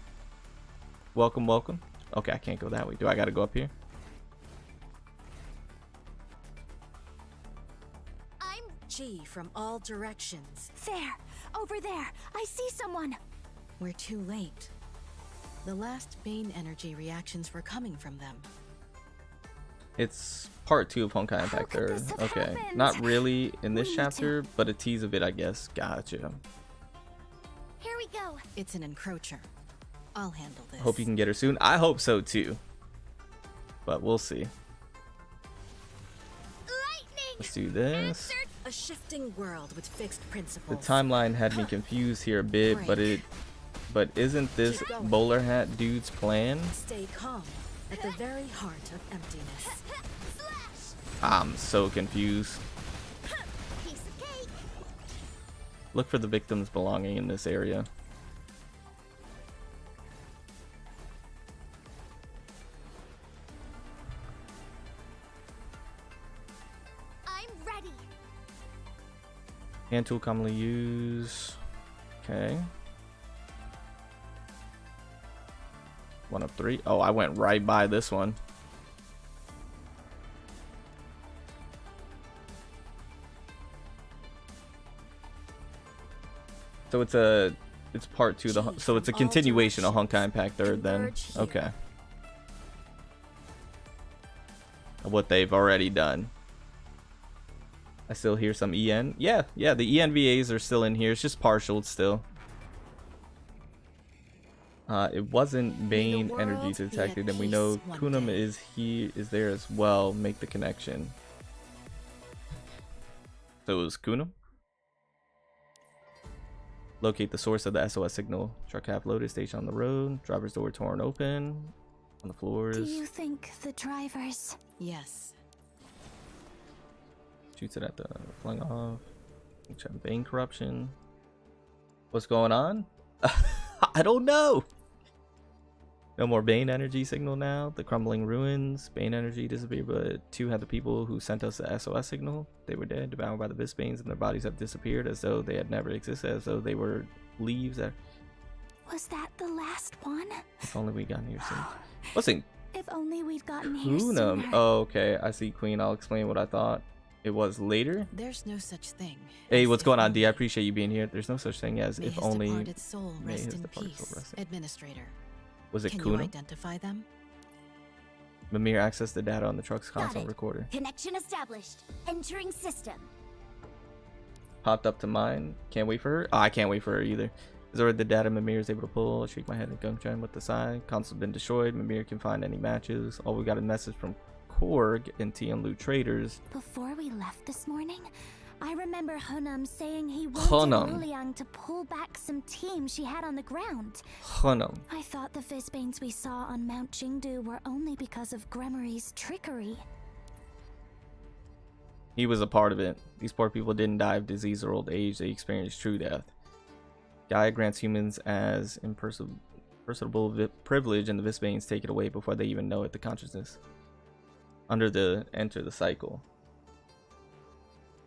Welcome, welcome. Okay, I can't go that way. Do I got to go up here? I'm G from all directions. There, over there. I see someone. We're too late. The last Bane energy reactions were coming from them. It's part 2 of Honkai Impact 3. Okay, happened? not really in this chapter, but a tease of it, I guess. Gotcha. Here we go. It's an encroacher. I'll handle this. Hope you can get her soon. I hope so too. But we'll see. Lightning. Let's do this. A shifting world with fixed The principles. timeline had me confused here a bit, but isn't this bowler hat dude's plan? Stay calm at the very heart of emptiness. I'm so confused. Piece of cake. Look for the victims belonging in this area. I'm ready. Hand tool commonly used. Okay. 1 of 3. Oh, I went right by this one. So it's part 2. So it's a continuation of Honkai Impact 3rd then. Okay. What they've already done. I still hear some EN. Yeah, the ENVAs are still in here. It's just partial still. It wasn't Bane energy detected, and we know Kunum is there as well. Make the connection. So it was Kunum. Locate the source of the SOS signal. Truck half loaded, station on the road. Driver's door torn open. On the floors. Do you think the drivers? Yes. Shoots it at the flying off. Bane corruption. What's going on? I don't know. No more Bane energy signal now. The crumbling ruins. Bane energy disappeared, but 2 had the people who sent us the SOS signal. They were dead, devoured by the Visbanes, and their bodies have disappeared as though they had never existed, as though they were leaves. Was that the last one? If only we got here soon. Listen. If only we'd gotten here sooner. Kunum. Oh, okay. I see, Queen. I'll explain what I thought it was later. There's no such thing. Hey, what's going on, D? I appreciate you being here. There's no such thing as May if his only. Departed soul May rest his in departed soul peace, rest in- Administrator. Was it Can you Kunum? identify them? Mimir accessed the data on the truck's console recorder. Connection established. Entering system. Popped up to mine. Can't wait for her. Oh, I can't wait for her either. Is already the data Mimir is able to pull. I shake my head and Gungchan with the side. Console's been destroyed. Mimir can find any matches. Oh, we got a message from Korg and Tianlu traders. Before we left this morning, I remember Hunam saying he wanted Luliang to pull back some team she had on the ground. Hunam. I thought the Visbanes we saw on Mount Jingdu were only because of Gremory's trickery. He was a part of it. These poor people didn't die of disease or old age. They experienced true death. Gaia grants humans as impersonable privilege, and the Visbanes take it away before they even know it. The consciousness. Enter the cycle.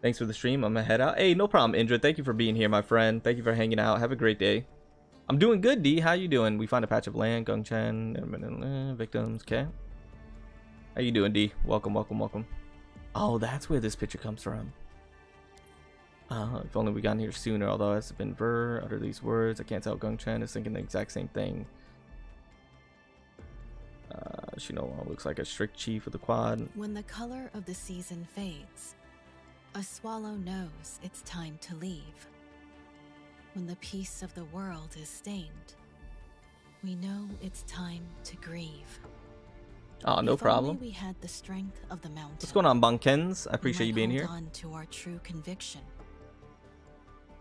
Thanks for the stream. I'm gonna head out. Hey, no problem, Indra. Thank you for being here, my friend. Thank you for hanging out. Have a great day. I'm doing good, D. How you doing? We find a patch of land. Gungchan. Victims. Okay. How you doing, D? Welcome, welcome, welcome. Oh, that's where this picture comes from. If only we got here sooner. Although it's been Ver. Utter these words. I can't tell. Gungchan is thinking the exact same thing. Shino looks like a strict chief of the quad. When the color of the season fades, a swallow knows it's time to leave. When the peace of the world is stained, we know it's time to grieve. Oh, no problem. If only we had the strength of the mountain. What's going on, Bunkens? I appreciate you being here. Hold on to our true conviction.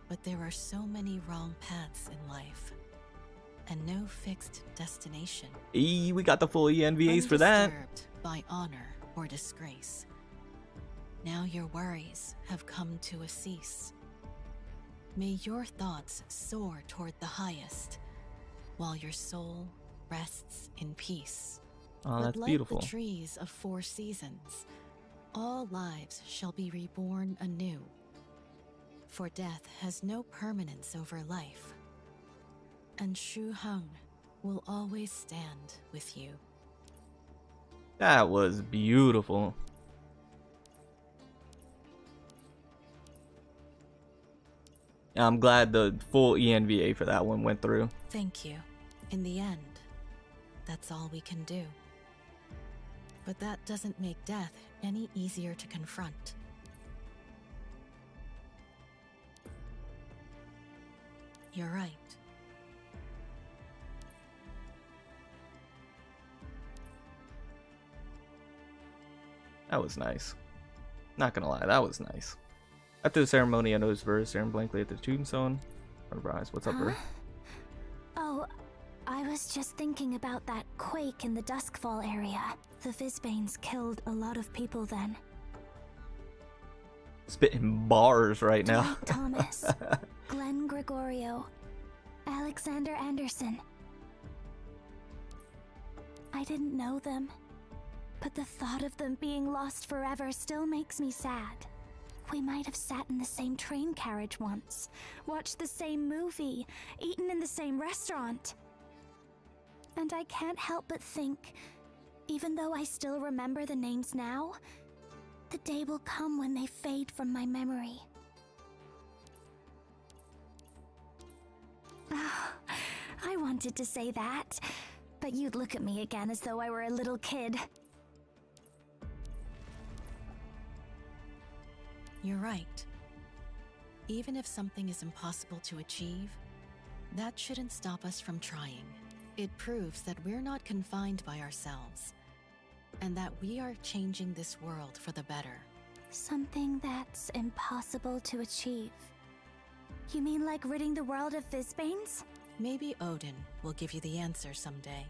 But there are so many wrong paths in life, and no fixed destination. We got the full ENVAs for that. Undisturbed by honor or disgrace. Now your worries have come to a cease. May your thoughts soar toward the highest, while your soul rests in peace. Oh, that's but beautiful. Like the trees of 4 seasons, all lives shall be reborn anew. For death has no permanence over life, and Shu Hung will always stand with you. That was beautiful. I'm glad the full ENVA for that one went through. Thank you. In the end, that's all we can do. But that doesn't make death any easier to confront. You're right. That was nice. Not gonna lie, that was nice. After the ceremony, I noticed Ver staring blankly at the tombstone. Surprise, what's up, Ver? Oh, I was just thinking about that quake in the Duskfall area. The Visbanes killed a lot of people then. Spitting bars right now. Dwight Thomas, Glenn Gregorio, Alexander Anderson. I didn't know them, but the thought of them being lost forever still makes me sad. We might have sat in the same train carriage once, watched the same movie, eaten in the same restaurant. And I can't help but think, even though I still remember the names now, the day will come when they fade from my memory. wanted to say that, but you'd look at me again as though I were a little kid. You're right. Even if something is impossible to achieve, that shouldn't stop us from trying. It proves that we're not confined by ourselves, and that we are changing this world for the better. Something that's impossible to achieve. You mean like ridding the world of Fizzbanes? Maybe Odin will give you the answer someday.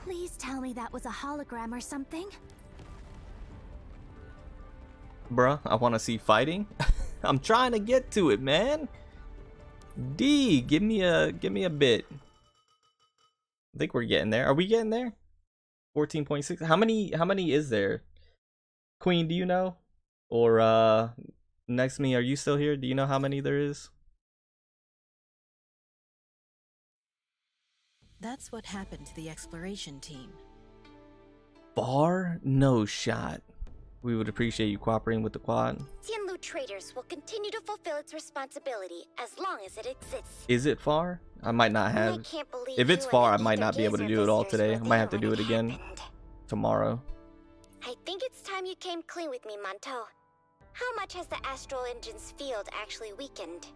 Please tell me that was a hologram or something. Bruh, I want to see fighting. I'm trying to get to it, man. D, give me a bit. I think we're getting there. Are we getting there? 14.6. How many is there? Queen, do you know? Or next me, are you still here? Do you know how many there is? That's what happened to the exploration team. Bar? No shot. We would appreciate you cooperating with the quad. Tianlu Traders will continue to fulfill its responsibility as long as it exists. Is it far? I might not have. If it's far, I might not be able to do it all today. I might have to do it again tomorrow. I think it's time you came clean with me, Manto. How much has the astral engine's field actually weakened?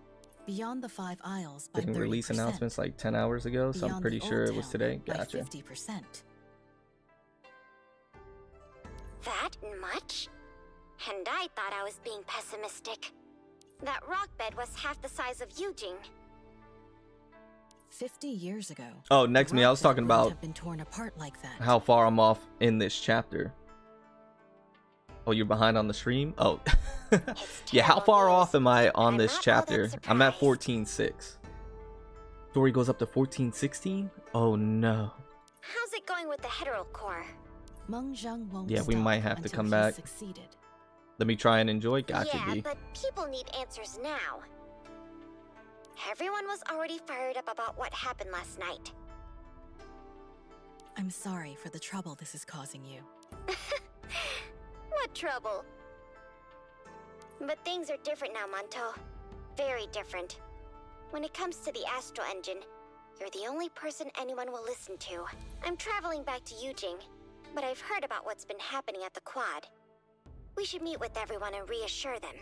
Beyond the 5 Isles by 30%. Didn't release announcements like 10 hours ago, so I'm pretty sure it was today. Gotcha. 50%. That much? And I thought I was being pessimistic. That rock bed was half the size of Yujing. 50 years ago. Oh, next me, I was talking about have been torn apart like that. How far I'm off in this chapter. Oh, you're behind on the stream? Oh. Yeah, how far off am I on this chapter? I'm at 14.6. Story goes up to 14.16? Oh no. How's it going with the hetero core? Yeah, we might have to come back. Succeeded. Let me try and enjoy. Gotcha, yeah, D. but people need answers now. Everyone was already fired up about what happened last night. I'm sorry for the trouble this is causing you. What trouble? But things are different now, Manto. Very different. When it comes to the astral engine, you're the only person anyone will listen to. I'm traveling back to Yujing, but I've heard about what's been happening at the quad. We should meet with everyone and reassure them.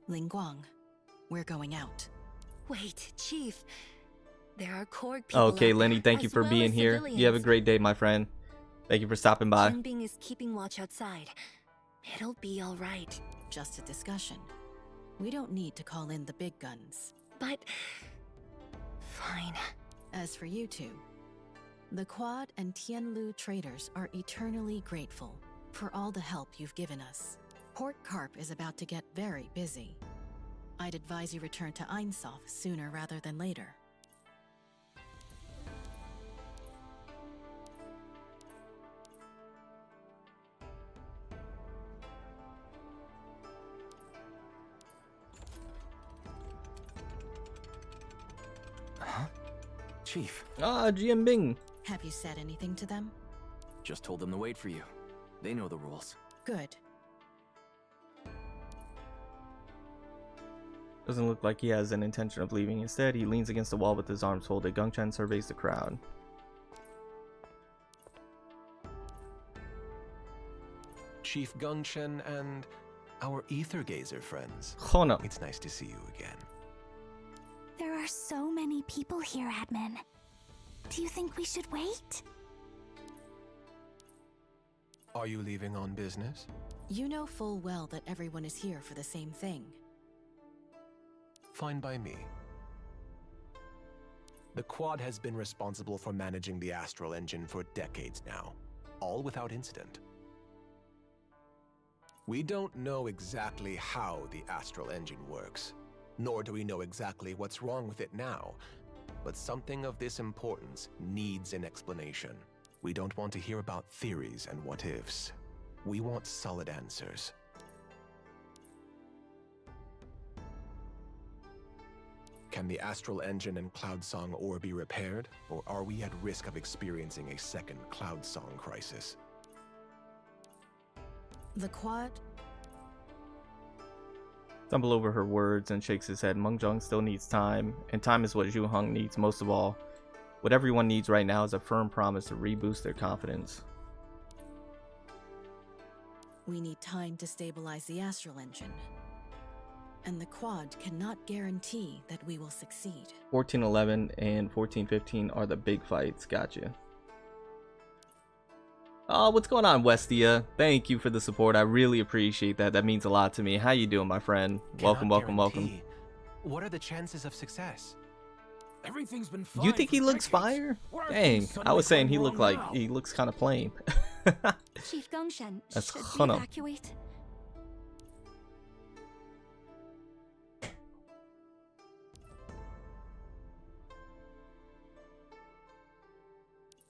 Lingguang, we're going out. Wait, Chief. There are Korg people. Okay, Lenny, thank you for being here. You have a great day, my friend. Thank you for stopping by. Jinbing is keeping watch outside. It'll be all right. Just a discussion. We don't need to call in the big guns. But... fine. As for you two, the Quad and Tianlu traders are eternally grateful for all the help you've given us. Port Carp is about to get very busy. I'd advise you return to Einsof sooner rather than later. Huh? Chief. Ah, Jianbing. Have you said anything to them? Just told them to wait for you. They know the rules. Good. Doesn't look like he has an intention of leaving. Instead, he leans against the wall with his arms folded. Gongchen surveys the crowd. Chief Gongchen and our Ether Gazer friends. Oh no. It's nice to see you again. There are so many people here, admin. Do you think we should wait? Are you leaving on business? You know full well that everyone is here for the same thing. Fine by me. The Quad has been responsible for managing the Astral Engine for decades now, all without incident. We don't know exactly how the Astral Engine works, nor do we know exactly what's wrong with it now, but something of this importance needs an explanation. We don't want to hear about theories and what-ifs. We want solid answers. Can the Astral Engine and Cloud Song ore be repaired, or are we at risk of experiencing a second Cloud Song crisis? The Quad... Stumble over her words and shakes his head. Mengjiang still needs time, and time is what Zhu Heng needs most of all. What everyone needs right now is a firm promise to reboost their confidence. We need time to stabilize the astral engine. And the quad cannot guarantee that we will succeed. 1411 and 1415 are the big fights. Gotcha. Oh, what's going on, Westia? Thank you for the support. I really appreciate that. That means a lot to me. How you doing, my friend? Welcome, welcome, welcome. What are the chances of success? Everything's been fine. You think he looks fire? Dang, I was saying he looked like he looks kind of plain. Chief Gongshan, That's should we Hunam. evacuate?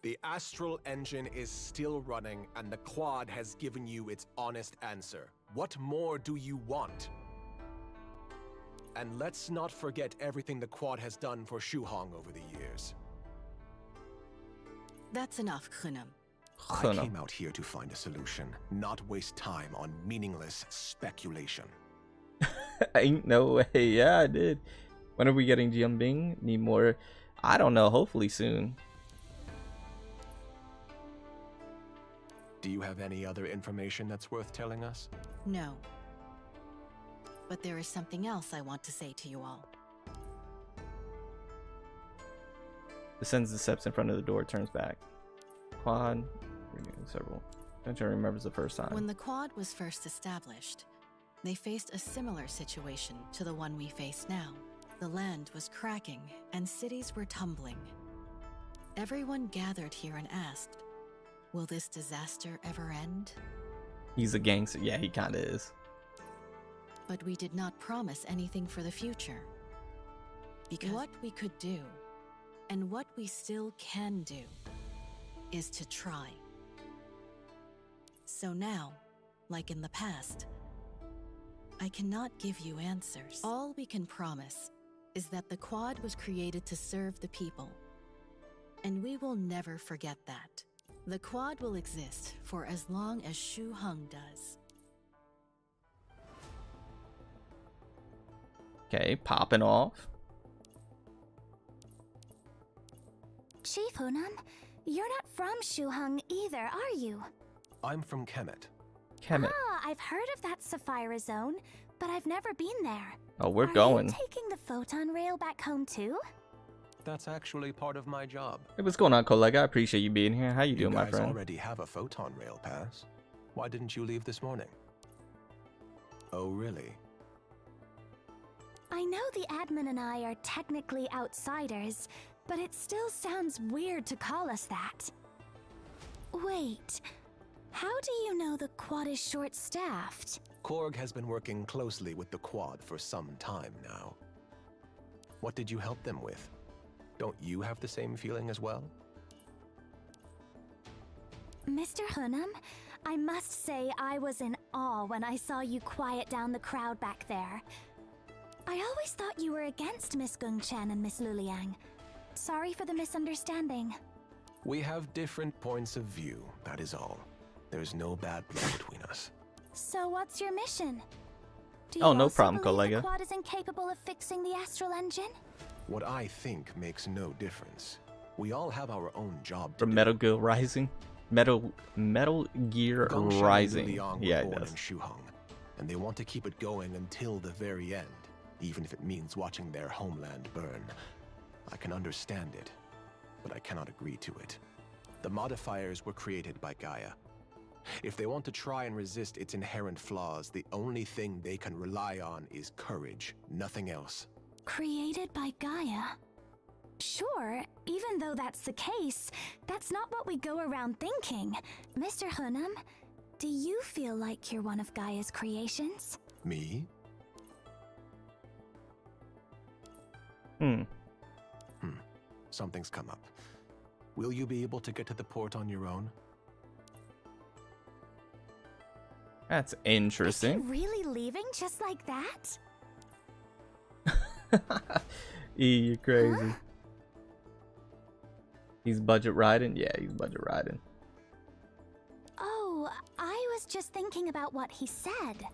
The astral engine is still running, and the quad has given you its honest answer. What more do you want? And let's not forget everything the quad has done for Zhu Heng over the years. That's enough, Hunam. I came out here to find a solution, not waste time on meaningless speculation. Ain't no way. Yeah, I did. When are we getting Jianbing? Need more? I don't know. Hopefully soon. Do you have any other information that's worth telling us? No. But there is something else I want to say to you all. Descends the steps in front of the door, turns back. Quad. Several. Don't you remember the first time? When the quad was first established, they faced a similar situation to the one we face now. The land was cracking and cities were tumbling. Everyone gathered here and asked, will this disaster ever end? He's a gangster. Yeah, he kind of is. But we did not promise anything for the future. Because what we could do, and what we still can do, is to try. So now, like in the past, I cannot give you answers. All we can promise is that the quad was created to serve the people. And we will never forget that. The quad will exist for as long as Zhu Heng does. Okay, popping off. Chief Hunam, you're not from Zhu Heng either, are you? I'm from Kemet. Kemet. Ah, I've heard of that Sapphire Zone, but I've never been there. Oh, we're Are going. you taking the photon rail back home too? That's actually part of my job. Hey, what's going on, Collega? I appreciate you being here. How you doing, my You friend? guys already have a photon rail pass. Why didn't you leave this morning? Oh, really? I know the admin and I are technically outsiders, but it still sounds weird to call us that. Wait, how do you know the quad is short-staffed? Korg has been working closely with the quad for some time now. What did you help them with? Don't you have the same feeling as well? Mr. Hunam, I must say I was in awe when I saw you quiet down the crowd back there. I always thought you were against Miss Gungchen and Miss Luliang. Sorry for the misunderstanding. We have different points of view, that is all. There's no bad blood between us. So what's your mission? Do Oh, you no also problem, believe Collega. the quad is incapable of fixing the astral engine? What I think makes no difference. We all have our own job to From do. Metal Gear Rising? Metal Gear Gongxiang and Rising. Liang were Yeah, it born does. in Zhu Heng, and they want to keep it going until the very end, even if it means watching their homeland burn. I can understand it, but I cannot agree to it. The modifiers were created by Gaia. If they want to try and resist its inherent flaws, the only thing they can rely on is courage, nothing else. Created by Gaia? Sure, even though that's the case, that's not what we go around thinking. Mr. Hunam, do you feel like you're one of Gaia's creations? Me? Something's come up. Will you be able to get to the port on your own? That's Is he interesting. really leaving just like that? You're crazy. Huh? He's budget riding? Yeah, he's budget riding. Oh, I was just thinking about what he said.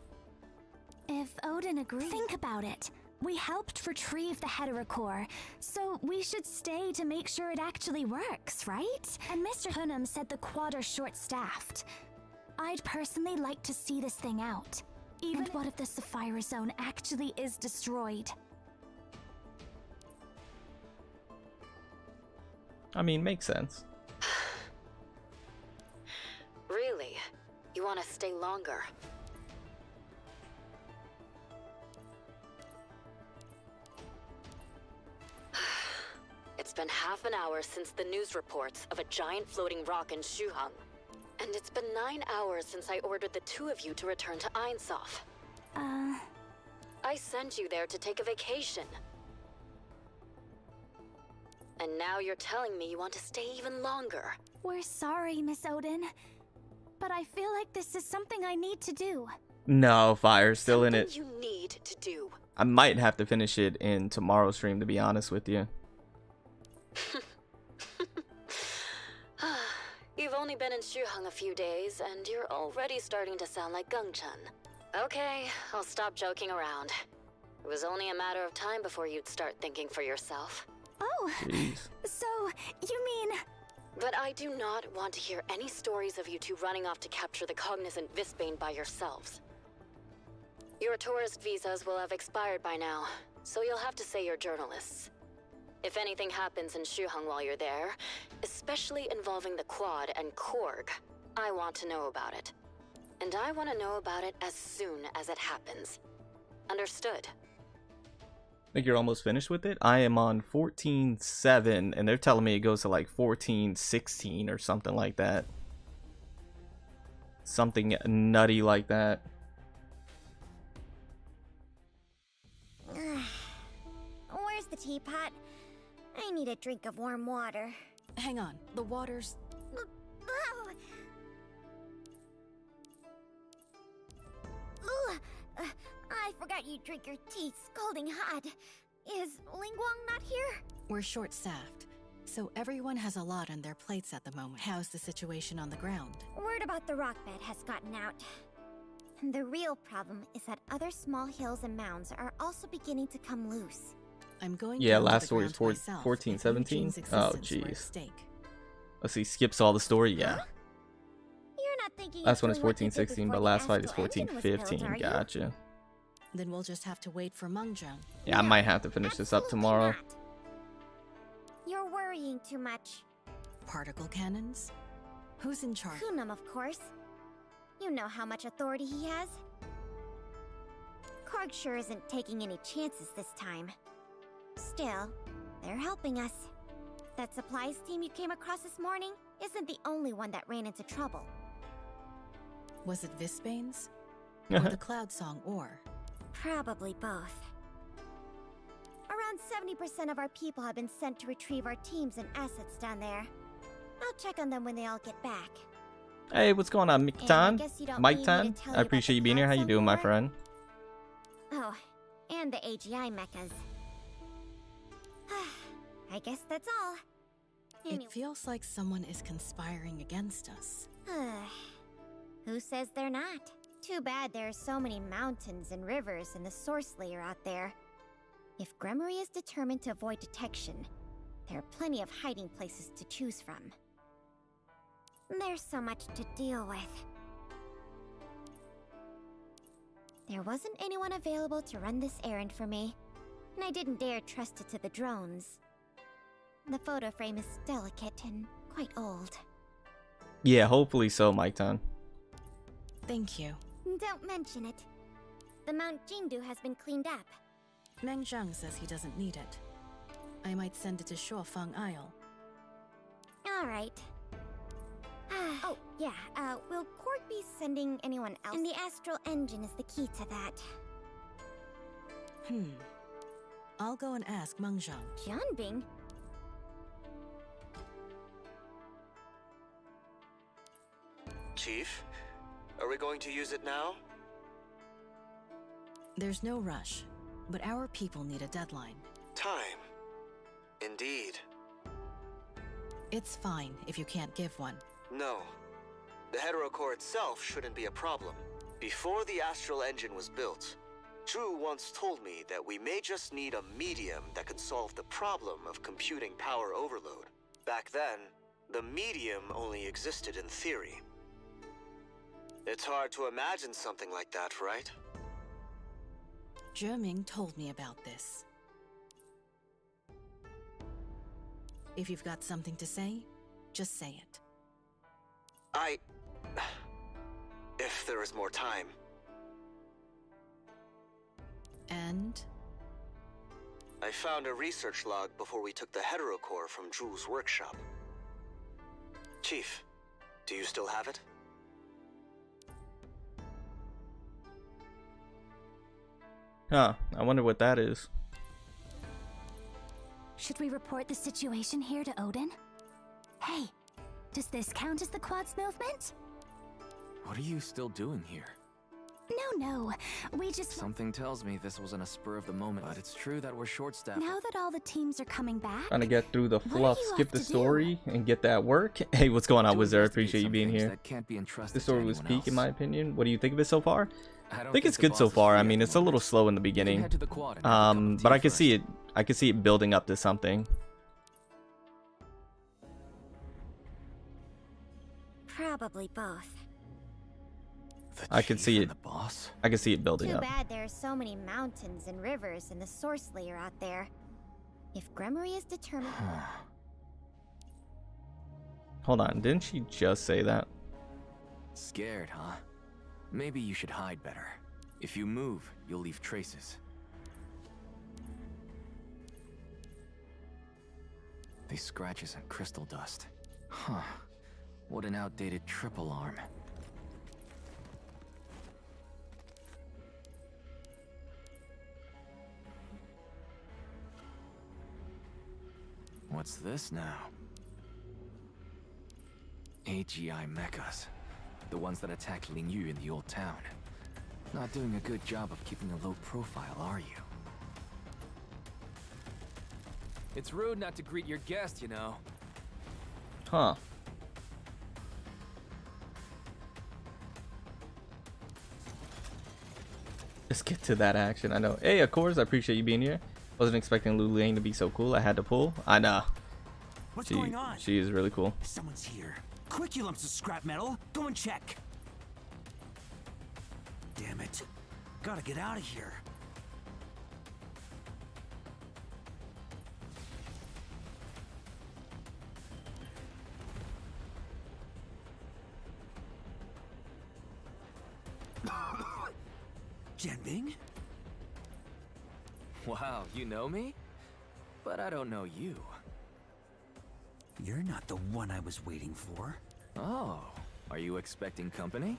If Odin agrees... Think about it. We helped retrieve the heterocore, so we should stay to make sure it actually works, right? And Mr. Hunnam said the quad are short-staffed. I'd personally like to see this thing out. And what if the Sapphire Zone actually is destroyed? I mean, makes sense. Really? You want to stay longer? It's been half an hour since the news reports of a giant floating rock in Shuhang. And it's been 9 hours since I ordered the two of you to return to Einsof. I sent you there to take a vacation. And now you're telling me you want to stay even longer. We're sorry, Miss Odin. But I feel like this is something I need to do. No, Fire's still in it. You need to do. I might have to finish it in tomorrow's stream, to be honest with you. You've only been in Shuhang a few days, and you're already starting to sound like Gengchen. Okay, I'll stop joking around. It was only a matter of time before you'd start thinking for yourself. Oh, jeez. So, you mean... But I do not want to hear any stories of you two running off to capture the cognizant Visbane by yourselves. Your tourist visas will have expired by now, so you'll have to say you're journalists. If anything happens in Shuhang while you're there, especially involving the Quad and Korg, I want to know about it. And I want to know about it as soon as it happens. Understood? I think you're almost finished with it. I am on 14.7, and they're telling me it goes to like 14.16 or something like that. Something nutty like that. Where's the teapot? I need a drink of warm water. Hang on, the water's... I forgot you drink your tea scalding hot. Is Lingguang not here? We're short-staffed, so everyone has a lot on their plates at the moment. How's the situation on the ground? Word about the rock bed has gotten out. And the real problem is that other small hills and mounds are also beginning to come loose. I'm going last story is 14.17. Oh, jeez. Let's see, skips all the story. Yeah. Huh? You're not thinking last one is 14.16, but last fight is 14.15. Gotcha. Then we'll just have to wait for Mengzheng. Yeah, I might have to finish this up tomorrow. Not. You're worrying too much. Particle cannons? Who's in charge? Hunnam, of course. You know how much authority he has. Korg sure isn't taking any chances this time. Still, they're helping us. That supplies team you came across this morning isn't the only one that ran into trouble. Was it Visbane's? Or the Cloud Song ore? Probably both. Around 70% of our people have been sent to retrieve our teams and assets down there. I'll check on them when they all get back. Hey, what's going on, Mike-tan? Mike-tan? I appreciate you being here. How you doing, my friend? Oh, and the AGI mechas. I guess that's all. It feels like someone is conspiring against us. Who says they're not? Too bad there are so many mountains and rivers in the source layer out there. If Gremory is determined to avoid detection, there are plenty of hiding places to choose from. There's so much to deal with. There wasn't anyone available to run this errand for me, and I didn't dare trust it to the drones. The photo frame is delicate and quite old. Yeah, hopefully so, Mike-tan. Thank you. Don't mention it. The Mount Jingdu has been cleaned up. Mengzheng says he doesn't need it. I might send it to Shuofeng Isle. All right. Oh, yeah, will Korg be sending anyone else? And the astral engine is the key to that. I'll go and ask Mengzheng. Jianbing? Chief, are we going to use it now? There's no rush, but our people need a deadline. Time. Indeed. It's fine if you can't give one. No. The heterocore itself shouldn't be a problem. Before the astral engine was built, Drew once told me that we may just need a medium that can solve the problem of computing power overload. Back then, the medium only existed in theory. It's hard to imagine something like that, right? Zheming told me about this. If you've got something to say, just say it. If there is more time. And? I found a research log before we took the heterocore from Drew's workshop. Chief, do you still have it? Huh, I wonder what that is. Should we report the situation here to Odin? Hey, does this count as the Quad's movement? What are you still doing here? No, we just... Something tells me this wasn't a spur of the moment, but it's true that we're short-staffed. Now that all the teams are coming back... Trying to get through the fluff, skip the story, and get that work. Hey, what's going on, Wizard? I appreciate you being here. This story was peak in my opinion. What do you think of it so far? I think it's good so far. I mean, it's a little slow in the beginning. But I can see it. I can see it building up to something. Probably both. I can see it. I can see it building Too up. bad there are so many mountains and rivers in the source layer out there. If Gremory is determined... Hold on, didn't she just say that? Scared, huh? Maybe you should hide better. If you move, you'll leave traces. These scratches and crystal dust. Huh. What an outdated triple arm. What's this now? AGI mechas. The ones that attacked Ling Yu in the old town. Not doing a good job of keeping a low profile, are you? It's rude not to greet your guest, you know. Huh. Let's get to that action. I know. Hey, of course, I appreciate you being here. Wasn't expecting Lu Liang to be so cool. I had to pull. I know. What's going on? She is really cool. Someone's here. Quick, you lumps of scrap metal. Go and check. Damn it. Gotta get out of here. Jianbing? Wow, you know me? But I don't know you. You're not the one I was waiting for. Oh, are you expecting company?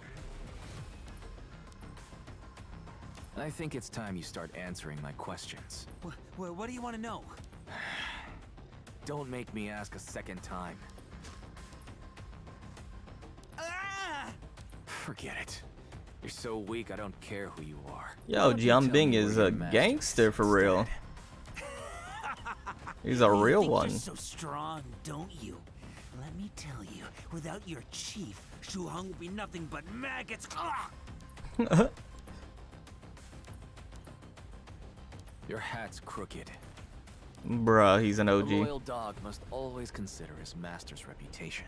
I think it's time you start answering my questions. What do you want to know? Don't make me ask a second time. Ah! Forget it. You're so weak, I don't care who you are. Yo, Jianbing is a gangster for real. He's a real one. You're so strong, don't you? Let me tell you, without your chief, Shu Hong will be nothing but maggots. Your hat's crooked. Bruh, he's an OG. A loyal dog must always consider his master's reputation.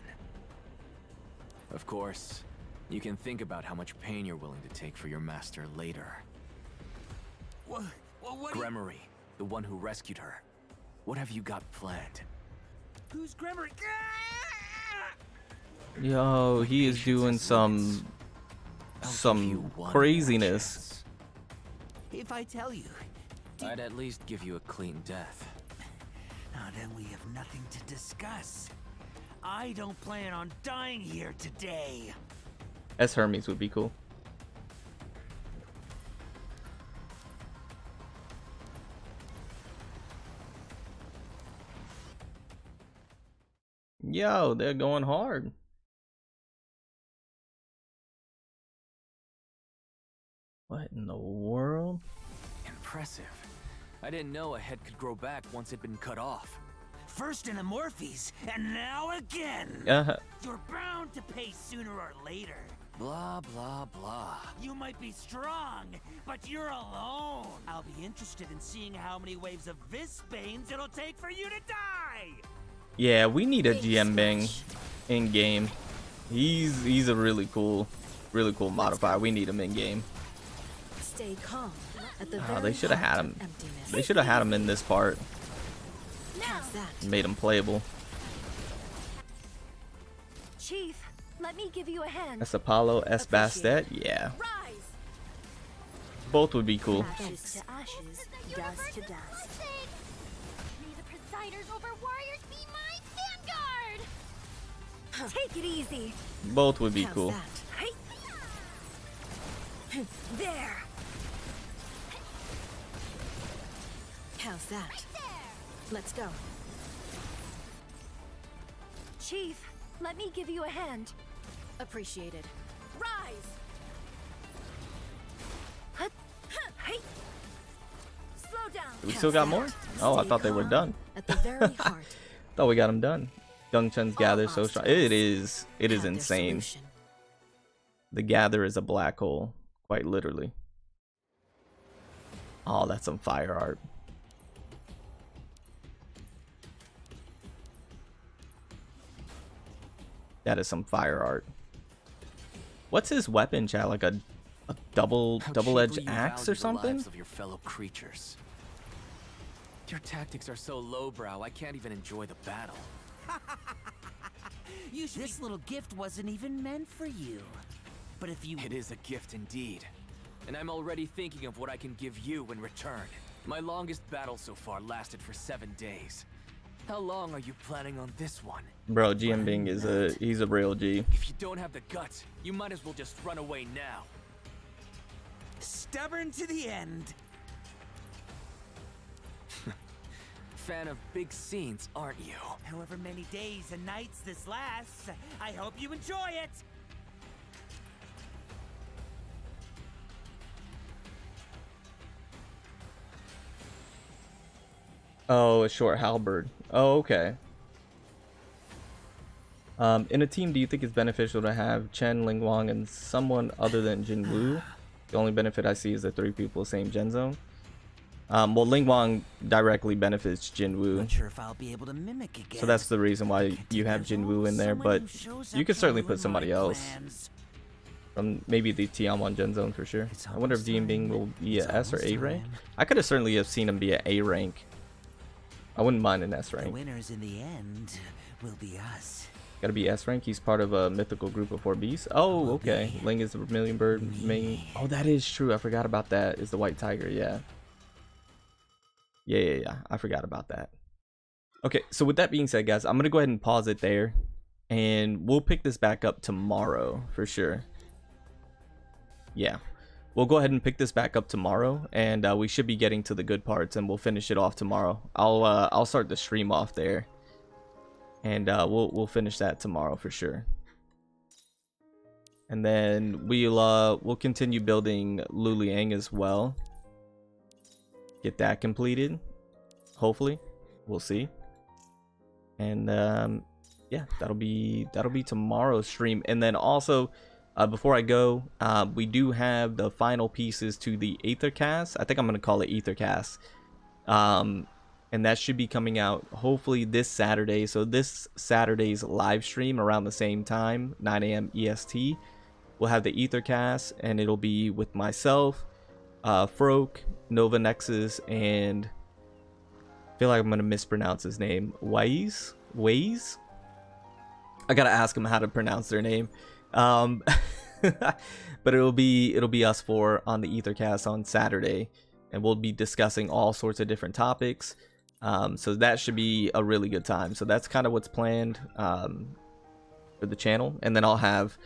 Of course, you can think about how much pain you're willing to take for your master later. What Gremory, the one who rescued her. What have you got planned? Who's Gremory? Yo, he is doing some craziness. If I tell you, I'd at least give you a clean death. Then we have nothing to discuss. I don't plan on dying here today. As Hermes would be cool. Yo, they're going hard. What in the world? Impressive. I didn't know a head could grow back once it'd been cut off. First in Amorphes, and now again. Uh-huh. You're bound to pay sooner or later. Blah, blah, blah. You might be strong, but you're alone. I'll be interested in seeing how many waves of Visbanes it'll take for you to die. Yeah, we need a GM Bing in game. He's a really cool modifier. We need him in game. Stay calm. At the They should have had him. They should have had him in this part. Made him playable. Chief, let me give you a hand. S Apollo, S Bastet, yeah. Both would be cool. Ashes to ashes, dust to dust. May the Presiders over warriors be my vanguard! Take it easy. Both would be cool. There. How's that? Let's go. Chief, let me give you a hand. Appreciated. Rise. Slow down. We still got more? Oh, I thought they were done. At the very heart. Thought we got them done. Young Chun's gather so strong. It is insane. The gather is a black hole, quite literally. Oh, that's some fire art. That is some fire art. What's his weapon, chat? Like a double-edged axe or something? Of your fellow creatures. Your tactics are so lowbrow, I can't even enjoy the battle. This little gift wasn't even meant for you. But if you... It is a gift indeed. And I'm already thinking of what I can give you in return. My longest battle so far lasted for 7 days. How long are you planning on this one? Bro, GM Bing is he's a real G. If you don't have the guts, you might as well just run away now. Stubborn to the end. Fan of big scenes, aren't you? However many days and nights this lasts, I hope you enjoy it. Oh, a short halberd. Oh, okay. In a team, do you think it's beneficial to have Chen, Ling Wang, and someone other than Jin Wu? The only benefit I see is the 3 people same gen zone. Well, Ling Wang directly benefits Jin Wu. Not sure if I'll be able to mimic again. So that's the reason why you have Jin Wu in there, but you could certainly put somebody else. From maybe the Tianwan gen zone for sure. I wonder if GM Bing will be a S or A rank. I could have certainly have seen him be an A rank. I wouldn't mind an S rank. The winners in the end will be us. Gotta be S rank. He's part of a mythical group of 4 beasts. Oh, okay. Ling is the Vermilion Bird. Ming. Oh, that is true. I forgot about that. Is the White Tiger. Yeah. Yeah. I forgot about that. Okay, so with that being said, guys, I'm gonna go ahead and pause it there, and we'll pick this back up tomorrow for sure. Yeah, we'll go ahead and pick this back up tomorrow, and we should be getting to the good parts, and we'll finish it off tomorrow. I'll start the stream off there, and we'll finish that tomorrow for sure. And then we'll continue building Luliang as well. Get that completed, hopefully. We'll see. And yeah, that'll be tomorrow's stream. And then also, before I go, we do have the final pieces to the Aethercast. I think I'm gonna call it Aethercast. And that should be coming out hopefully this Saturday. So this Saturday's live stream around the same time, 9 AM EST, we'll have the Aethercast, and it'll be with myself, Froke, Nova Nexus, and I feel like I'm gonna mispronounce his name. Waze? I gotta ask him how to pronounce their name. But it'll be us 4 on the Aethercast on Saturday, and we'll be discussing all sorts of different topics. So that should be a really good time. So that's kind of what's planned for the channel, and then I'll have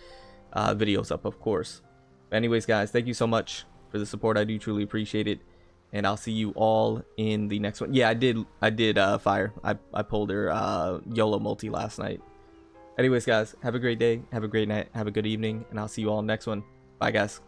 videos up, of course. But anyways, guys, thank you so much for the support. I do truly appreciate it. And I'll see you all in the next one. Yeah, I did fire. I pulled her YOLO multi last night. Anyways, guys, have a great day, have a great night, have a good evening, and I'll see you all next one. Bye, guys.